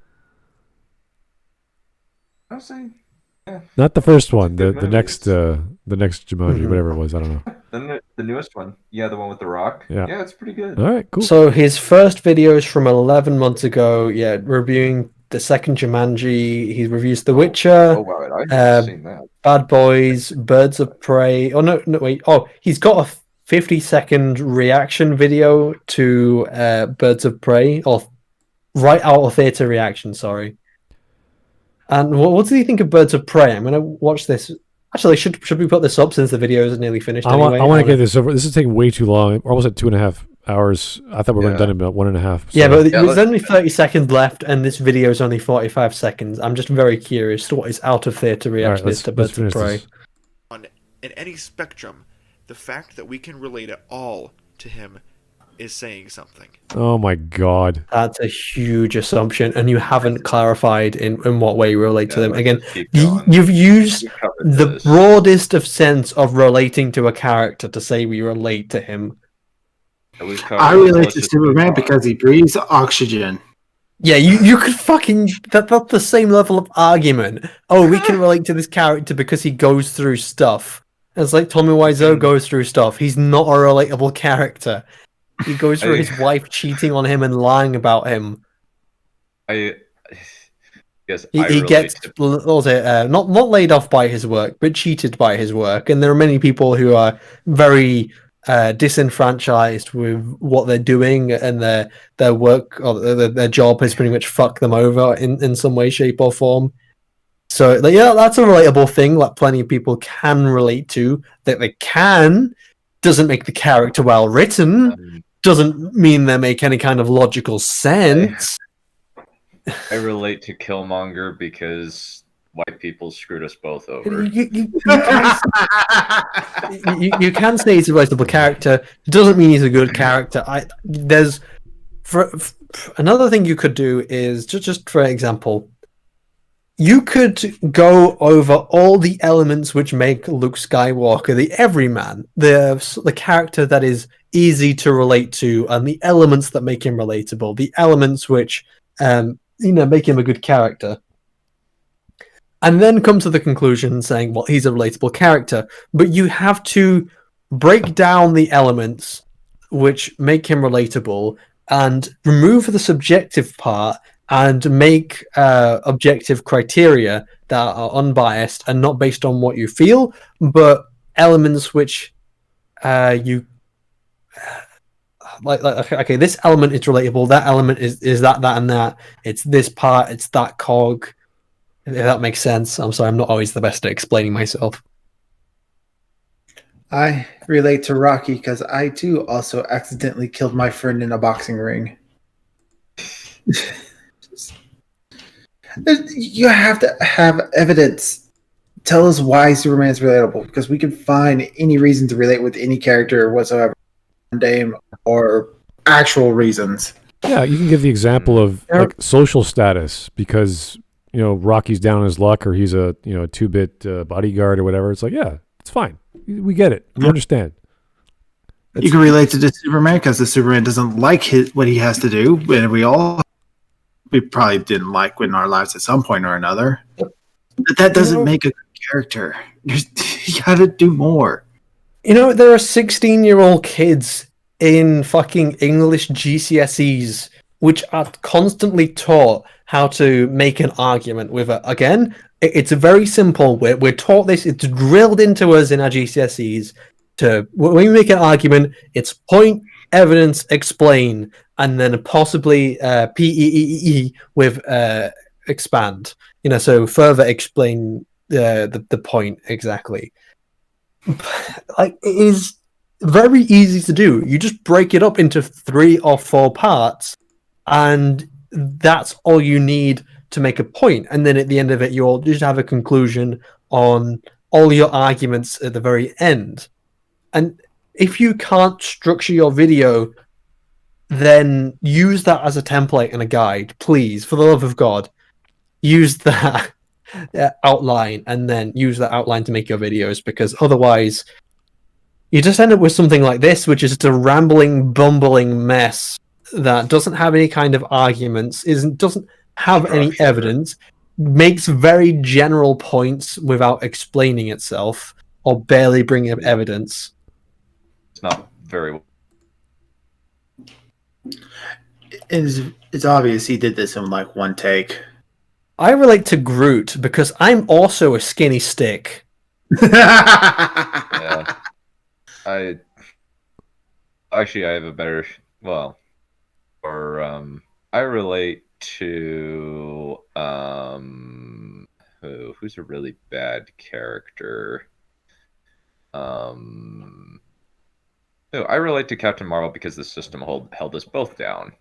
Honestly, yeah. Not the first one. The next Jumanji, whatever it was. I don't know. The newest one. Yeah, the one with The Rock. Yeah, it's pretty good. All right, cool. So his first video is from 11 months ago. Yeah, reviewing the second Jumanji. He reviews The Witcher. Oh, wow, I haven't seen that. Bad Boys, Birds of Prey. Oh, no, wait. Oh, he's got a 50-second reaction video to Birds of Prey. Or right out of theater reaction, sorry. And what does he think of Birds of Prey? I'm going to watch this. Actually, should we put this up since the video is nearly finished? I want to get this over. This is taking way too long. We're almost at 2.5 hours. I thought we were done in about 1.5. So. Yeah, but there's only 30 seconds left, and this video is only 45 seconds. I'm just very curious to what his out of theater reaction is to Birds of Prey. In any spectrum, the fact that we can relate at all to him is saying something. Oh my god. That's a huge assumption, and you haven't clarified in what way you relate to them. Again, you've used the broadest of sense of relating to a character to say we relate to him. I relate to Superman because he breathes oxygen. Yeah, you could fucking... That's the same level of argument. Oh, we can relate to this character because he goes through stuff. It's like Tommy Wiseau goes through stuff. He's not a relatable character. He goes through his wife cheating on him and lying about him. He gets not laid off by his work, but cheated by his work. And there are many people who are very disenfranchised with what they're doing, and their work or their job has pretty much fucked them over in some way, shape, or form. So that's a relatable thing that plenty of people can relate to. That they can doesn't make the character well written. Doesn't mean they make any kind of logical sense. I relate to Killmonger because white people screwed us both over. You can say he's a relatable character. Doesn't mean he's a good character. Another thing you could do is just for example, you could go over all the elements which make Luke Skywalker the everyman, the character that is easy to relate to, and the elements that make him relatable, the elements which make him a good character. And then come to the conclusion saying, well, he's a relatable character. But you have to break down the elements which make him relatable and remove the subjective part and make objective criteria that are unbiased and not based on what you feel, but elements which you... Like, okay, this element is relatable, that element is that, and that. It's this part, it's that cog. If that makes sense. I'm sorry, I'm not always the best at explaining myself. I relate to Rocky because I too also accidentally killed my friend in a boxing ring. You have to have evidence. Tell us why Superman is relatable, because we can find any reason to relate with any character whatsoever, mundane or actual reasons. Yeah, you can give the example of like social status, because Rocky's down on his luck, or he's a 2-bit bodyguard or whatever. It's like, yeah, it's fine. We get it. We understand. You can relate to the Superman because the Superman doesn't like what he has to do, and we probably didn't like in our lives at some point or another. But that doesn't make a good character. You gotta do more. There are 16-year-old kids in fucking English GCSEs which are constantly taught how to make an argument with it. Again, it's very simple. We're taught this. It's drilled into us in our GCSEs. When we make an argument, it's point, evidence, explain, and then possibly PEEE with expand. So further explain the point exactly. Like, it is very easy to do. You just break it up into 3 or 4 parts, and that's all you need to make a point. And then at the end of it, you'll just have a conclusion on all your arguments at the very end. And if you can't structure your video, then use that as a template and a guide. Please, for the love of God, use that outline, and then use that outline to make your videos, because otherwise you just end up with something like this, which is just a rambling, bumbling mess that doesn't have any kind of arguments, doesn't have any evidence, makes very general points without explaining itself, or barely bringing up evidence. It's not very... It's obvious he did this in like one take. I relate to Groot because I'm also a skinny stick. Yeah. I have a better... Well... Or I relate to who's a really bad character. I relate to Captain Marvel because the system held us both down.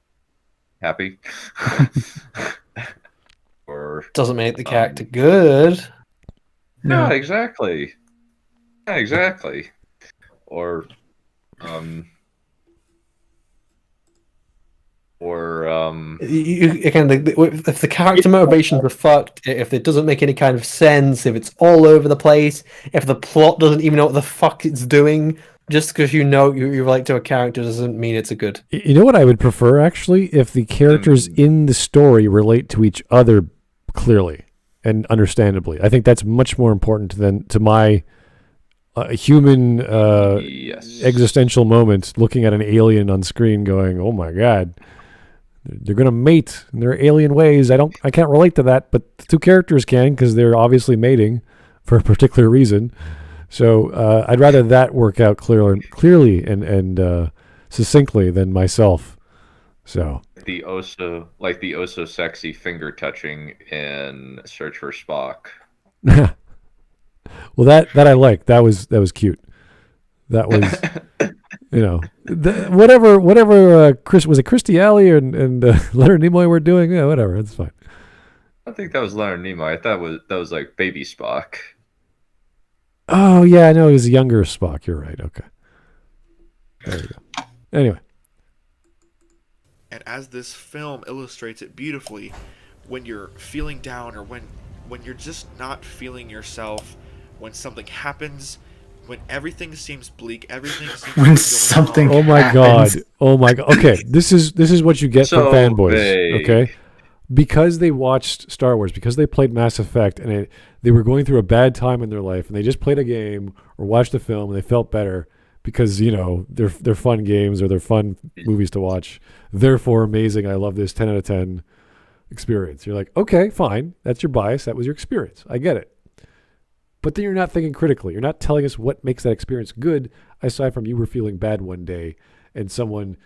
Happy? Or doesn't make the character good. No, exactly. Yeah, exactly. Or if the character motivations are fucked, if it doesn't make any kind of sense, if it's all over the place, if the plot doesn't even know what the fuck it's doing, just because you relate to a character doesn't mean it's a good. You know what I would prefer, actually? If the characters in the story relate to each other clearly and understandably. I think that's much more important than to my human existential moment looking at an alien on screen going, oh my God. They're gonna mate in their alien ways. I can't relate to that, but the 2 characters can, because they're obviously mating for a particular reason. So I'd rather that work out clearly and succinctly than myself. So the oh so sexy finger touching in Search for Spock. Well, that I like. That was cute. That was. Whatever Chris, was it Christy Alley and Leonard Nimoy were doing? Yeah, whatever, it's fine. I think that was Leonard Nimoy. I thought that was like baby Spock. Oh yeah, I know, he was a younger Spock. You're right. Okay. There you go. Anyway. And as this film illustrates it beautifully, when you're feeling down or when when you're just not feeling yourself, when something happens, when everything seems bleak, everything seems When going something wrong. Oh my god. happens. Oh my god. Okay, this is what you get So from fanboys. vague. Okay, because they watched Star Wars, because they played Mass Effect, and they were going through a bad time in their life, and they just played a game or watched a film, and they felt better because they're fun games or they're fun movies to watch. Therefore, amazing. I love this. 10 out of 10 experience. You're like, okay, fine. That's your bias. That was your experience. I get it. But then you're not thinking critically. You're not telling us what makes that experience good, aside from you were feeling bad one day and someone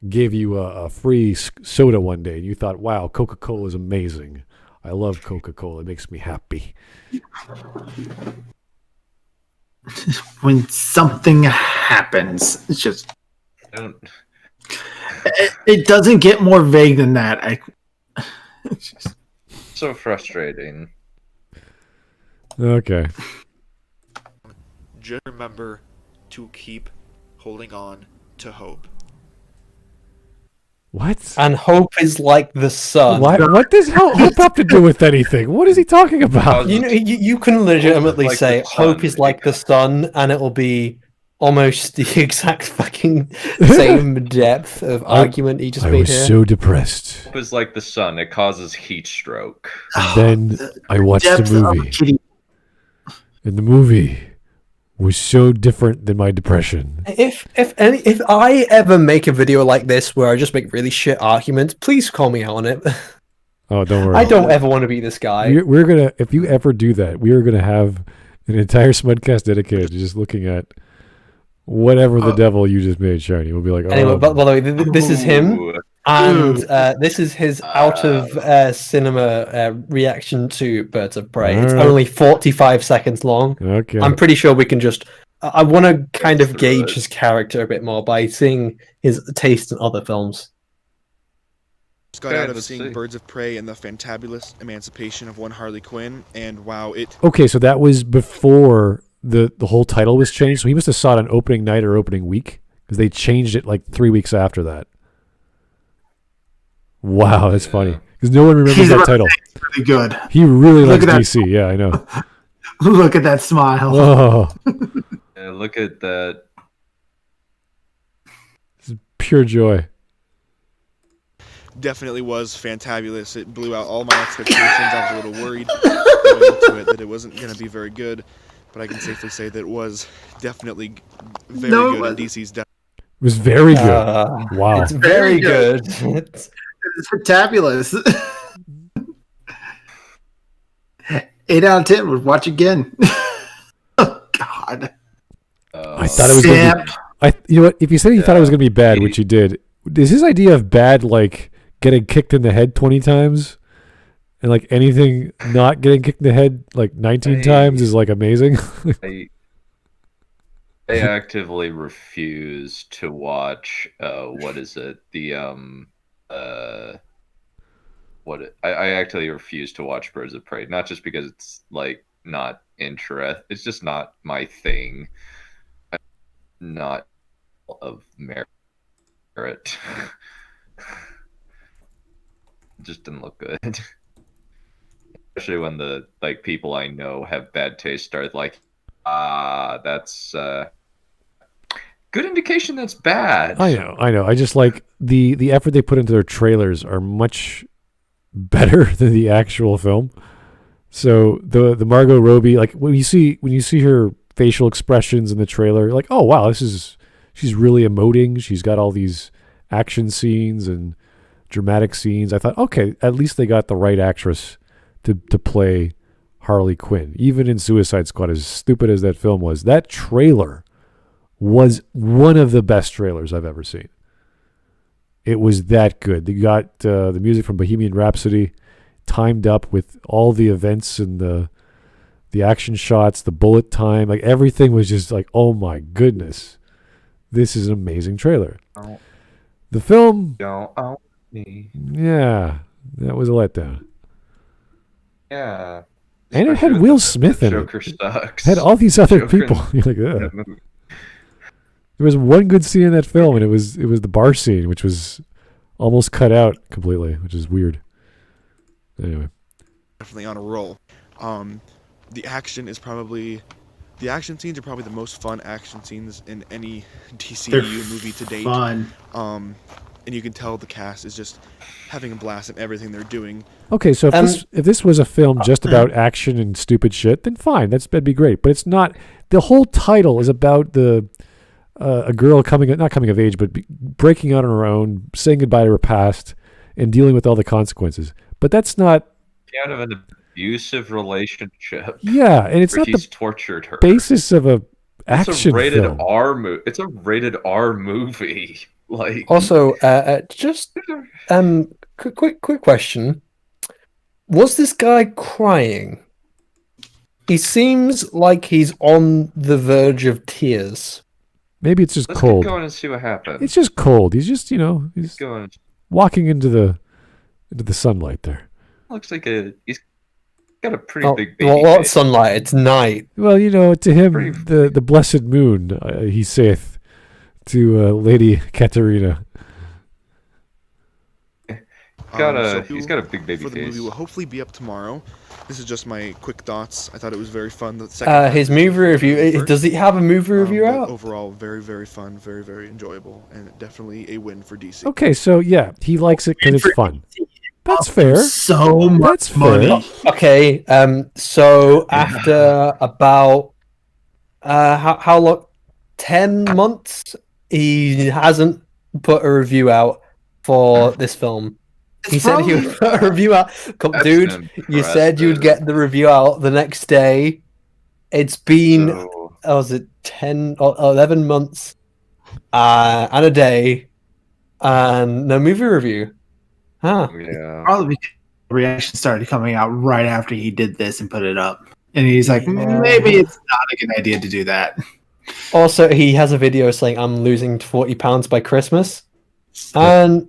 gave you a free soda one day and you thought, wow, Coca-Cola is amazing. I love Coca-Cola. It makes me happy. When something happens, it's just... It doesn't get more vague than that. It's just... So frustrating. Okay. Just remember to keep holding on to hope. What? And hope is like the sun. What does hope have to do with anything? What is he talking about? You can legitimately like say the sun. hope is like the sun, and it will be almost the exact fucking same depth of argument he just I made was here. so depressed. Hope is like the sun. It causes heat stroke. And then I watched Depth the of movie. kitty. And the movie was so different than my depression. If I ever make a video like this where I just make really shit arguments, please call me out on it. Oh, don't worry. I don't ever want to be this guy. We're gonna, if you ever do that, we are gonna have an entire Smudcast dedicated to just looking at whatever the devil you just made shiny. We'll be like, oh. Anyway, by the way, this is him, Ooh. and this is his out of cinema reaction to Birds of Prey. It's Alright. only 45 seconds long. Okay. I'm pretty sure we can just. I want to kind of through gauge it. his character a bit more by seeing his taste in other films. Just got Okay, out of let's seeing see. Birds of Prey and the fantabulous emancipation of one Harley Quinn, and wow, it Okay, so that was before the whole title was changed. So he must have saw it on opening night or opening week because they changed it like 3 weeks after that. Wow, that's funny because no one remembers that title. Pretty good. He really Look likes at that. DC. Yeah, I know. Look at that smile. Oh, Yeah, look at that. pure joy. definitely was fantabulous. It blew out all my expectations. I was a little worried going into it that it wasn't going to be very good, but I can safely say that it was definitely very No, it good in wasn't. DC's It was very good. Wow. It's very good. It's fantabulous. 8 out of 10 would watch again. Oh God. I thought it was going to be. You know what? If you said he thought it was going to be bad, which he did, is his idea of bad like getting kicked in the head 20 times, and like anything not getting kicked in the head like 19 times is like amazing? I actively refuse to watch. What is it? I actually refuse to watch Birds of Prey, not just because it's like not interest. It's just not my thing. Not of merit. It just didn't look good. Especially when the like people I know have bad taste start like, that's good indication that's bad. I know. I just like the effort they put into their trailers are much better than the actual film. So the Margot Robbie, like when you see her facial expressions in the trailer, you're like, oh wow, she's really emoting. She's got all these action scenes and dramatic scenes. I thought, okay, at least they got the right actress to play Harley Quinn. Even in Suicide Squad, as stupid as that film was, that trailer was one of the best trailers I've ever seen. It was that good. They got the music from Bohemian Rhapsody timed up with all the events and the action shots, the bullet time, like everything was just like, oh my goodness, this is an amazing trailer. Oh. The film, Don't own me. yeah, that was a letdown. Yeah. And it Especially had with Will the Smith in it. Joker sucks. It had all these other Joker people. You're like, ugh. that movie. There was one good scene in that film, and it was the bar scene, which was almost cut out completely, which is weird. Anyway, definitely on a roll. The action scenes are probably the most fun action scenes in any DCU movie to date. Fun. And you can tell the cast is just having a blast in everything they're doing. Okay, so if this was a film just about action and stupid shit, then fine, that'd be great. But it's not. The whole title is about a girl not coming of age, but breaking out on her own, saying goodbye to her past, and dealing with all the consequences. But that's not out of an abusive relationship. Yeah, and it's not he's the tortured her. basis of a action It's a rated film. R movie. It's a rated R movie. Like Also, just quick question: was this guy crying? He seems like he's on the verge of tears. Maybe it's just let's cold. Keep going and see what happens. It's just cold. He's just he's going. walking into the sunlight there. Looks like he's got a pretty big baby Well, what's face. sunlight? It's night. Well, to him, the blessed moon, he saith to Lady Katerina. He's got a big baby for the face. movie will hopefully be up tomorrow. This is just my quick thoughts. I thought it was very fun. The second His movie review. Does he have a movie review out? Overall, very, very fun, very, very enjoyable, and definitely a win for DC. Okay, so yeah, he likes it because it's fun. That's fair. So much That's money. fair. Okay. So after about how long? 10 months. He hasn't put a review out for this film. He said he would put a review out. Dude, you said you'd get the review out the next day. It's been, was it 10 or 11 months and a day and no movie review. Huh. Yeah. Probably because the reaction started coming out right after he did this and put it up. And he's like, maybe it's not a good idea to do that. Also, he has a video saying, I'm losing 40 pounds by Christmas. And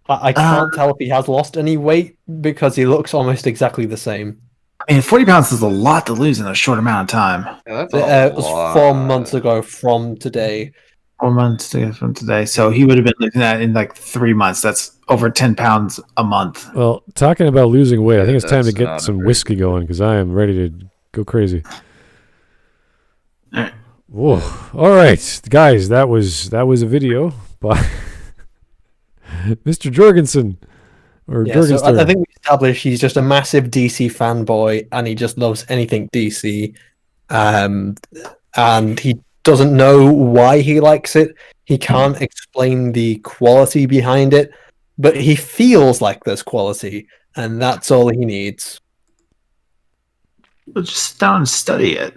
I can't tell if he has lost any weight because he looks almost exactly the same. I mean, 40 pounds is a lot to lose in a short amount of time. Yeah, that's It was 4 months ago from today. 4 months from today. So he would have been losing that in like 3 months. That's over 10 pounds a month. Well, talking about losing weight, I think it's time to That's get not some very whiskey going because I am ready to go crazy. All right. Whoa. All right, guys, that was a video by Mr. Jorgensen. Or Yeah, so Jorgensen. I think we established he's just a massive DC fanboy and he just loves anything DC. And he doesn't know why he likes it. He can't explain the quality behind it, but he feels like there's quality, and that's all he needs. But just sit down and study it.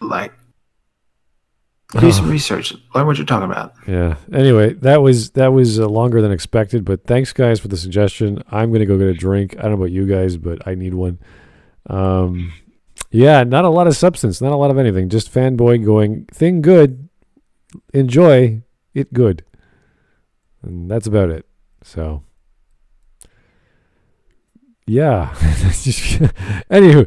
Like, do some research. Learn what you're talking about. Yeah. Anyway, that was longer than expected, but thanks guys for the suggestion. I'm gonna go get a drink. I don't know about you guys, but I need one. Yeah, not a lot of substance, not a lot of anything. Just fanboy going, thing good, enjoy it good, and that's about it. So. Yeah. Anywho,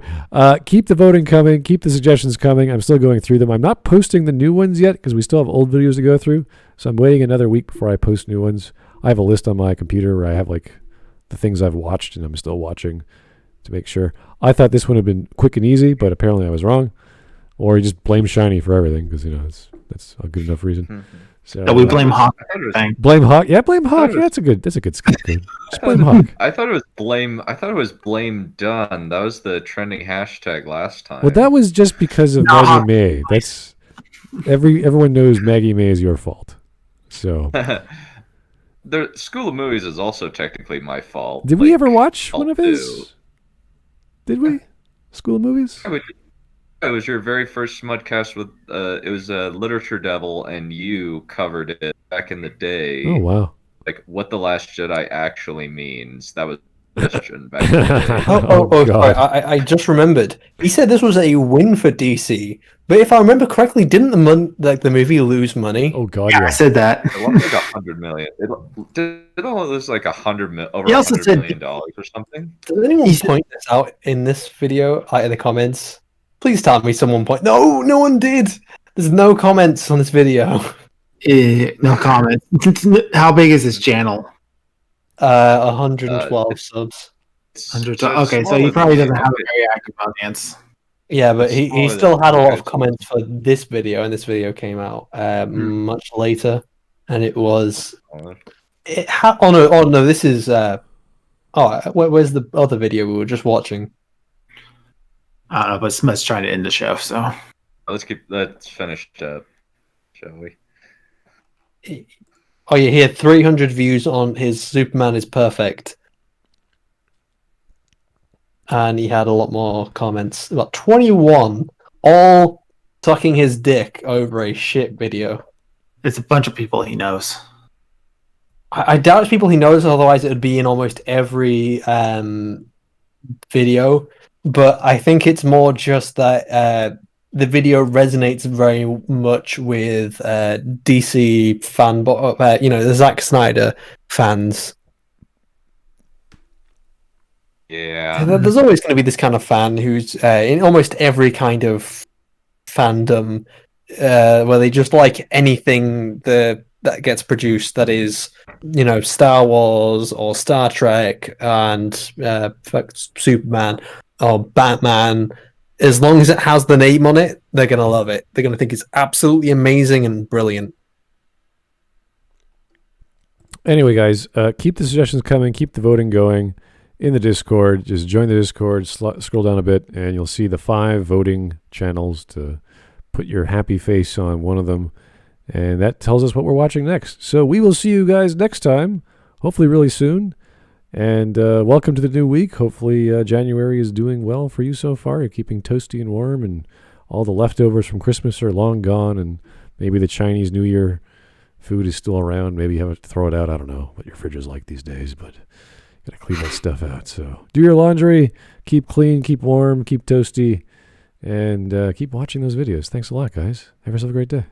keep the voting coming. Keep the suggestions coming. I'm still going through them. I'm not posting the new ones yet because we still have old videos to go through. So I'm waiting another week before I post new ones. I have a list on my computer where I have like the things I've watched and I'm still watching to make sure. I thought this one had been quick and easy, but apparently I was wrong. Or you just blame Shiny for everything because that's a good enough reason. Mm-hmm. So we blame Hawk. Blame Hawk. Yeah, blame Hawk. Yeah, that's a good skip. Just blame Hawk. I thought it was blame Dunn. That was the trending hashtag last time. Well, that was just because of Maggie May. That's everyone knows Maggie May is your fault. So the School of Movies is also technically my fault. Did we ever watch one of his? Did we? School of Movies? It was your very first Smudcast with it was LiteratureDevil, and you covered it back in the day. Oh wow! Like what the Last Jedi actually means. That was the question back in the day. Oh, sorry. I just remembered. He said this was a win for DC, but if I remember correctly, didn't the movie lose money? Oh god, yeah. I said that. It lost like $100 million. It lose like $100 million over $100 million or something. Does anyone point this out in this video, like in the comments? Please tell me someone point. No one did. There's no comments on this video. No comments. How big is this channel? 112 subs. Okay, so he probably doesn't have a very active audience. Yeah, but he still had a lot of comments for this video, and this video came out much later, and it was. Oh no! This is. Where's the other video we were just watching? I don't know, but Smith's trying to end the show, so let's finish up, shall we? Oh yeah, he had 300 views on his Superman is Perfect. And he had a lot more comments. About 21, all sucking his dick over a shit video. It's a bunch of people he knows. I doubt it's people he knows, otherwise it would be in almost every video. But I think it's more just that the video resonates very much with DC fan, the Zack Snyder fans. Yeah. There's always going to be this kind of fan who's in almost every kind of fandom where they just like anything that gets produced that is, Star Wars or Star Trek and Superman or Batman. As long as it has the name on it, they're going to love it. They're going to think it's absolutely amazing and brilliant. Anyway, guys, keep the suggestions coming. Keep the voting going. In the Discord, just join the Discord, scroll down a bit, and you'll see the 5 voting channels to put your happy face on one of them, and that tells us what we're watching next. So we will see you guys next time, hopefully really soon, and welcome to the new week. Hopefully January is doing well for you so far. You're keeping toasty and warm, and all the leftovers from Christmas are long gone, and maybe the Chinese New Year food is still around. Maybe you have to throw it out. I don't know what your fridge is like these days, but gotta clean that stuff out. So do your laundry, keep clean, keep warm, keep toasty, and keep watching those videos. Thanks a lot, guys. Have yourself a great day.